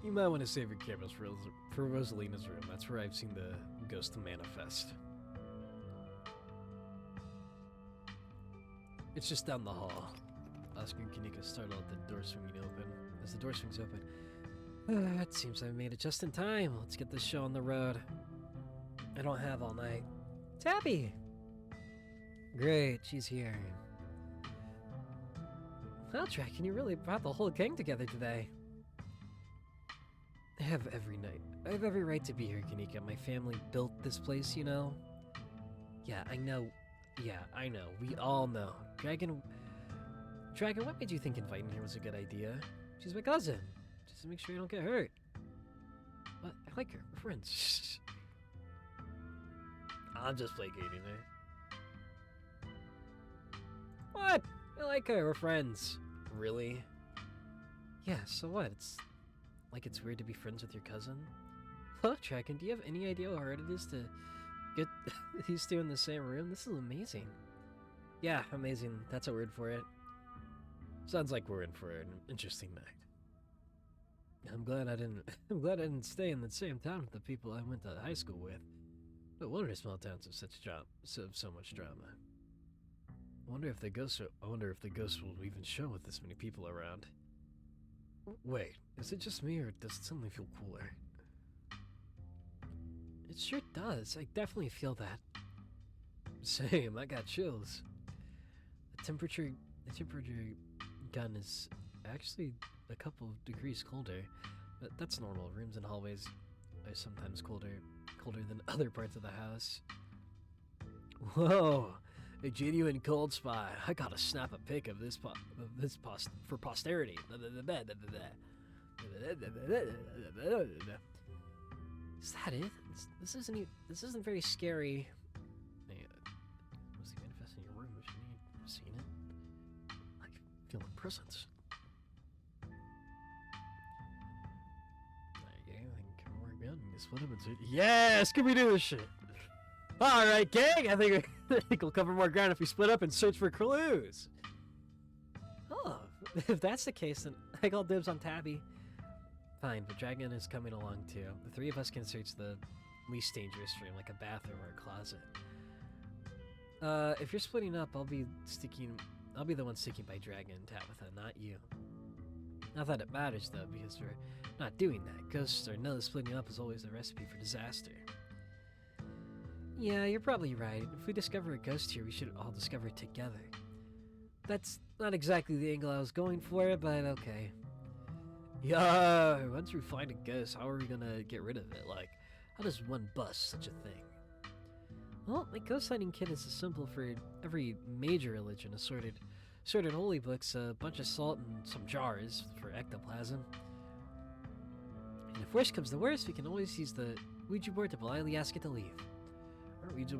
Speaker 1: You might want to save your cameras for Rosalina's room. That's where I've seen the ghost manifest. It's just down the hall. Oscar and Kanika startled at the door swinging open. As the door swings open, it seems I made it just in time. Let's get this show on the road. I don't have all night. Tabby! Great, she's here. Well, Dragon, you really brought the whole gang together today. I have every right to be here, Kanika. My family built this place, you know? Yeah, I know. Yeah, I know. We all know. Dragon, what made you think inviting her was a good idea? She's my cousin. Just to make sure you don't get hurt. What? I like her. We're friends. I'm just placating her. What? I like her. We're friends. Really? Yeah, so what? It's weird to be friends with your cousin? Huh, Dragon, do you have any idea how hard it is to get these two in the same room? This is amazing. Yeah, amazing. That's a word for it. Sounds like we're in for an interesting night. I'm glad I didn't stay in the same town with the people I went to high school with. No wonder small towns have so much drama. I wonder if the ghosts will even show with this many people around. Wait, is it just me or does it suddenly feel cooler? It sure does. I definitely feel that. Same, I got chills. The temperature gun is actually a couple of degrees colder, but that's normal. Rooms and hallways are sometimes colder than other parts of the house. Whoa, a genuine cold spot. I gotta snap a pic of this for posterity. Is that it? This isn't very scary. Was he manifesting in your room? Have you seen it? I can feel the presence. Yes, can we do this shit? All right, gang. I think we'll cover more ground if we split up and search for clues. Oh, if that's the case, then I call dibs on Tabby. Fine, but Dragon is coming along too. The three of us can search the least dangerous room, like a bathroom or a closet. If you're splitting up, I'll be the one sticking by Dragon and Tabitha, not you. Not that it matters though, because we're not doing that. Ghosts or no, splitting up is always a recipe for disaster. Yeah, you're probably right. If we discover a ghost here, we should all discover it together. That's not exactly the angle I was going for, but okay. Yeah, once we find a ghost, how are we gonna get rid of it? Like, how does one bust such a thing?
Speaker 5: Well, my ghost sighting kit is a symbol for every major religion, assorted holy books, a bunch of salt, and some jars for ectoplasm. And if worst comes to worst, we can always use the Ouija board to politely ask it to leave. Aren't Ouija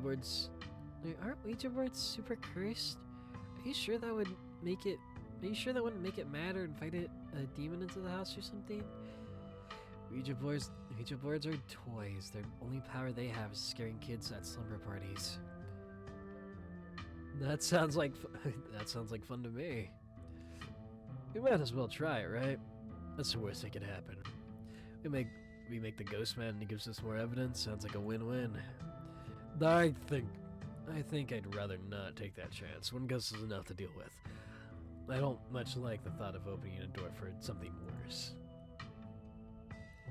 Speaker 5: boards super cursed? Are you sure that would make it? Are you sure that wouldn't make it mad or invite a demon into the house or something? Ouija boards are toys. Their only power they have is scaring kids at slumber parties. That sounds like fun to me. We might as well try it, right? That's the worst that could happen. We make the ghost man and he gives us more evidence. Sounds like a win-win. I think I'd rather not take that chance. One ghost is enough to deal with. I don't much like the thought of opening a door for something worse.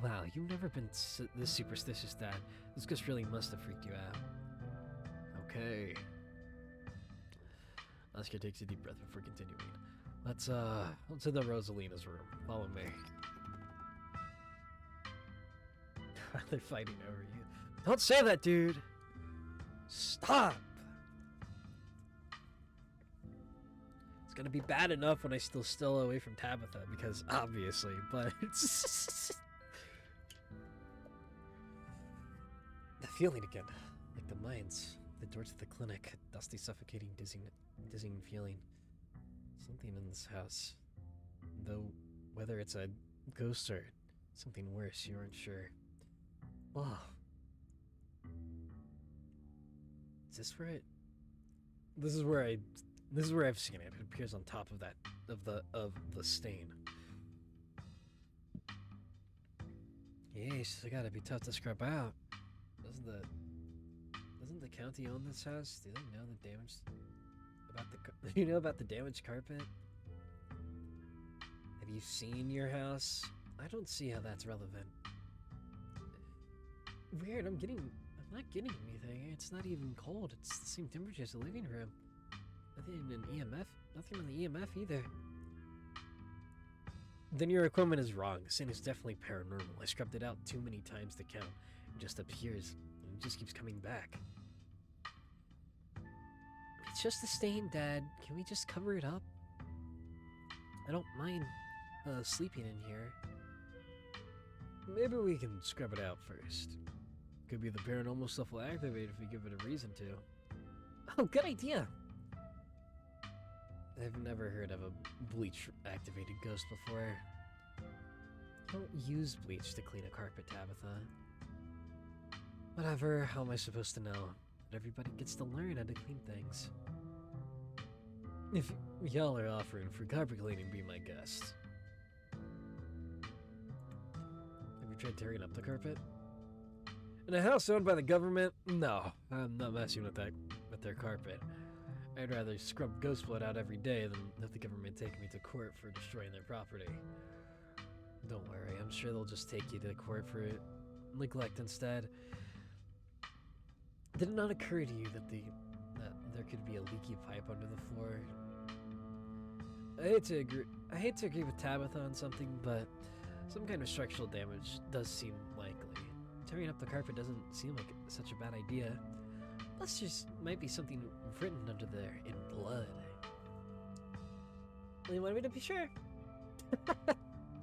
Speaker 5: Wow, you've never been this superstitious, Dad. This ghost really must have freaked you out. Okay. Oscar takes a deep breath before continuing. Let's hit the Rosalina's room. Follow me. They're fighting over you. Don't say that, dude! Stop! It's gonna be bad enough when I still away from Tabitha, because obviously, but it's... The feeling again, like the mines, the door to the clinic, dusty, suffocating, dizzying feeling. Something in this house. Though, whether it's a ghost or something worse, you aren't sure. Oh. Is this where it... This is where I've seen it. It appears on top of that, of the stain. Yeesh, it gotta be tough to scrub out. Doesn't the county own this house? Do they know the damage about you know about the damaged carpet? Have you seen your house? I don't see how that's relevant. Weird, I'm not getting anything. It's not even cold. It's the same temperature as the living room. Nothing in EMF. Nothing on the EMF either. Then your equipment is wrong. This thing is definitely paranormal. I scrubbed it out too many times to count. It just appears. And it just keeps coming back. It's just a stain, Dad. Can we just cover it up? I don't mind sleeping in here. Maybe we can scrub it out first. Could be the paranormal stuff will activate if we give it a reason to. Oh, good idea! I've never heard of a bleach-activated ghost before. Don't use bleach to clean a carpet, Tabitha. Whatever, how am I supposed to know? But everybody gets to learn how to clean things. If y'all are offering for carpet cleaning, be my guest. Have you tried tearing up the carpet? In a house owned by the government? No, I'm not messing with their carpet. I'd rather scrub ghost blood out every day than let the government take me to court for destroying their property. Don't worry, I'm sure they'll just take you to court for neglect instead. Did it not occur to you that there could be a leaky pipe under the floor? I hate to agree with Tabitha on something, but some kind of structural damage does seem likely. Tearing up the carpet doesn't seem like such a bad idea. Plus, there's might be something written under there in blood. Well, you want me to be sure?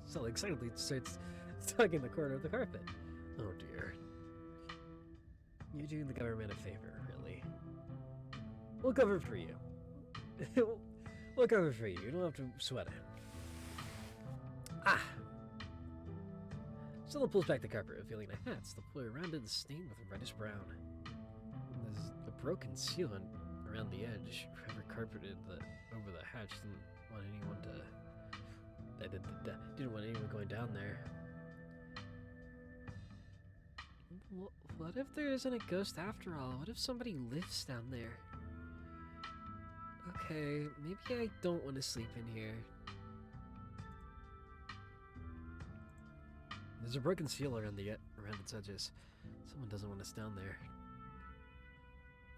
Speaker 5: So excitedly starts tugging the corner of the carpet. Oh dear. You're doing the government a favor, really. We'll cover for you. We'll cover for you. You don't have to sweat it. Ah! Stella pulls back the carpet, revealing a hat stuffed around it and stained with a reddish brown. There's a broken sealant around the edge. Whoever carpeted over the hatch didn't want anyone going down there. What if there isn't a ghost after all? What if somebody lives down there? Okay, maybe I don't want to sleep in here. There's a broken seal around its edges. Someone doesn't want us down there.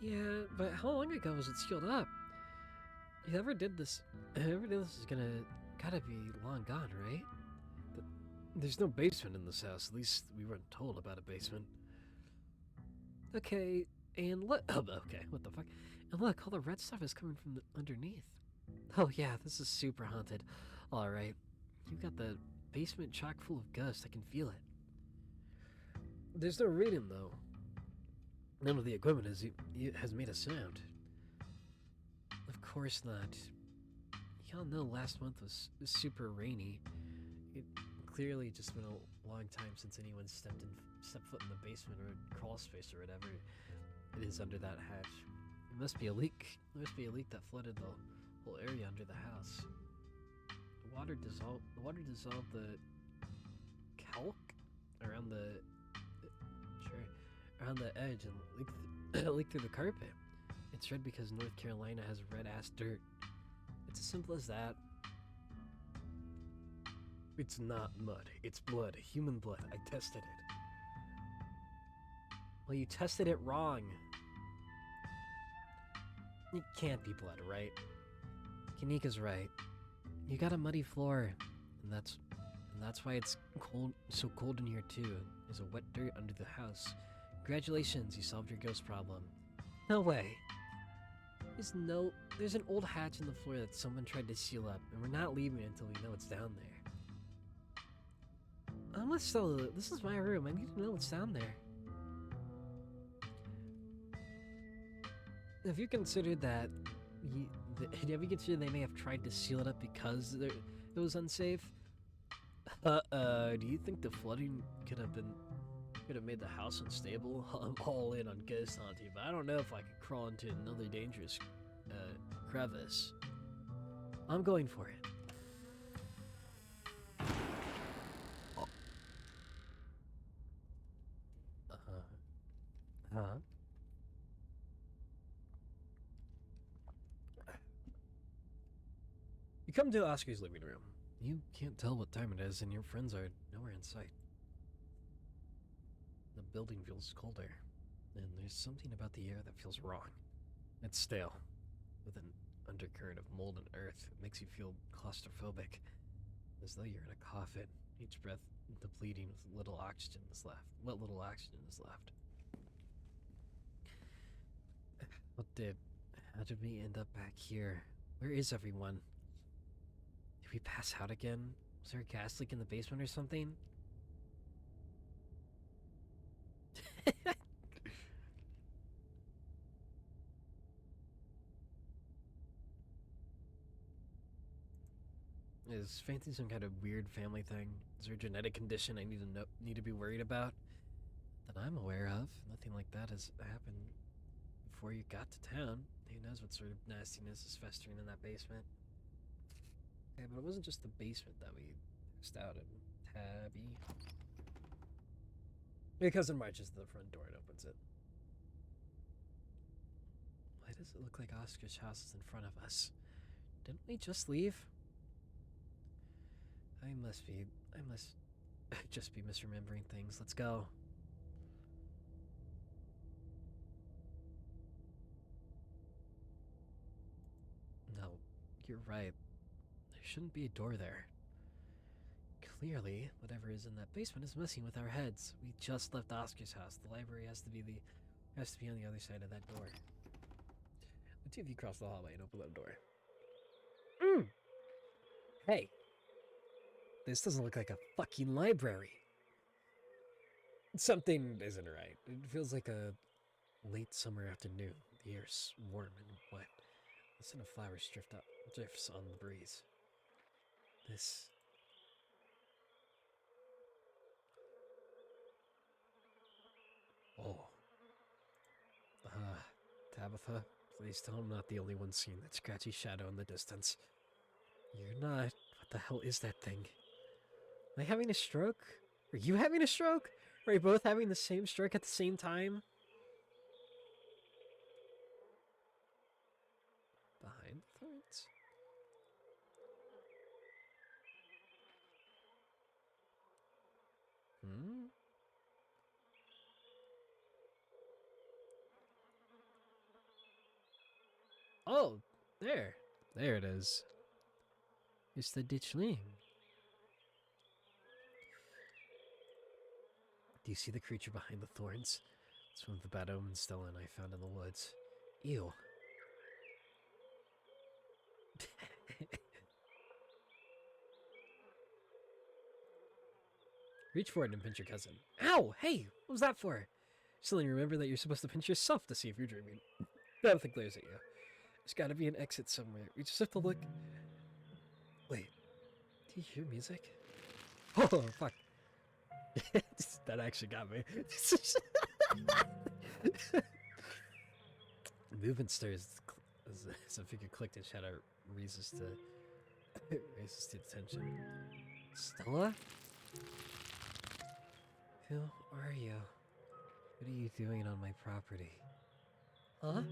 Speaker 5: Yeah, but how long ago was it sealed up? Whoever did this is gotta be long gone, right? There's no basement in this house. At least we weren't told about a basement. Okay, And look, oh, okay, what the fuck? And look, all the red stuff is coming from underneath. Oh yeah, this is super haunted. Alright, you got the basement chock full of ghosts, I can feel it. There's no reading though. None of the equipment has made a sound. Of course not. Y'all know last month was super rainy. It clearly just been a long time since anyone stepped foot in the basement or crawl space or whatever it is under that hatch. It must be a leak. There must be a leak that flooded the whole area under the house. The water dissolved the calc around the around the edge and leaked through the carpet. It's red because North Carolina has red-ass dirt. It's as simple as that.
Speaker 2: It's not mud. It's blood. Human blood. I tested it.
Speaker 5: Well, you tested it wrong. It can't be blood, right? Kanika's right. You got a muddy floor, and that's why it's cold, so cold in here too. There's a wet dirt under the house. Congratulations, you solved your ghost problem. No way. There's an old hatch in the floor that someone tried to seal up, and we're not leaving it until we know it's down there. This is my room. I need to know what's down there. Have you considered that? Have you considered they may have tried to seal it up because it was unsafe?
Speaker 2: Do you think the flooding could have made the house unstable? I'm all in on ghost hunting, but I don't know if I could crawl into another dangerous crevice.
Speaker 5: I'm going for it.
Speaker 2: Huh?
Speaker 1: You come to Oscar's living room.
Speaker 5: You can't tell what time it is, and your friends are nowhere in sight. The building feels colder, and there's something about the air that feels wrong. It's stale, with an undercurrent of mold and earth. It makes you feel claustrophobic, as though you're in a coffin, each breath depleting with what little oxygen is left. How did we end up back here? Where is everyone? Did we pass out again? Was there a gas leak in the basement or something? Is fainting some kind of weird family thing? Is there a genetic condition I need to be worried about? That I'm aware of. Nothing like that has happened before you got to town. Who knows what sort of nastiness is festering in that basement? Okay, but it wasn't just the basement that we passed out in. Tabby.
Speaker 1: Your cousin marches to the front door and opens it.
Speaker 5: Why does it look like Oscar's house is in front of us? Didn't we just leave? I must just be misremembering things. Let's go. No, you're right. There shouldn't be a door there. Clearly, whatever is in that basement is messing with our heads. We just left Oscar's house. The library has to be on the other side of that door.
Speaker 1: The two of you cross the hallway and open the door.
Speaker 5: Hey. This doesn't look like a fucking library.
Speaker 1: Something isn't right.
Speaker 5: It feels like a late summer afternoon. The air's warm and wet. The scent of flowers drifts on the breeze. This...
Speaker 1: Oh.
Speaker 5: Tabitha, please tell I'm not the only one seeing that scratchy shadow in the distance. You're not. What the hell is that thing? Am I having a stroke? Are you having a stroke? Are we both having the same stroke at the same time? Behind the thorns? Oh, there. There it is. It's the ditchling. Do you see the creature behind the thorns? It's one of the bad omens Stella and I found in the woods. Ew. Reach for it and pinch your cousin. Ow! Hey! What was that for? Still, remember that you're supposed to pinch yourself to see if you're dreaming. Nothing glares at you. There's gotta be an exit somewhere. We just have to look. Wait. Do you hear music? Oh, fuck. That actually got me. Movement stirs as a figure clicked and Shadow raises to attention. Stella? Who are you? What are you doing on my property? Huh?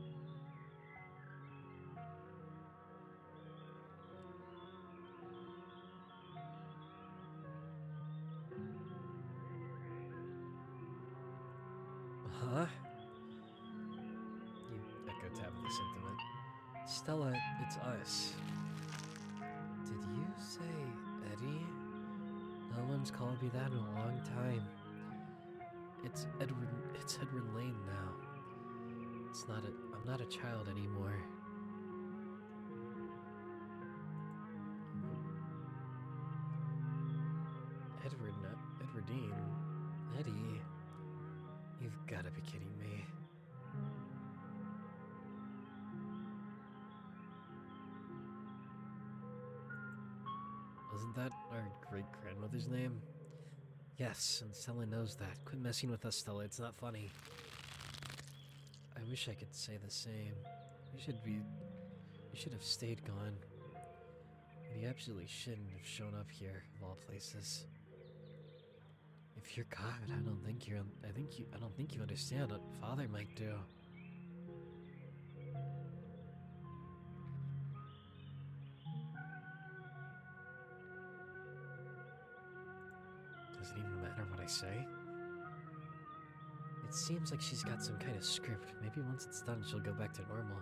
Speaker 5: Huh? You echo Tabitha's sentiment. Stella, it's us. Did you say Eddie? No one's called me that in a long time. It's Edward Lane now. I'm not a child anymore. Edward, not Edwardine. Eddie. You've gotta be kidding me. Wasn't that our great-grandmother's name? Yes, and Stella knows that. Quit messing with us, Stella. It's not funny. I wish I could say the same. You should have stayed gone. And you absolutely shouldn't have shown up here, of all places. If you're God, I don't think you understand what Father might do. Does it even matter what I say? It seems like she's got some kind of script. Maybe once it's done, she'll go back to normal.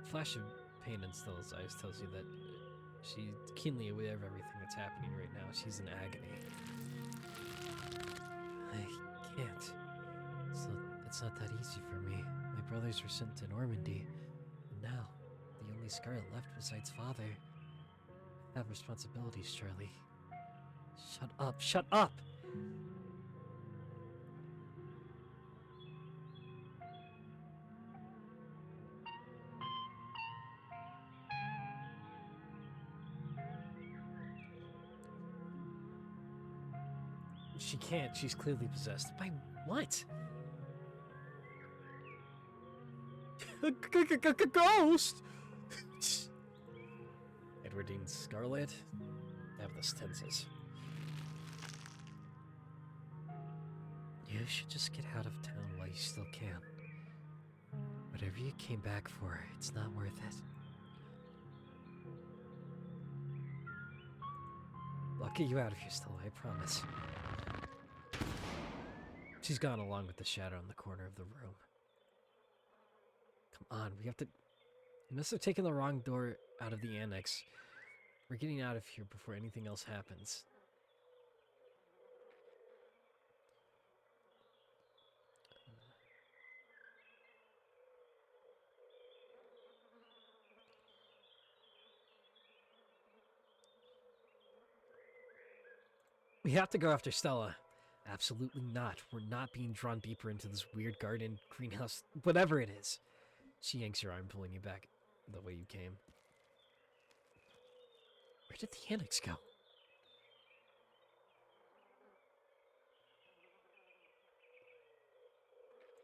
Speaker 5: A flash of pain in Stella's eyes tells you that she's keenly aware of everything that's happening right now. She's in agony. I can't. It's not that easy for me. My brothers were sent to Normandy, and now, the only Scarlet left besides Father. I have responsibilities, Charlie. Shut up! Shut up! She can't. She's clearly possessed. By what? Ghost! Edwardine Scarlet? Have this tenses. You should just get out of town while you still can. Whatever you came back for, it's not worth it. I'll get you out of here, Stella, I promise. She's gone along with the shadow in the corner of the room. Come on, we have to... You must have taken the wrong door out of the annex. We're getting out of here before anything else happens. We have to go after Stella. Absolutely not. We're not being drawn deeper into this weird garden, greenhouse, whatever it is. She yanks your arm, pulling you back the way you came. Where did the annex go?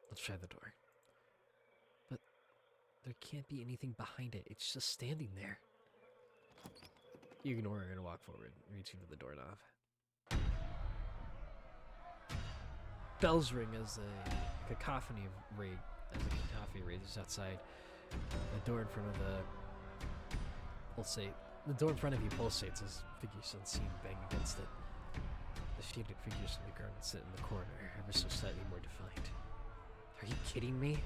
Speaker 5: Let's try the door. But there can't be anything behind it. It's just standing there. You ignore her and walk forward, reaching for the doorknob. Bells ring as a cacophony rages outside. The door in front of the door in front of you pulsates as figures unseen bang against it. The shaded figures from the garden sit in the corner, ever so slightly more defined. Are you kidding me?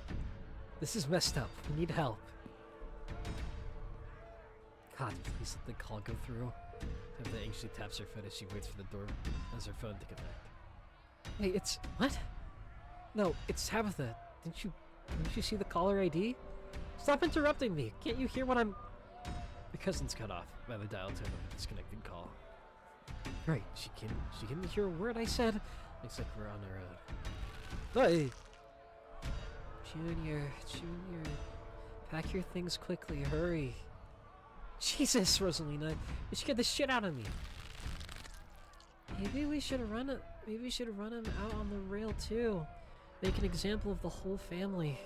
Speaker 5: This is messed up. We need help. God, please let the call go through. Tabitha anxiously taps her foot as she waits for the door as her phone to connect. Hey, it's... What? No, it's Tabitha. Didn't you see the caller ID? Stop interrupting me. Can't you hear what I'm... The cousin's cut off by the dial tone of a disconnected call. Right, she couldn't hear a word I said. Looks like we're on the road. Hey! Junior, pack your things quickly, hurry. Jesus, Rosalina, you scared the shit out of me. Maybe we should run him out on the rail too. Make an example of the whole family.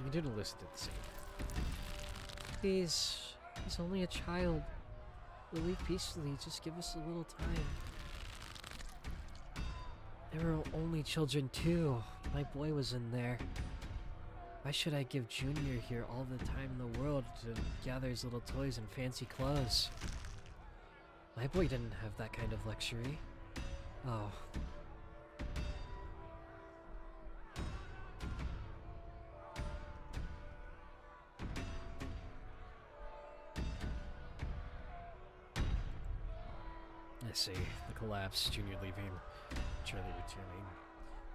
Speaker 1: You didn't listen to the same.
Speaker 5: Please, he's only a child. We'll leave peacefully, just give us a little time. There were only children too. My boy was in there. Why should I give Junior here all the time in the world to gather his little toys and fancy clothes? My boy didn't have that kind of luxury. Oh.
Speaker 1: I see. The collapse, Junior leaving, Charlie returning.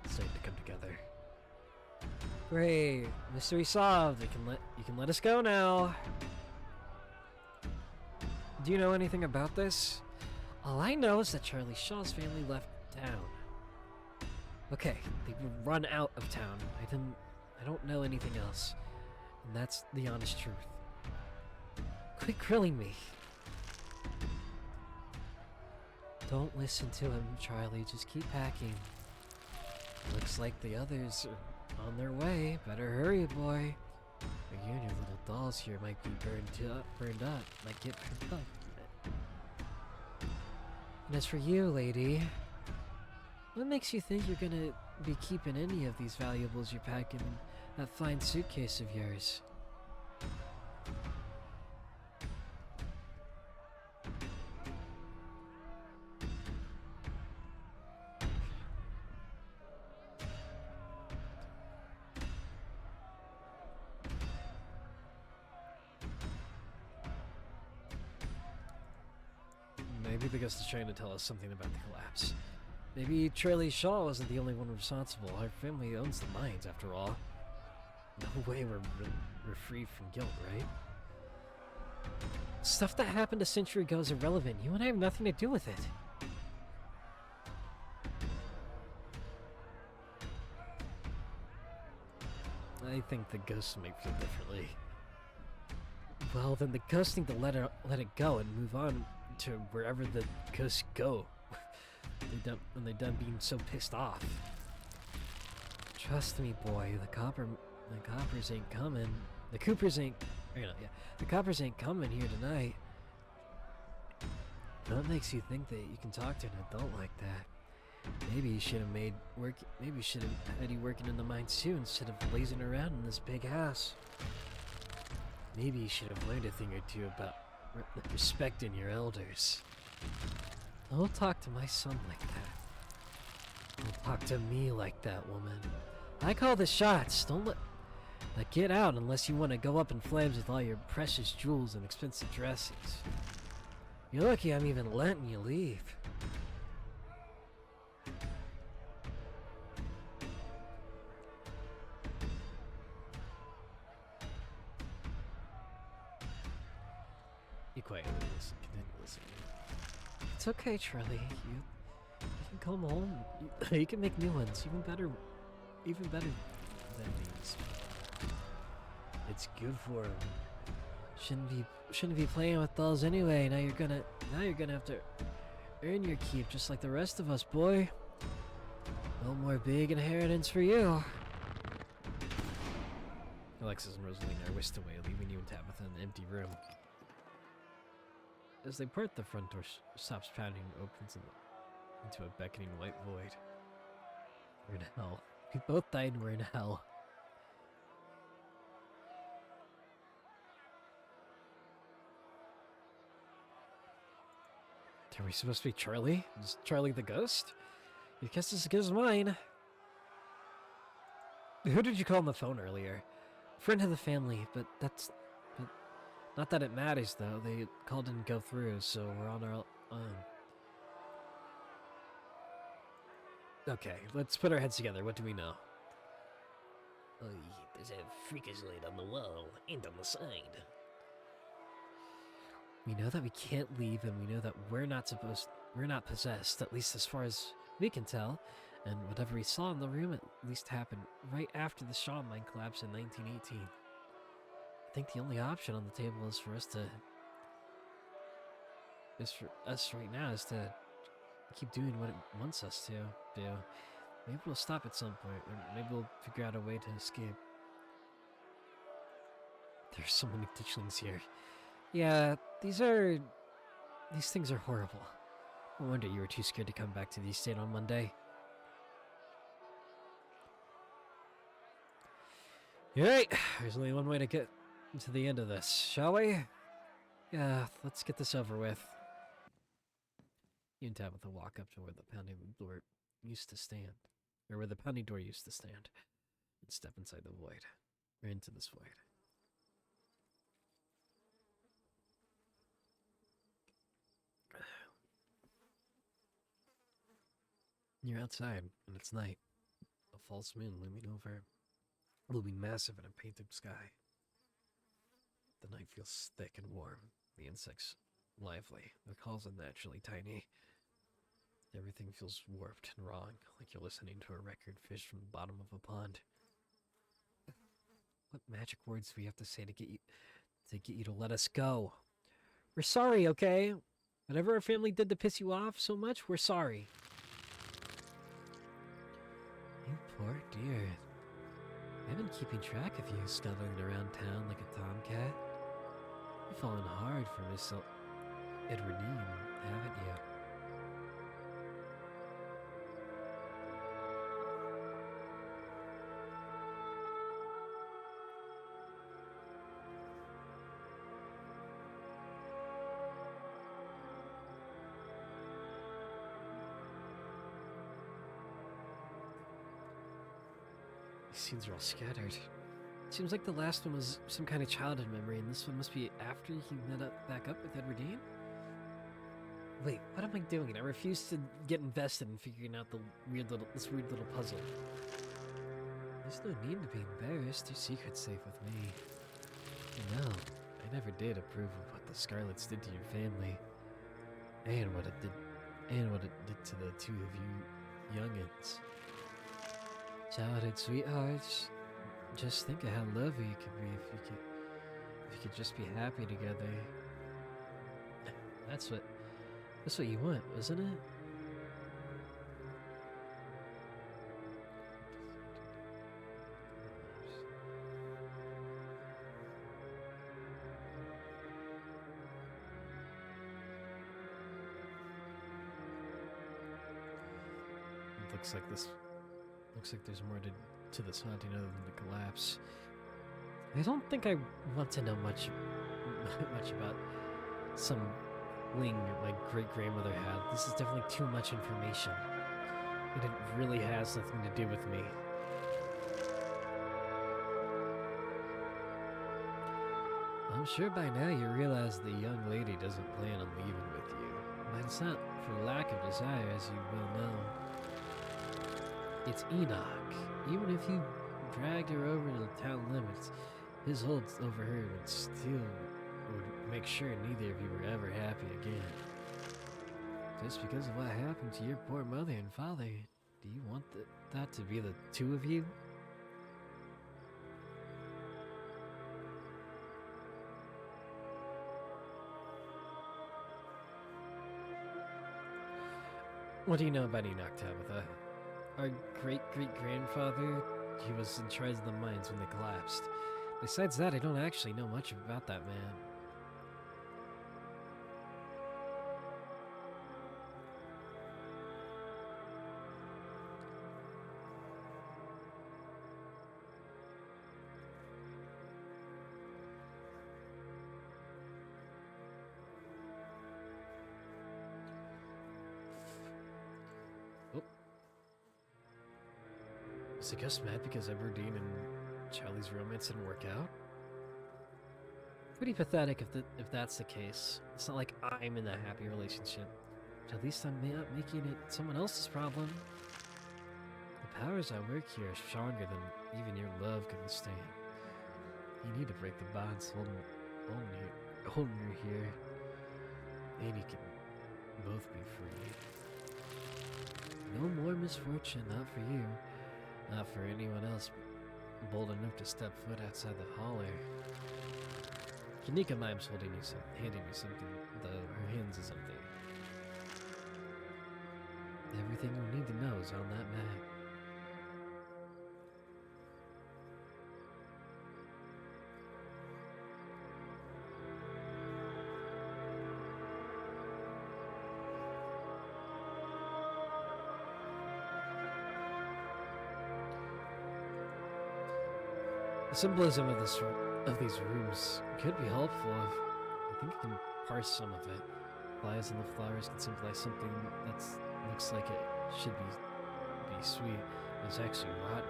Speaker 1: It's time to come together.
Speaker 5: Great. Mystery solved. You can let us go now. Do you know anything about this? All I know is that Charlie Shaw's family left town. Okay, they were run out of town. I don't know anything else. And that's the honest truth. Quit grilling me. Don't listen to him, Charlie. Just keep packing. Looks like the others are on their way. Better hurry, boy. You and your little dolls here might be burned up. Might get burned up. And as for you, lady, what makes you think you're gonna be keeping any of these valuables you're packing in that fine suitcase of yours?
Speaker 1: Maybe the ghost is trying to tell us something about the collapse. Maybe Charlie Shaw wasn't the only one responsible. Our family owns the mines, after all. No way we're free from guilt, right?
Speaker 5: Stuff that happened a century ago is irrelevant. You and I have nothing to do with it.
Speaker 1: I think the ghosts might feel differently.
Speaker 5: Well, then the ghosts need to let it go and move on to wherever the ghosts go. When they're done being so pissed off. Trust me, boy. The coppers ain't coming. The coppers ain't coming here tonight. What makes you think that you can talk to an adult like that? Maybe you should have had you working in the mines too instead of lazing around in this big house. Maybe you should have learned a thing or two about respecting your elders. Don't talk to my son like that. Don't talk to me like that, woman. I call the shots. Don't let get out unless you want to go up in flames with all your precious jewels and expensive dresses. You're lucky I'm even letting you leave.
Speaker 1: You quietly listen. Continue listening.
Speaker 5: It's okay, Charlie. You can come home. You can make new ones, even better than these.
Speaker 1: It's good for him.
Speaker 5: Shouldn't be playing with dolls anyway. Now you're gonna have to earn your keep, just like the rest of us, boy. No more big inheritance for you.
Speaker 1: Alexis and Rosalina are whisked away, leaving you and Tabitha in the empty room. As they part, the front door stops pounding and opens into a beckoning white void. We're in hell.
Speaker 5: We both died and we're in hell. Are we supposed to be Charlie? Is Charlie the ghost? Your guess is as good as mine. Who did you call on the phone earlier? Friend of the family, but not that it matters though. The call didn't go through, so we're on our own. Okay, let's put our heads together. What do we know?
Speaker 3: There's a freakish light on the wall and on the side.
Speaker 5: We know that we can't leave, and we know that we're not possessed, at least as far as we can tell. And whatever we saw in the room at least happened right after the Shaw mine collapse in 1918. I think the only option on the table is for us right now is to keep doing what it wants us to do. Maybe we'll stop at some point, or maybe we'll figure out a way to escape. There's so many ditchlings here. Yeah, these things are horrible. No wonder you were too scared to come back to the estate on Monday. Alright, there's only one way to get to the end of this, shall we? Yeah, let's get this over with. You and Tabitha walk up to where the pounding door used to stand. Or where the pounding door used to stand. And step inside the void. Or into this void. You're outside, and it's night. A false moon looming over will be massive in a painted sky. The night feels thick and warm. The insects lively. The calls unnaturally tiny. Everything feels warped and wrong, like you're listening to a record fish from the bottom of a pond. What magic words do we have to say to get you to let us go? We're sorry, okay? Whatever our family did to piss you off so much, we're sorry. You poor dear. I've been keeping track of you scuttling around town like a tomcat. You've fallen hard for Miss Edwardine, haven't you? These scenes are all scattered. Seems like the last one was some kind of childhood memory, and this one must be after he met back up with Edwardine? Wait, what am I doing? I refuse to get invested in figuring out this weird little puzzle. There's no need to be embarrassed. Your secret's safe with me. You know, I never did approve of what the Scarlets did to your family, and what it did to the two of you youngins. Childhood sweethearts. Just think of how lovely it could be if you could just be happy together. That's what you want, isn't it? Looks like there's more to this haunting other than the collapse. I don't think I want to know much about some wing my great-grandmother had. This is definitely too much information. And it really has nothing to do with me. I'm sure by now you realize the young lady doesn't plan on leaving with you. But it's not for lack of desire, as you well know. It's Enoch. Even if you dragged her over to the town limits, his hold over her would make sure neither of you were ever happy again. Just because of what happened to your poor mother and father, do you want that to be the two of you? What do you know about Enoch, Tabitha? Our great-great-grandfather, he was in charge of the mines when they collapsed. Besides that, I don't actually know much about that man. Is it just mad because Everdeen and Charlie's romance didn't work out? Pretty pathetic if that's the case. It's not like I'm in a happy relationship. But at least I'm not making it someone else's problem. The powers at work here are stronger than even your love can withstand. You need to break the bonds holding you here. And you can both be free. No more misfortune, not for you. Not for anyone else bold enough to step foot outside the holler. Kanika Mime's handing you something, though her hands is something. Everything you need to know is on that map. The symbolism of these rooms could be helpful. I think I can parse some of it. Flies and the flowers can symbolize something that looks like it should be sweet. It's actually rotten.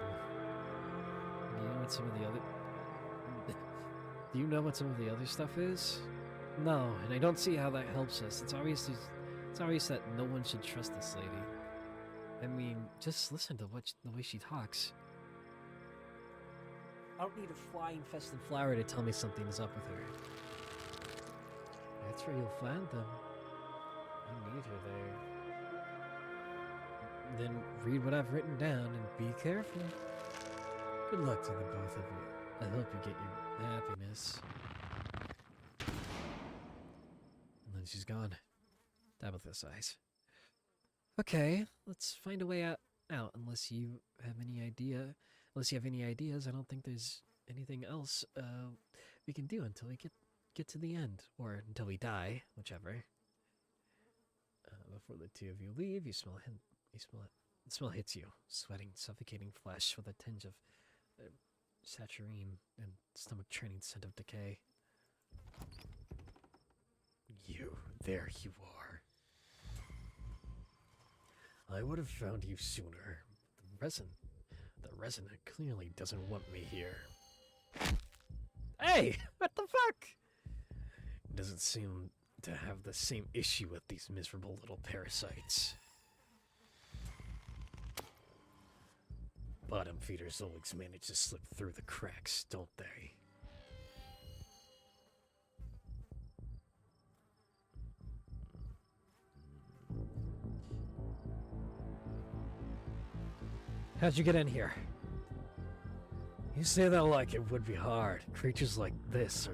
Speaker 5: Do you know what some of the other? Do you know what some of the other stuff is? No, and I don't see how that helps us. It's obvious that no one should trust this lady. I mean, just listen to the way she talks. I don't need a fly-infested flower to tell me something is up with her. That's where you'll find them. You need her there. Then read what I've written down and be careful. Good luck to the both of you. I hope you get your happiness. And then she's gone. Tabitha sighs. Okay, let's find a way out unless you have any idea. Unless you have any ideas, I don't think there's anything else we can do until we get to the end, or until we die, whichever. Before the two of you leave, you smell it. The smell hits you, sweating, suffocating flesh with a tinge of saturine and stomach-churning scent of decay.
Speaker 2: There you are. I would have found you sooner. The resident clearly doesn't want me here.
Speaker 5: Hey! What the fuck?
Speaker 2: Doesn't seem to have the same issue with these miserable little parasites. Bottom feeders always manage to slip through the cracks, don't they?
Speaker 5: How'd you get in here?
Speaker 2: You say that like it would be hard. Creatures like this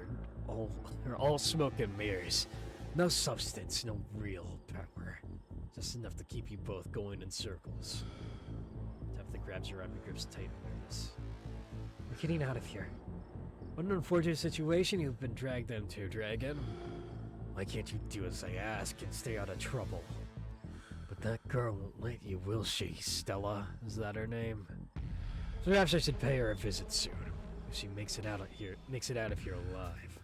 Speaker 2: are all smoke and mirrors. No substance, no real power. Just enough to keep you both going in circles.
Speaker 5: Tabitha grabs your arm and grips tight and nervous. We're getting out of here. What an unfortunate situation you've been dragged into, Dragon.
Speaker 2: Why can't you do as I ask and stay out of trouble? But that girl won't let you, will she, Stella?
Speaker 5: Is that her name?
Speaker 2: Perhaps I should pay her a visit soon. If she makes it out of here alive.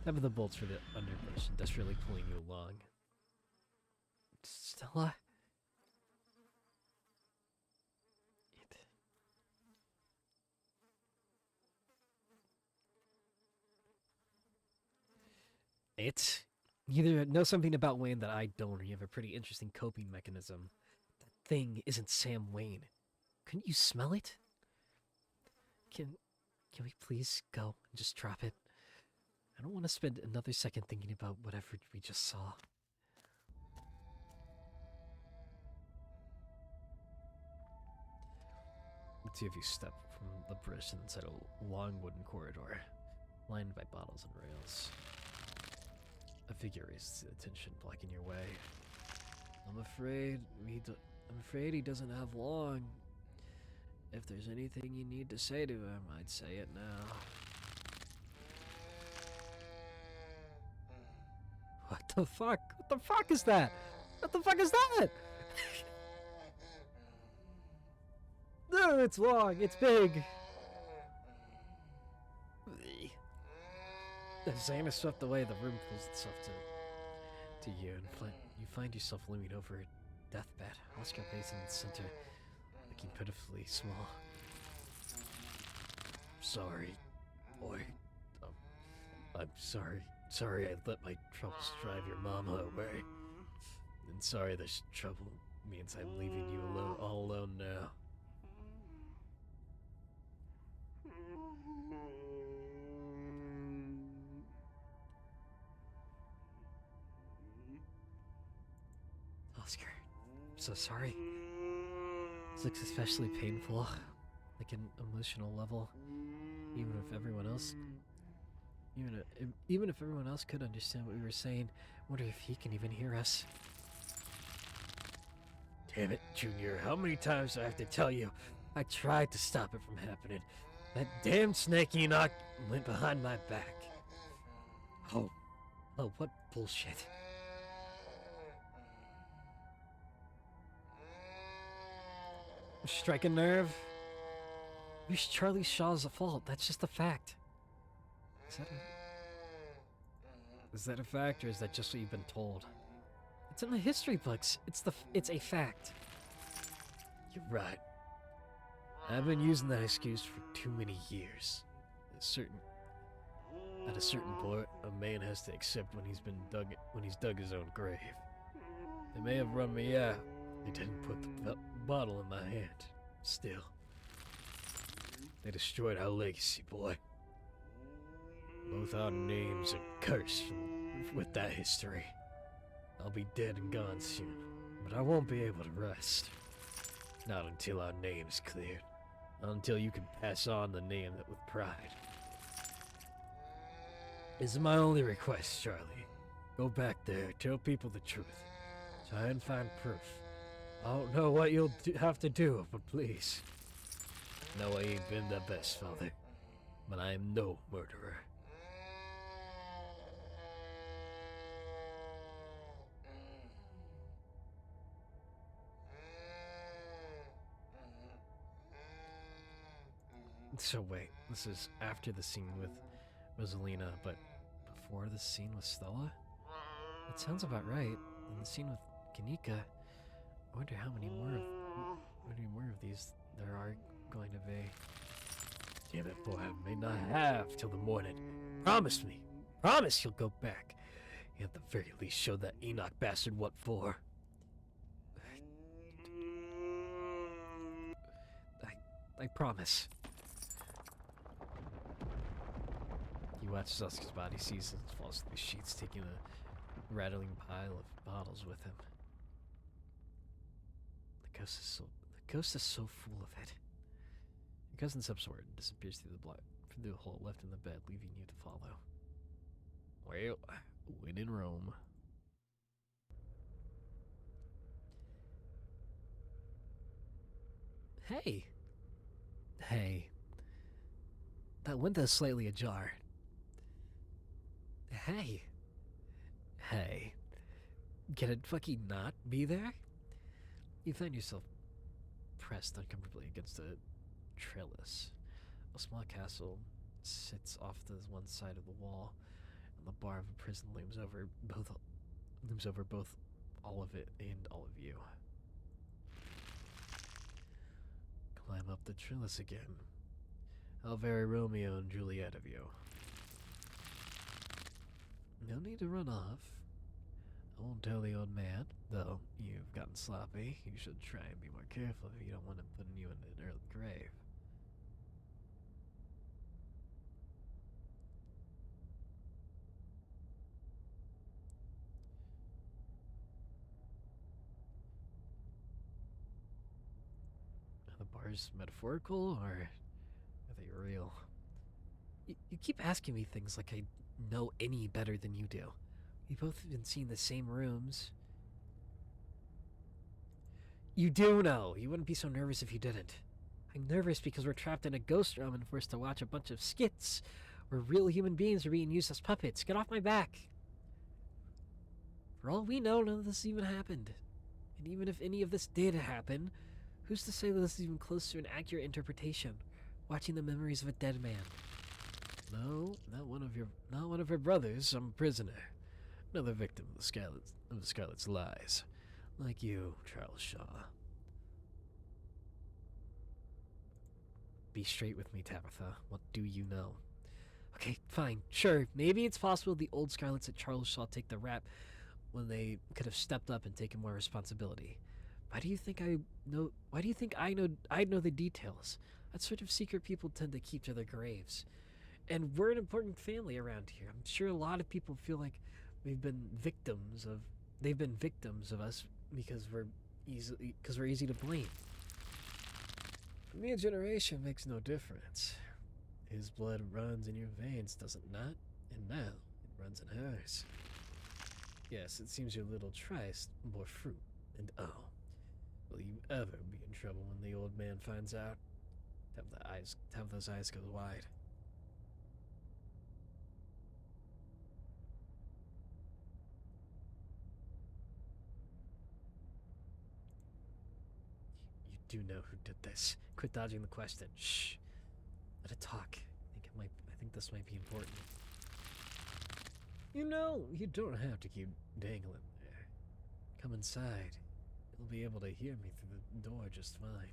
Speaker 5: Tabitha bolts for the underbrush, desperately pulling you along. Stella? It? You either know something about Wayne that I don't, or you have a pretty interesting coping mechanism. That thing isn't Sam Wayne. Couldn't you smell it? Can we please go and just drop it? I don't want to spend another second thinking about whatever we just saw.
Speaker 2: The two of you step from the bridge inside a long wooden corridor, lined by bottles and rails. A figure raises attention, blocking your way.
Speaker 5: I'm afraid he doesn't have long. If there's anything you need to say to him, I'd say it now. What the fuck? What the fuck is that? What the fuck is that? No, it's long. It's big. As Xana swept away, the room pulls itself to you, and you find yourself looming over a deathbed. Oscar lays in the center. The looking pitifully small.
Speaker 2: Sorry, boy. I'm sorry. Sorry I let my troubles drive your mama away. And sorry this trouble means I'm leaving you alone, all alone now.
Speaker 5: Oscar, I'm so sorry. This looks especially painful, like an emotional level. Even if everyone else could understand what we were saying, I wonder if he can even hear us.
Speaker 2: Damn it, Junior, how many times do I have to tell you? I tried to stop it from happening. That damn snake Enoch went behind my back.
Speaker 5: Oh, what bullshit. Strike a nerve. It's Charlie Shaw's fault. That's just a fact. Is that a fact, or is that just what you've been told? It's in the history books. It's a fact.
Speaker 2: You're right. I've been using that excuse for too many years. At a certain point, a man has to accept when he's dug his own grave. They may have run me out. They didn't put the bottle in my hand. Still, they destroyed our legacy, boy. Both our names are cursed with that history. I'll be dead and gone soon, but I won't be able to rest. Not until our name's cleared. Not until you can pass on the name that with pride. This is my only request, Charlie. Go back there, tell people the truth. Try and find proof. I don't know what you'll have to do, but please. No, I ain't been the best father, but I am no murderer.
Speaker 5: So wait, this is after the scene with Rosalina, but before the scene with Stella? That sounds about right. And the scene with Kanika, I wonder how many more of these there are going to be.
Speaker 2: Damn it, boy, I may not have till the morning. Promise me. Promise you'll go back. You at the very least show that Enoch bastard what for.
Speaker 5: I promise.
Speaker 1: He watches Oscar's body, sees and falls to the sheets, taking a rattling pile of bottles with him. The ghost is so full of it. Your cousin steps forward and disappears through the hole left in the bed, leaving you to follow. Well, when in Rome.
Speaker 5: Hey. That window's slightly ajar. Hey. Can it fucking not be there? You find yourself pressed uncomfortably against a trellis. A small castle sits off to one side of the wall, and the bar of a prison looms over both all of it and all of you. Climb up the trellis again. How very Romeo and Juliet of you. No need to run off. I won't tell the old man, though you've gotten sloppy. You should try and be more careful if you don't want him putting you in an early grave. Are the bars metaphorical, or are they real? You keep asking me things like I know any better than you do. We both have been seeing the same rooms. You do know. You wouldn't be so nervous if you didn't. I'm nervous because we're trapped in a ghost realm and forced to watch a bunch of skits where real human beings are being used as puppets. Get off my back. For all we know, none of this even happened. And even if any of this did happen, who's to say that this is even close to an accurate interpretation? Watching the memories of a dead man. No, not one of your brothers, some prisoner. Another victim of the Scarlet's lies. Like you, Charles Shaw. be straight with me, Tabitha. What do you know? Okay, fine. Sure, maybe it's possible the old Scarlets at Charles Shaw take the rap when they could have stepped up and taken more responsibility. Why do you think I know? Why do you think I'd know the details? That sort of secret people tend to keep to their graves. And we're an important family around here. I'm sure a lot of people feel like they've been victims of us because we're easy to blame. For me, a generation makes no difference. His blood runs in your veins, does it not? And now it runs in hers. Yes, it seems your little tryst bore fruit. And oh, will you ever be in trouble when the old man finds out? Have those eyes go wide. You do know who did this. Quit dodging the question. Shh. Let it talk. I think this might be important. You know, you don't have to keep dangling there. Come inside. You'll be able to hear me through the door just fine.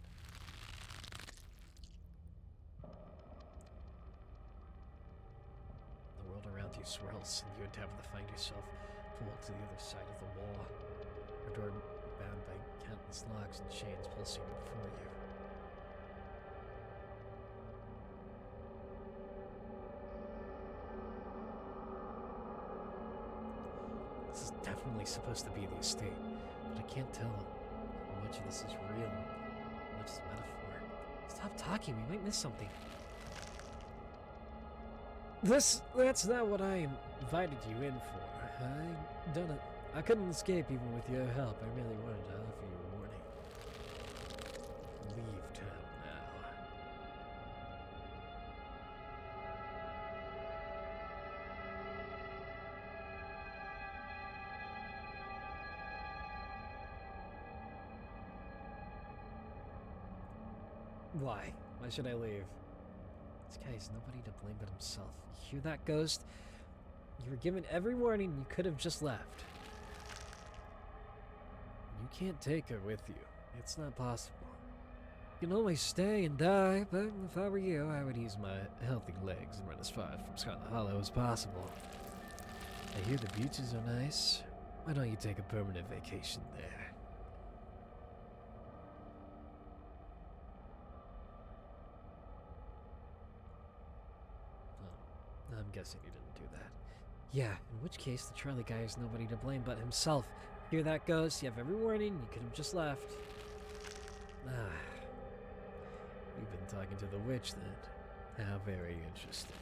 Speaker 5: The world around you swirls, and you and Tabitha find yourself pulled to the other side of the wall. A door bound by countless locks and chains pulsating before you. This is definitely supposed to be the estate, but I can't tell how much of this is real and how much is metaphor. Stop talking, we might miss something. That's not what I invited you in for. I couldn't escape even with your help. I really wanted to offer you a warning. Leave town now. Why? Why should I leave? This guy has nobody to blame but himself. You hear that, Ghost? You were given every warning and you could have just left. You can't take her with you. It's not possible. You can only stay and die, but if I were you, I would use my healthy legs and run as far from Scarlet Hollow as possible. I hear the beaches are nice. Why don't you take a permanent vacation there? I'm guessing you didn't do that. Yeah, in which case the Charlie guy has nobody to blame but himself. Here that goes. You have every warning. You could have just left. You've been talking to the witch then. How very interesting.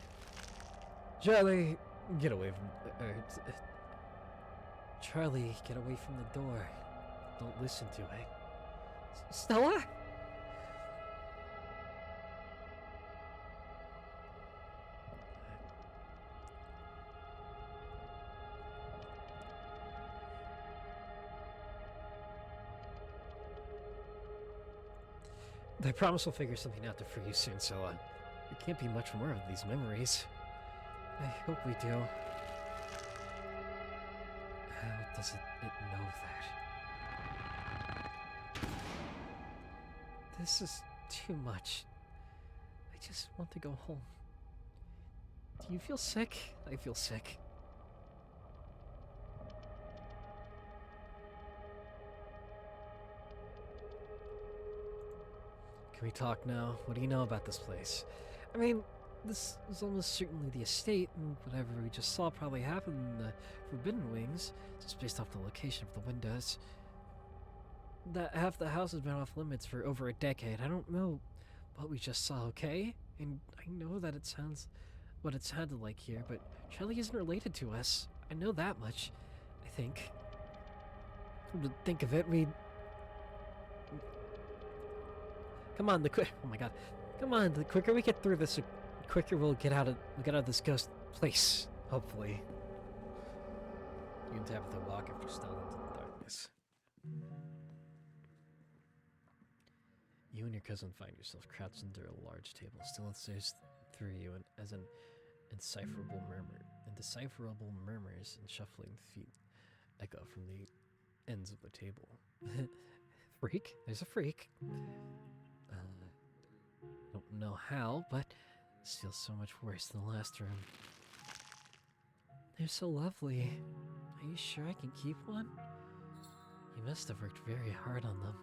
Speaker 5: Charlie, get away from... Charlie, get away from the door. Don't listen to it. Stella? I promise we'll figure something out to free you soon, so, there can't be much more of these memories. I hope we do. How does it know that? This is too much. I just want to go home. Do you feel sick? I feel sick. Can we talk now? What do you know about this place? I mean, this is almost certainly the estate, and whatever we just saw probably happened in the Forbidden Wings, just based off the location of the windows. That half the house has been off limits for over a decade. I don't know what we just saw, okay? And I know that it sounds what it sounded like here, but Charlie isn't related to us. I know that much, I think. Come to think of it, come on, oh my god. Come on, the quicker we get through this, the quicker we'll get out of this ghost place, hopefully. You and Tabitha walk after stumble into the darkness. You and your cousin find yourself crouched under a large table. Still it stares through you and as an indecipherable murmurs and shuffling feet echo from the ends of the table. Freak? There's a freak. Don't know how, but this feels so much worse than the last room. They're so lovely. Are you sure I can keep one? You must have worked very hard on them.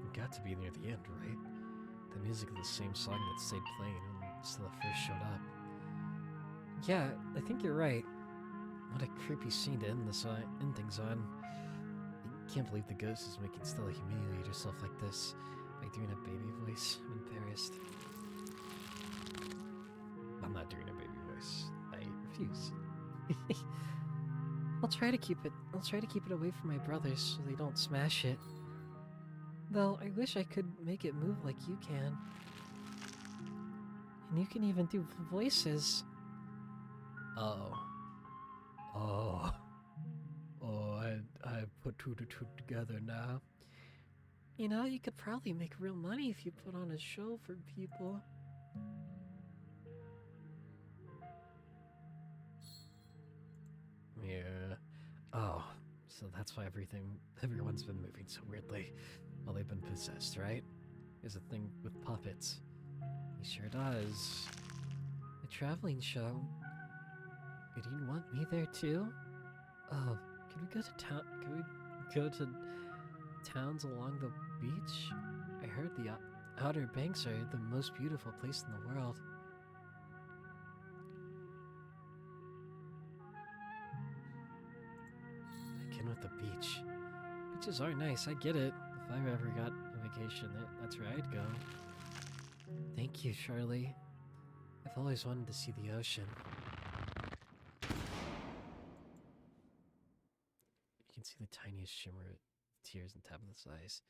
Speaker 1: It got to be near the end, right? The music of the same song that stayed playing when Stella first showed up.
Speaker 5: Yeah, I think you're right. What a creepy scene to end things on. I can't believe the ghost is making Stella humiliate herself like this by doing a baby voice. I'm embarrassed.
Speaker 1: I'm not doing a baby voice. I refuse.
Speaker 5: I'll try to keep it away from my brothers so they don't smash it. Though I wish I could make it move like you can. And you can even do voices.
Speaker 1: Oh, I put two to two together now.
Speaker 5: You know, you could probably make real money if you put on a show for people.
Speaker 1: Yeah. Oh, so that's why everyone's been moving so weirdly. Well, they've been possessed, right? Is a thing with puppets.
Speaker 5: He sure does. A traveling show. Did you want me there too? Oh, could we go to town? Could we go to towns along the beach? I heard the Outer Banks are the most beautiful place in the world.
Speaker 1: Again with the beach.
Speaker 5: Beaches are nice, I get it. If I ever got a vacation, that's where I'd go. Thank you, Charlie. I've always wanted to see the ocean.
Speaker 1: You can see the tiniest shimmer of tears in Tabitha's eyes.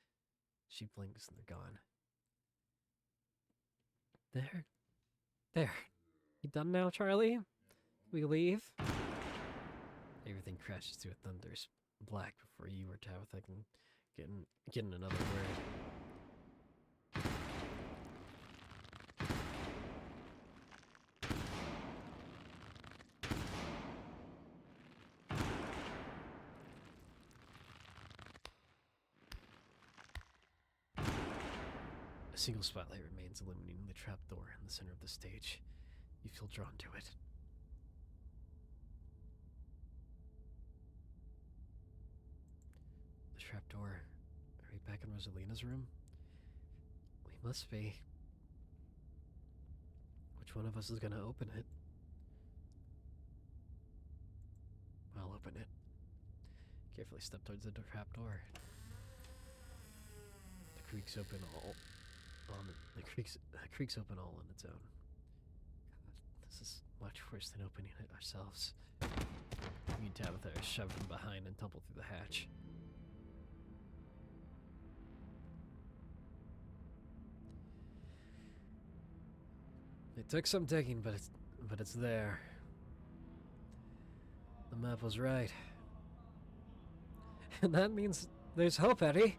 Speaker 1: She blinks and they're gone.
Speaker 5: There. There. You done now, Charlie? We leave?
Speaker 1: Everything crashes to a thunderous black before you or Tabitha can get in another word. A single spotlight remains illuminating the trapdoor in the center of the stage. You feel drawn to it. The trapdoor. Are we back in Rosalina's room? We must be. Which one of us is gonna open it? I'll open it. Carefully step towards the trapdoor. The creaks open all on its own. God, this is much worse than opening it ourselves. Me and Tabitha are shoved from behind and tumble through the hatch. It took some digging, but it's there. The map was right.
Speaker 5: And that means there's hope, Eddie.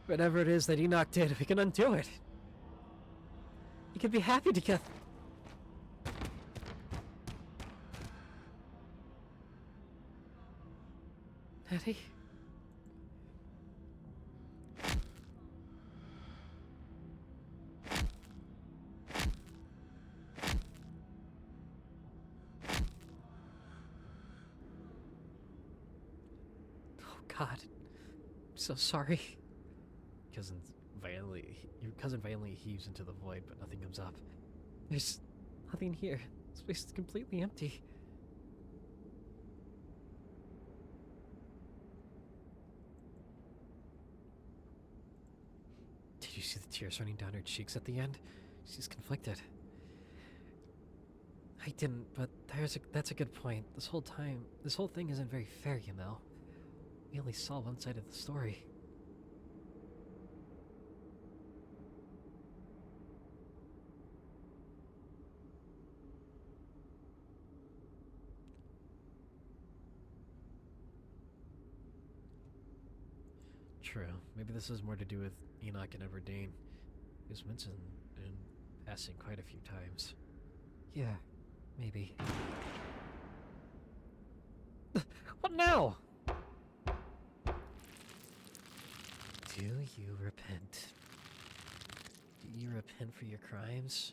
Speaker 5: Whatever it is that Enoch did, we can undo it. You can be happy together. Eddie? Oh God. I'm so sorry.
Speaker 1: Your cousin violently heaves into the void, but nothing comes up.
Speaker 5: There's nothing here. This place is completely empty.
Speaker 1: Did you see the tears running down her cheeks at the end? She's conflicted.
Speaker 5: I didn't, but that's a good point. This whole thing isn't very fair, you know. We only saw one side of the story.
Speaker 1: True. Maybe this has more to do with Enoch and Everdeen. He was mentioned in passing quite a few times.
Speaker 5: Yeah, maybe. What now? Do you repent? Do you repent for your crimes?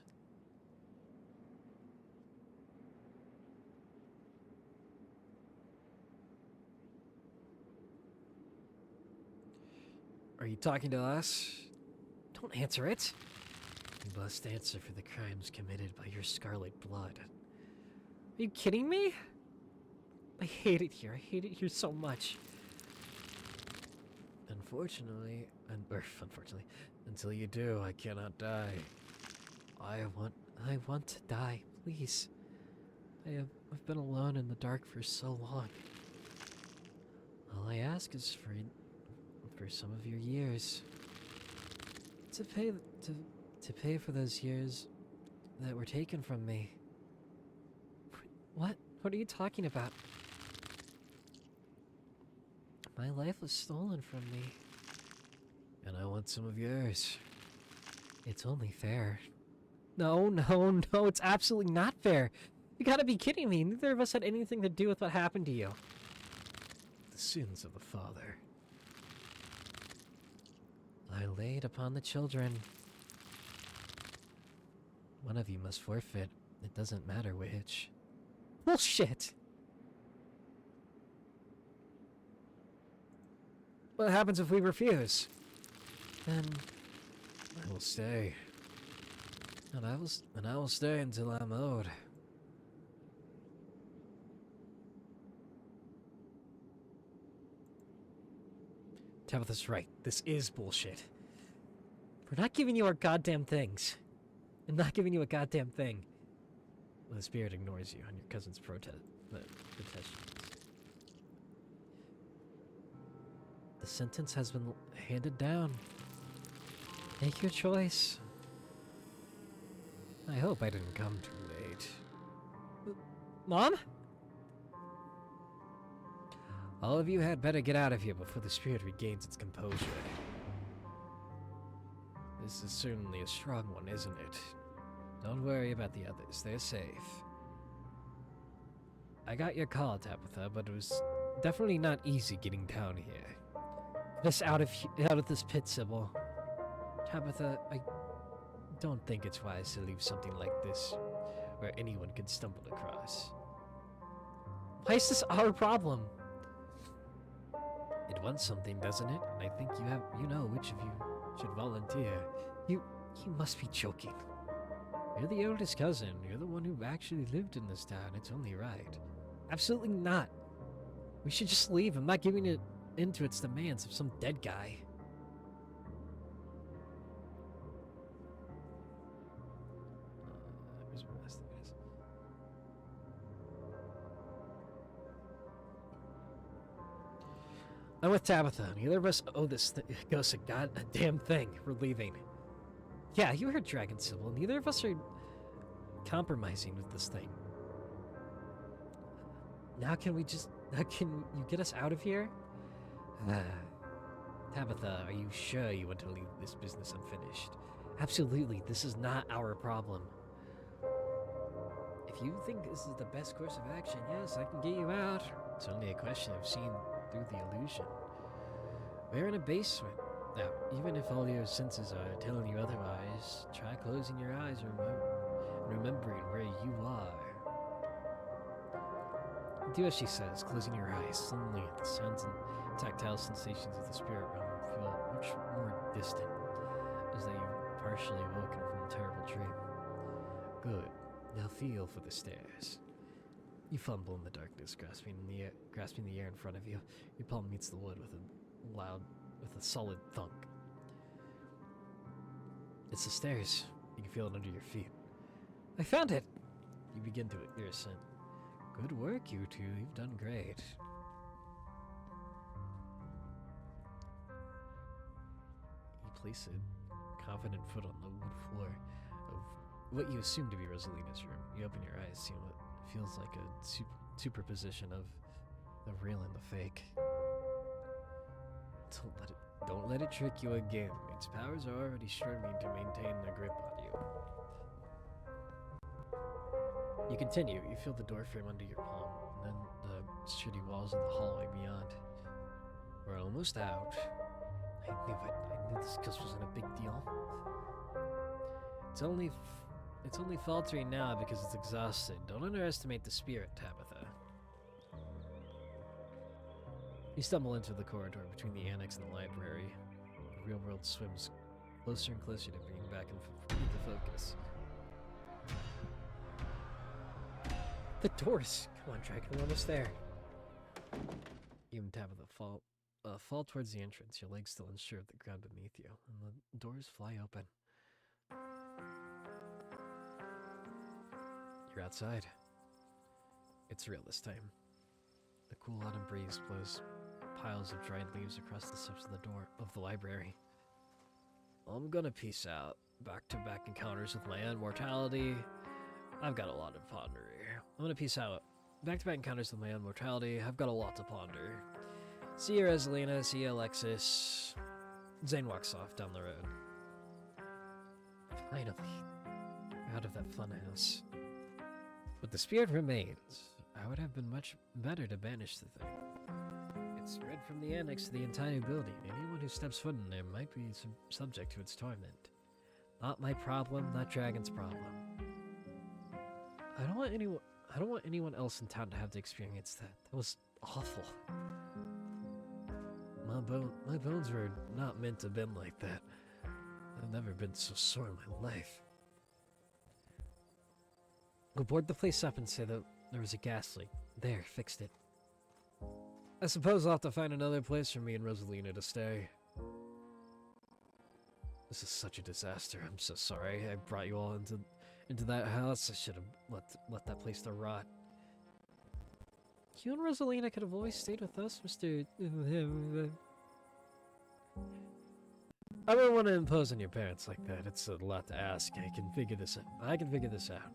Speaker 5: Are you talking to us? Don't answer it. You must answer for the crimes committed by your Scarlet blood. Are you kidding me? I hate it here. I hate it here so much. Unfortunately, until you do, I cannot die. I want to die, please. I've been alone in the dark for so long. All I ask is for some of your years. To pay for those years that were taken from me. What? What are you talking about? My life was stolen from me. And I want some of yours. It's only fair. No, it's absolutely not fair. You gotta be kidding me. Neither of us had anything to do with what happened to you. The sins of the father I laid upon the children. One of you must forfeit. It doesn't matter which. Bullshit! What happens if we refuse? Then I will stay. And I will stay until I'm owed. Tabitha's right. This is bullshit. We're not giving you our goddamn things. I'm not giving you a goddamn thing. Well, the spirit ignores you on your cousin's protest. The sentence has been handed down. Make your choice. I hope I didn't come too late. Mom? All of you had better get out of here before the spirit regains its composure. This is certainly a strong one, isn't it? Don't worry about the others, they're safe. I got your call, Tabitha, but it was definitely not easy getting down here. Get us out of this pit, Sybil. Tabitha, I don't think it's wise to leave something like this where anyone could stumble across. Why is this our problem? It wants something, doesn't it? I think you know which of you should volunteer. You must be joking. You're the oldest cousin. You're the one who actually lived in this town. It's only right. Absolutely not. We should just leave. I'm not giving it into its demands of some dead guy. Where's my last thing? I'm with Tabitha. Neither of us owe this ghost a goddamn thing. We're leaving. Yeah, you heard Dragon Sybil. Neither of us are compromising with this thing. Now can you get us out of here? Tabitha, are you sure you want to leave this business unfinished? Absolutely, this is not our problem. If you think this is the best course of action, yes, I can get you out. It's only a question of seeing through the illusion. We're in a basement. Now, even if all your senses are telling you otherwise, try closing your eyes and remembering where you are. Do as she says, closing your eyes. Suddenly, the sounds and tactile sensations of the spirit realm feel much more distant, as though you've partially woken from a terrible dream. Good. Now feel for the stairs. You fumble in the darkness, grasping the air in front of you. Your palm meets the wood with a solid thunk. It's the stairs. You can feel it under your feet. I found it! You begin your ascent. Good work, you two. You've done great. You place a confident foot on the wood floor of what you assume to be Rosalina's room. You open your eyes, seeing what feels like a superposition of the real and the fake. Don't let it trick you again. Its powers are already struggling to maintain their grip on you. You continue. You feel the doorframe under your palm, and then the sturdy walls of the hallway beyond. We're almost out. I knew it. I knew this ghost wasn't a big deal. It's only faltering now because it's exhausted. Don't underestimate the spirit, Tabitha. You stumble into the corridor between the annex and the library. The real world swims closer and closer to bringing back into focus. The doors! Come on, Dragon, we're almost there. You and Tabitha fall towards the entrance, your legs still unsure of the ground beneath you, and the doors fly open. You're outside. It's real this time. The cool autumn breeze blows piles of dried leaves across the steps of the door of the library. I'm gonna peace out. Back-to-back encounters with my own mortality. I've got a lot to ponder here. I'm gonna peace out. Back-to-back encounters with my own mortality. I've got a lot to ponder. See you, Rosalina. See you, Alexis. Zane walks off down the road. Finally, we're out of that funhouse. But the spirit remains. I would have been much better to banish the thing. It's spread from the annex to the entire building. Anyone who steps foot in there might be subject to its torment. Not my problem, not Dragon's problem. I don't want anyone else in town to have to experience that. That was awful. My bones were not meant to bend like that. I've never been so sore in my life. Go board the place up and say that there was a gas leak. There, fixed it. I suppose I'll have to find another place for me and Rosalina to stay. This is such a disaster. I'm so sorry I brought you all into that house. I should have let that place to rot. You and Rosalina could have always stayed with us, Mr. I wouldn't want to impose on your parents like that. It's a lot to ask. I can figure this out.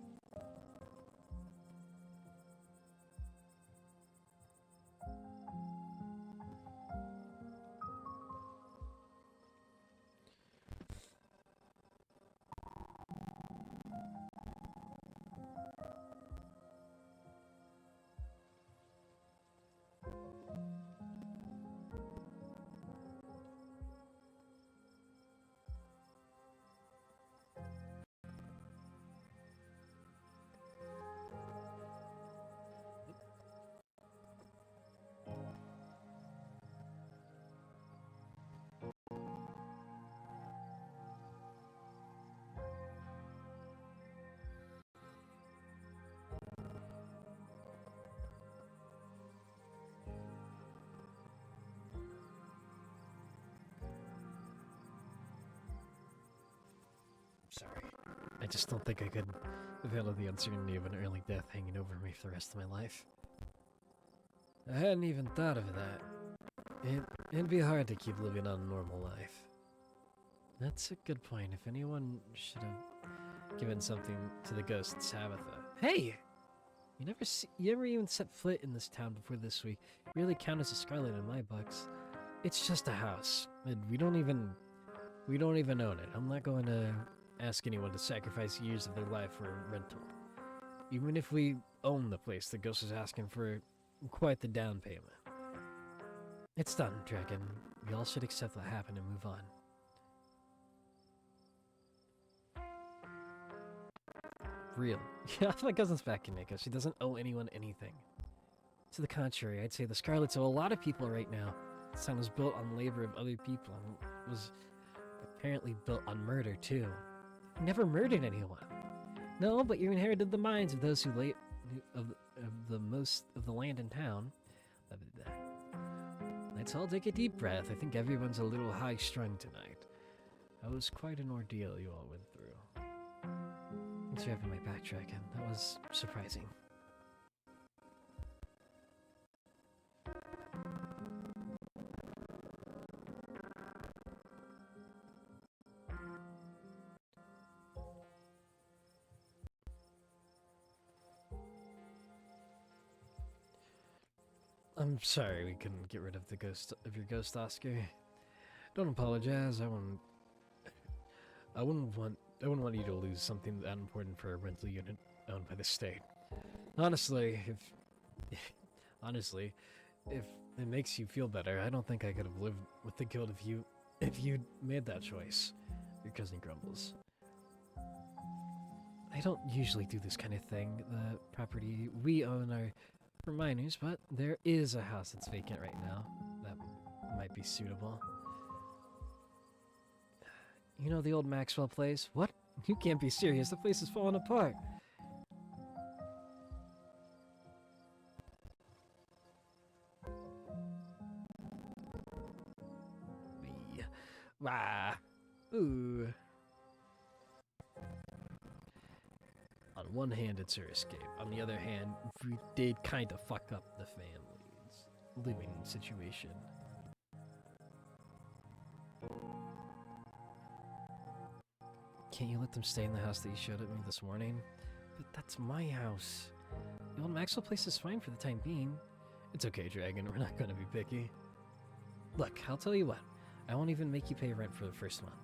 Speaker 5: Sorry. I just don't think I could handle the uncertainty of an early death hanging over me for the rest of my life. I hadn't even thought of that. It'd be hard to keep living on a normal life. That's a good point. If anyone should have given something to the ghost, it's Tabitha. Hey! You never even set foot in this town before this week. You really count as a Scarlet in my books. It's just a house. And we don't even own it. I'm not going to ask anyone to sacrifice years of their life for a rental. Even if we own the place, the ghost is asking for quite the down payment. It's done, Dragon. We all should accept what happened and move on. Real. Yeah, my cousin's back in Nico. She doesn't owe anyone anything. To the contrary, I'd say the Scarlets owe a lot of people right now. This town was built on labor of other people and was apparently built on murder, too. You never murdered anyone. No, but you inherited the minds of those who of the most of the land in town. Let's all take a deep breath. I think everyone's a little high-strung tonight. That was quite an ordeal you all went through. Thanks for having my back, Dragon. That was surprising. I'm sorry we couldn't get rid of your ghost, Oscar. Don't apologize. I wouldn't want you to lose something that important for a rental unit owned by the state. Honestly, if it makes you feel better, I don't think I could have lived with the guilt of you if you'd made that choice, your cousin grumbles. I don't usually do this kind of thing. The property we own are for minors, but there is a house that's vacant right now that might be suitable. You know the old Maxwell place? What? You can't be serious. The place is falling apart. Wah. Ooh. On one hand, it's her escape. On the other hand, we did kind of fuck up the family's living situation. Can't you let them stay in the house that you showed at me this morning? But that's my house. The old Maxwell place is fine for the time being. It's okay, Dragon. We're not going to be picky. Look, I'll tell you what. I won't even make you pay rent for the first month.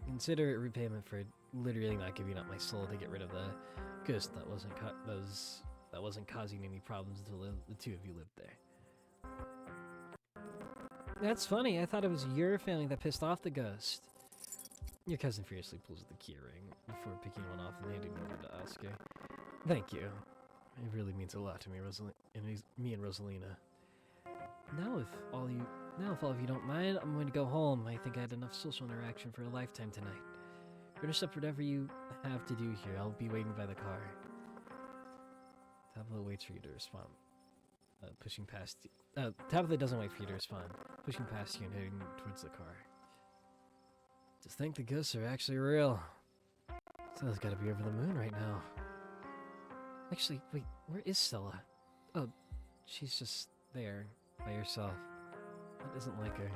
Speaker 5: Consider it repayment for literally not giving up my soul to get rid of the ghost that wasn't causing any problems until the two of you lived there. That's funny. I thought it was your family that pissed off the ghost. Your cousin furiously pulls the key ring before picking one off and handing it over to Oscar. Thank you. It really means a lot to me, me and Rosalina. Now, if all of you don't mind, I'm going to go home. I think I had enough social interaction for a lifetime tonight. Finish up whatever you have to do here. I'll be waiting by the car. Tabitha waits for you to respond. Pushing past you. Tabitha doesn't wait for you to respond. Pushing past you and heading towards the car. To think the ghosts are actually real. Stella's gotta be over the moon right now. Actually, wait, where is Stella? Oh, she's just there, by herself. That isn't like her.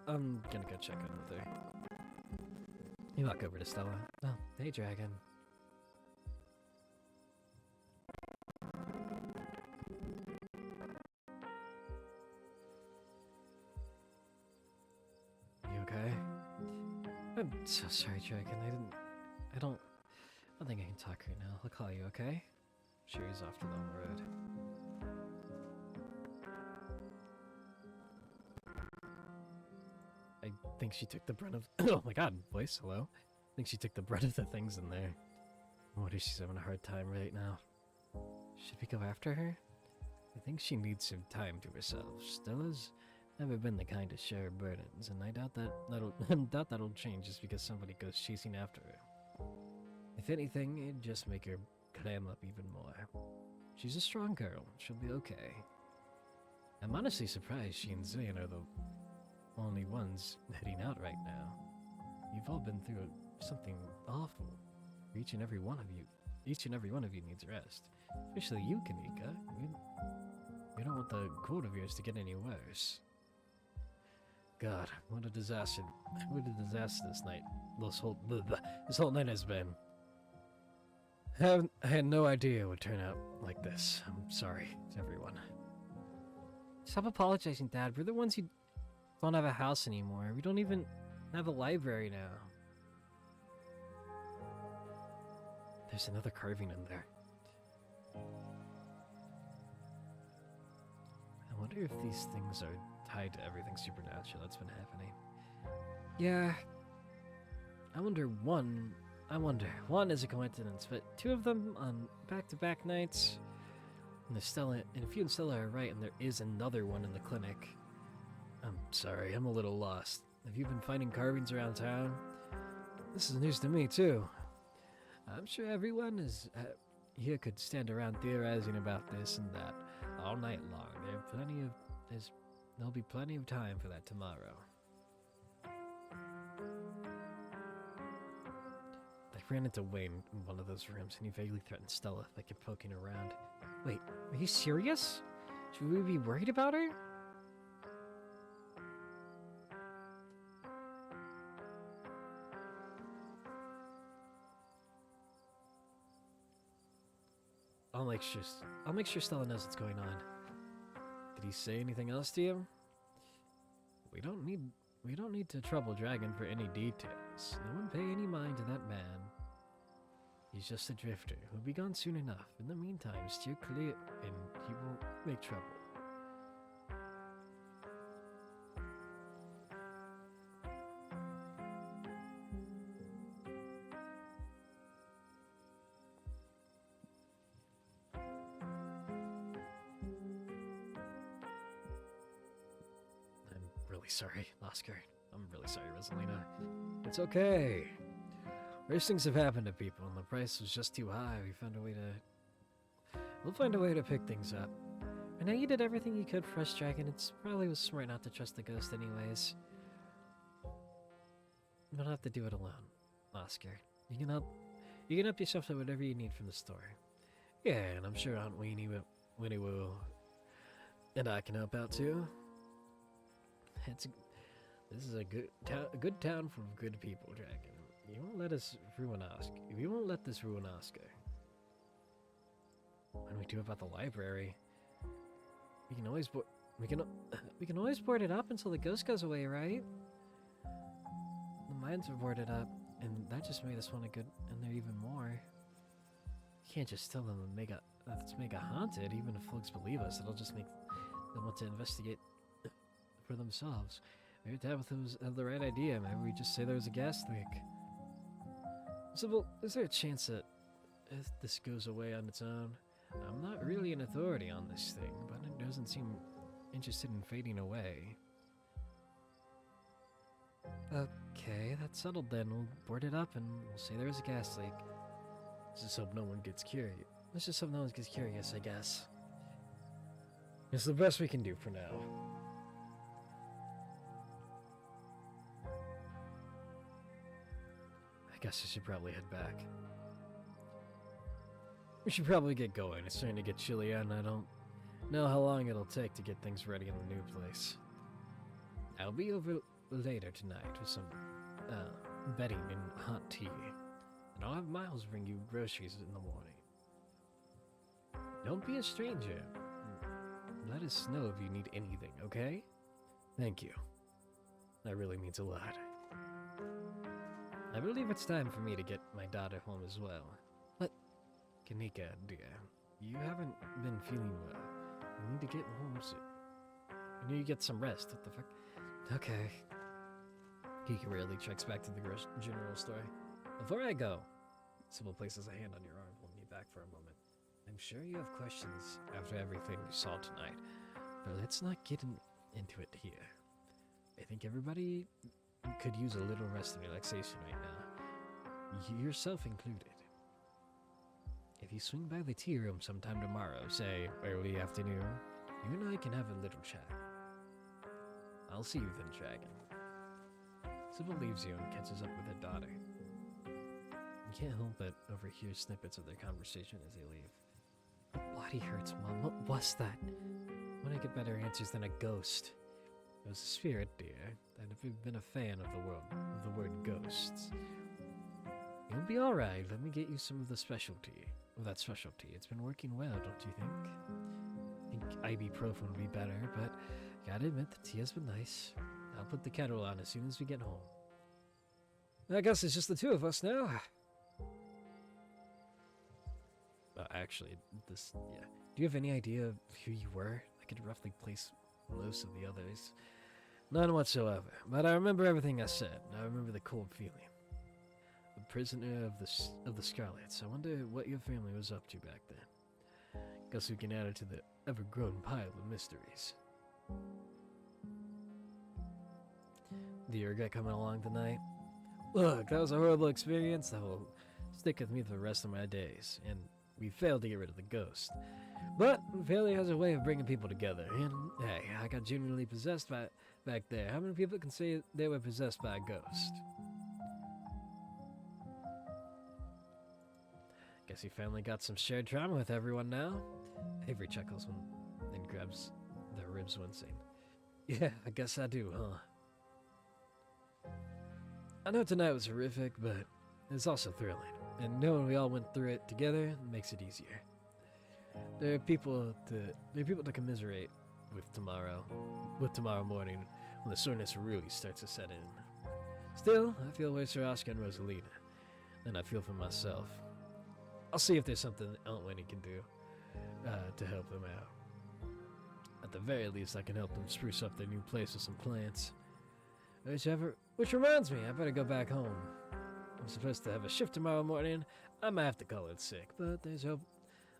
Speaker 5: I'm gonna go check in with her. You walk over to Stella. Oh, hey, Dragon. You okay? I'm so sorry, Dragon. I don't think I can talk right now. I'll call you, okay? Sure, he's off to the long road. I think she took the brunt of— oh my god, voice, hello? I think she took the brunt of the things in there. I wonder if she's having a hard time right now. Should we go after her? I think she needs some time to herself. Stella's never been the kind to share burdens, and I doubt that'll change just because somebody goes chasing after her. If anything, it'd just make her clam up even more. She's a strong girl. She'll be okay. I'm honestly surprised she and Zayn are the only ones heading out right now. You've all been through something awful. Each and every one of you needs rest. Especially you, Kanika. We don't want the cold of yours to get any worse. God, what a disaster. What a disaster this night. This whole night has been. I had no idea it would turn out like this. I'm sorry to everyone. Stop apologizing, Dad. We're the ones who don't have a house anymore. We don't even have a library now. There's another carving in there. I wonder if these things are tied to everything supernatural that's been happening. Yeah. I wonder one is a coincidence, but two of them on back-to-back nights. And if you and Stella are right, and there is another one in the clinic. I'm sorry, I'm a little lost. Have you been finding carvings around town? This is news to me, too. I'm sure everyone here could stand around theorizing about this and that all night long. There'll be plenty of time for that tomorrow. I ran into Wayne in one of those rooms, and he vaguely threatened Stella if I kept poking around. Wait, are you serious? Should we be worried about her? I'll make sure Stella knows what's going on. Did he say anything else to you? We don't need to trouble Dragon for any details. No one pay any mind to that man. He's just a drifter who'll be gone soon enough. In the meantime, steer clear and he won't make trouble. really sorry, Oscar. I'm really sorry, Rosalina. It's okay. Worse things have happened to people, and the price was just too high. We'll find a way to pick things up. I know you did everything you could for us, Dragon. It's probably was smart not to trust the ghost anyways. You don't have to do it alone, Oscar. You can help yourself to whatever you need from the store. Yeah, and I'm sure Aunt Winnie will, and I can help out too. This is a good town full of good people, Dragon. You won't let us ruin Oscar. You won't let this ruin Oscar. When we do about the library, we can always board it up until the ghost goes away, right? The mines are boarded up, and that just made us want to go in there even more. You can't just tell them let's make it haunted, even if folks believe us. It'll just make them want to investigate for themselves. Maybe Tabitha had the right idea. Maybe we just say there was a gas leak. Sybil, is there a chance that if this goes away on its own? I'm not really an authority on this thing, but it doesn't seem interested in fading away. Okay, that's settled then. We'll board it up and we'll say there was a gas leak. Let's just hope no one gets curious. Let's just hope no one gets curious, I guess. It's the best we can do for now. I guess I should probably head back. We should probably get going. It's starting to get chilly and I don't know how long it'll take to get things ready in the new place. I'll be over later tonight with some bedding and hot tea. And I'll have Miles bring you groceries in the morning. Don't be a stranger. Let us know if you need anything, okay? Thank you. That really means a lot. I believe it's time for me to get my daughter home as well. But, Kanika, dear, you haven't been feeling well. You need to get home soon. You need to get some rest. What the fuck? Okay. Kika rarely checks back to the general store. Before I go, Sybil places a hand on your arm, holding you back for a moment. I'm sure you have questions after everything you saw tonight, but let's not get into it here. I think everybody could use a little rest and relaxation right now. Yourself included. If you swing by the tea room sometime tomorrow, say early afternoon, you and I can have a little chat. I'll see you then, Dragon. Sybil leaves you and catches up with her daughter. You can't help but overhear snippets of their conversation as they leave. Bloody hurts, Mom. What was that? I want to get better answers than a ghost. It was a spirit, dear. I've been a fan of the word ghosts. You'll be alright. Let me get you some of the specialty. Of that specialty. It's been working well, don't you think? I think ibuprofen would be better, but gotta admit the tea has been nice. I'll put the kettle on as soon as we get home. I guess it's just the two of us now. Actually, yeah. Do you have any idea of who you were? I could roughly place most of the others. None whatsoever, but I remember everything I said. I remember the cold feeling. The prisoner of the Scarlets. I wonder what your family was up to back then. Guess we can add it to the ever-growing pile of mysteries. Do you regret coming along tonight? Look, that was a horrible experience that will stick with me for the rest of my days, and we failed to get rid of the ghost. But failure has a way of bringing people together, and hey, I got genuinely possessed back there. How many people can say they were possessed by a ghost? Guess your family got some shared trauma with everyone now. Avery chuckles and grabs their ribs wincing. Yeah, I guess I do, huh? I know tonight was horrific, but it's also thrilling. And knowing we all went through it together makes it easier. There are people to commiserate with tomorrow morning when the soreness really starts to set in. Still, I feel worse for Oscar and Rosalina than I feel for myself. I'll see if there's something Aunt Winnie can do to help them out. At the very least, I can help them spruce up their new place with some plants. Which reminds me, I better go back home. I'm supposed to have a shift tomorrow morning. I might have to call it sick, but there's hope.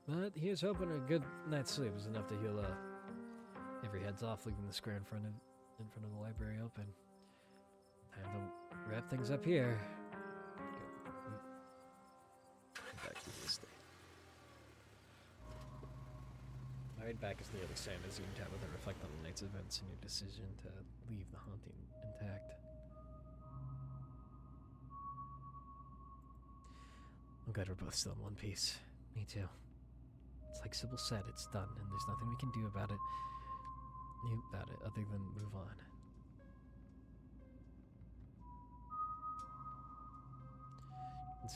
Speaker 5: But here's hoping a good night's sleep is enough to heal up. Avery heads off, leaving the square in front in front of the library open. Time to wrap things up here. Go back to the estate. Hide back is nearly same as you can tell that reflect on the night's events and your decision to leave the haunting intact. I'm glad we're both still in one piece. Me too. It's like Sybil said, it's done, and there's nothing we can do about it other than move on.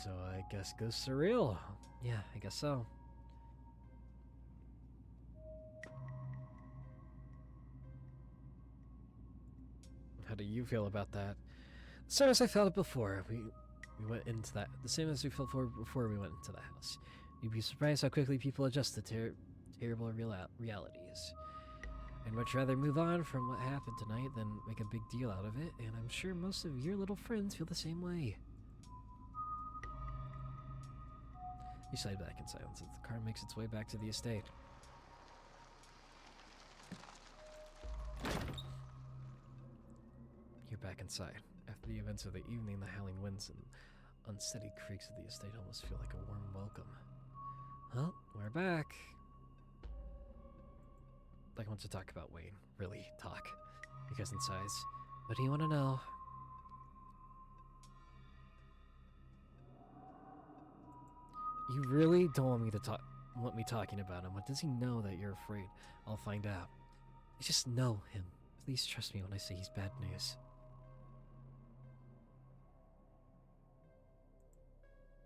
Speaker 5: So I guess go surreal. Yeah, I guess so. How do you feel about that? The same as I felt it before. We went into that. The same as we felt before we went into the house. You'd be surprised how quickly people adjust to terrible realities. I'd much rather move on from what happened tonight than make a big deal out of it, and I'm sure most of your little friends feel the same way. You slide back in silence as the car makes its way back to the estate. You're back inside. After the events of the evening, the howling winds and unsteady creaks of the estate almost feel like a warm welcome. Well, we're back. Like, I want to talk about Wayne. Really, talk. He goes and sighs. What do you want to know? You really don't want me to want me talking about him. What does he know that you're afraid I'll find out? I just know him. Please trust me when I say he's bad news.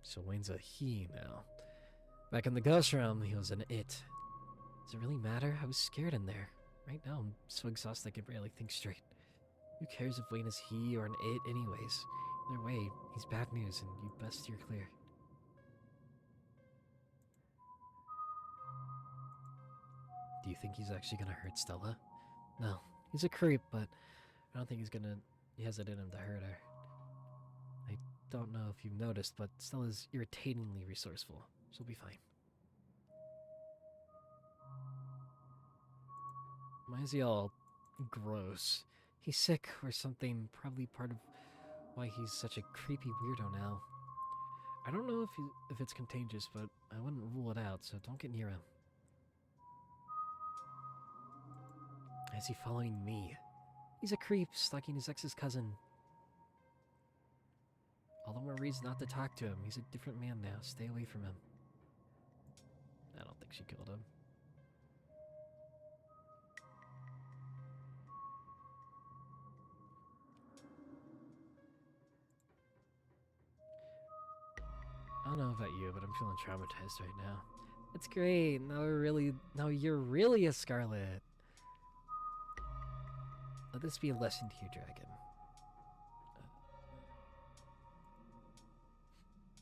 Speaker 5: So Wayne's a he now. Back in the ghost realm, he was an it. Does it really matter? I was scared in there. Right now, I'm so exhausted I can barely think straight. Who cares if Wayne is he or an it anyways? Either way, he's bad news and you best steer clear. Do you think he's actually gonna hurt Stella? No, he's a creep, but I don't think he has it in him to hurt her. I don't know if you've noticed, but Stella's irritatingly resourceful. She'll be fine. Why is he all gross? He's sick or something, probably part of why he's such a creepy weirdo now. I don't know if it's contagious, but I wouldn't rule it out, so don't get near him. Is he following me? He's a creep, stalking his ex's cousin. All the more reason not to talk to him. He's a different man now. Stay away from him. I don't think she killed him. I don't know about you, but I'm feeling traumatized right now. It's great. Now you're really a Scarlet. Let this be a lesson to you, Dragon.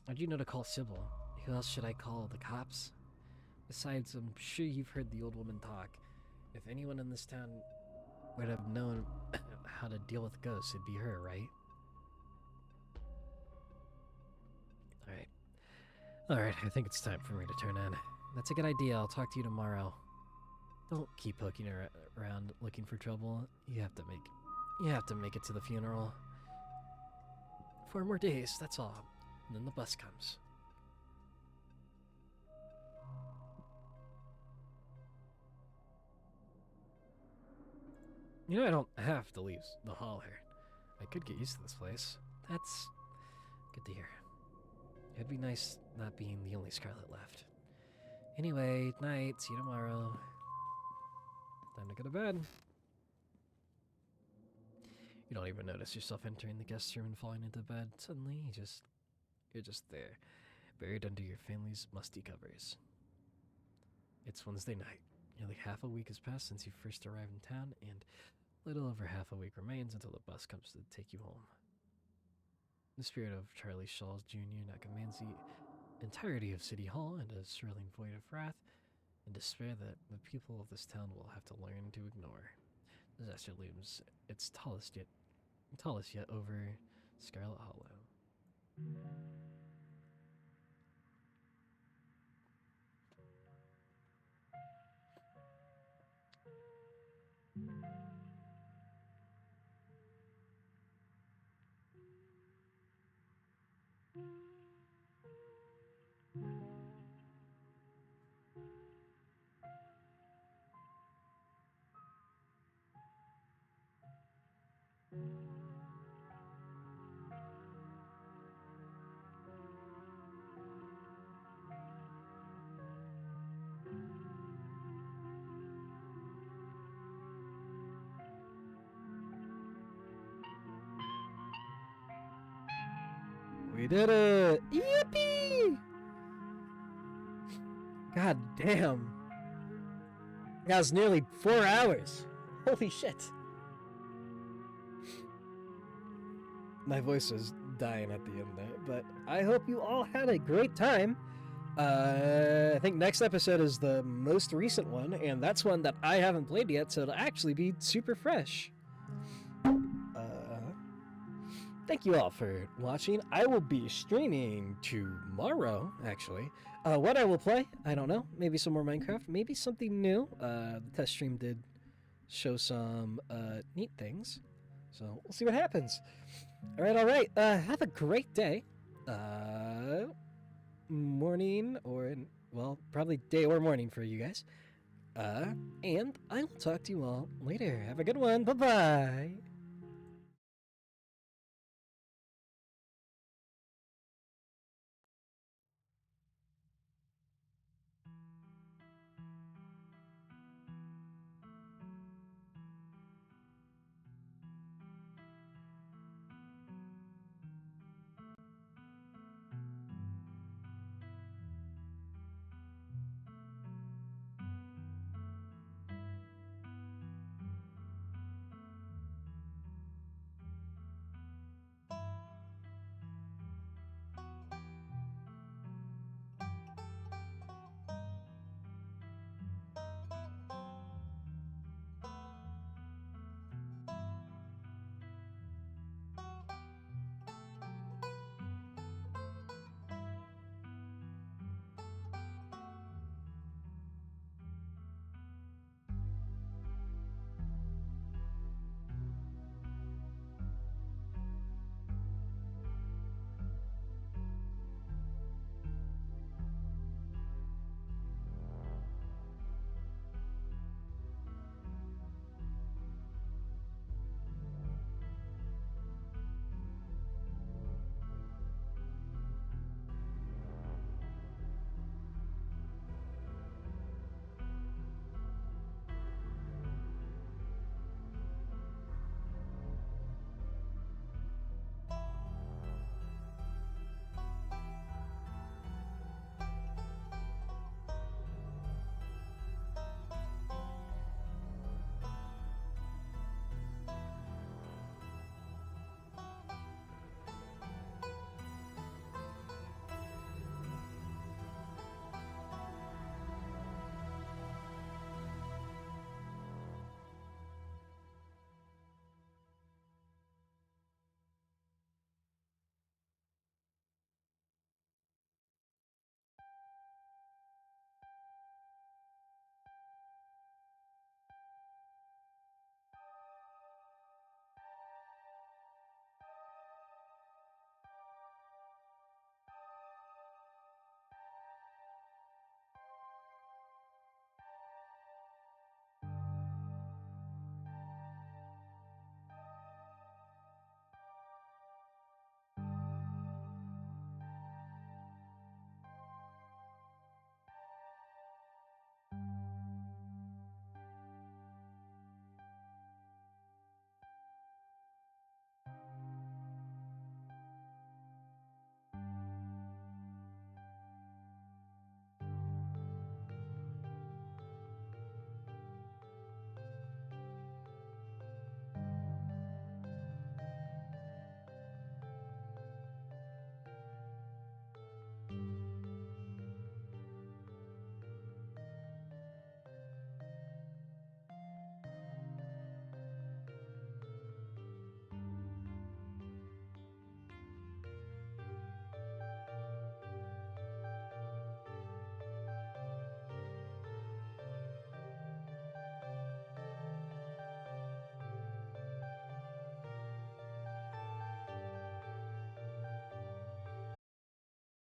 Speaker 5: How'd you know to call Sybil? Who else should I call? The cops? Besides, I'm sure you've heard the old woman talk. If anyone in this town would have known how to deal with ghosts, it'd be her, right? Alright, I think it's time for me to turn in. That's a good idea. I'll talk to you tomorrow. Don't keep poking around looking for trouble. You have to make it to the funeral. 4 more days, that's all. And then the bus comes. You know, I don't have to leave the hall here. I could get used to this place. That's good to hear. It'd be nice not being the only Scarlet left. Anyway, night. See you tomorrow. Time to go to bed. You don't even notice yourself entering the guest room and falling into bed. Suddenly, you're just there, buried under your family's musty covers. It's Wednesday night. Nearly half a week has passed since you first arrived in town, and little over half a week remains until the bus comes to take you home. The spirit of Charlie Shaw's Jr. now commands the entirety of City Hall and a swirling void of wrath and despair that the people of this town will have to learn to ignore. Disaster looms its tallest yet over Scarlet Hollow. We did it! Yippee! God damn. That was nearly 4 hours. Holy shit. My voice is dying at the end there, but I hope you all had a great time. I think next episode is the most recent one, and that's one that I haven't played yet, so it'll actually be super fresh. Thank you all for watching. I will be streaming tomorrow, actually. What I will play, I don't know. Maybe some more Minecraft, maybe something new. The test stream did show some neat things, so we'll see what happens. All right. Have a great day. Morning or, well, probably day or morning for you guys. And I will talk to you all later. Have a good one. Bye-bye.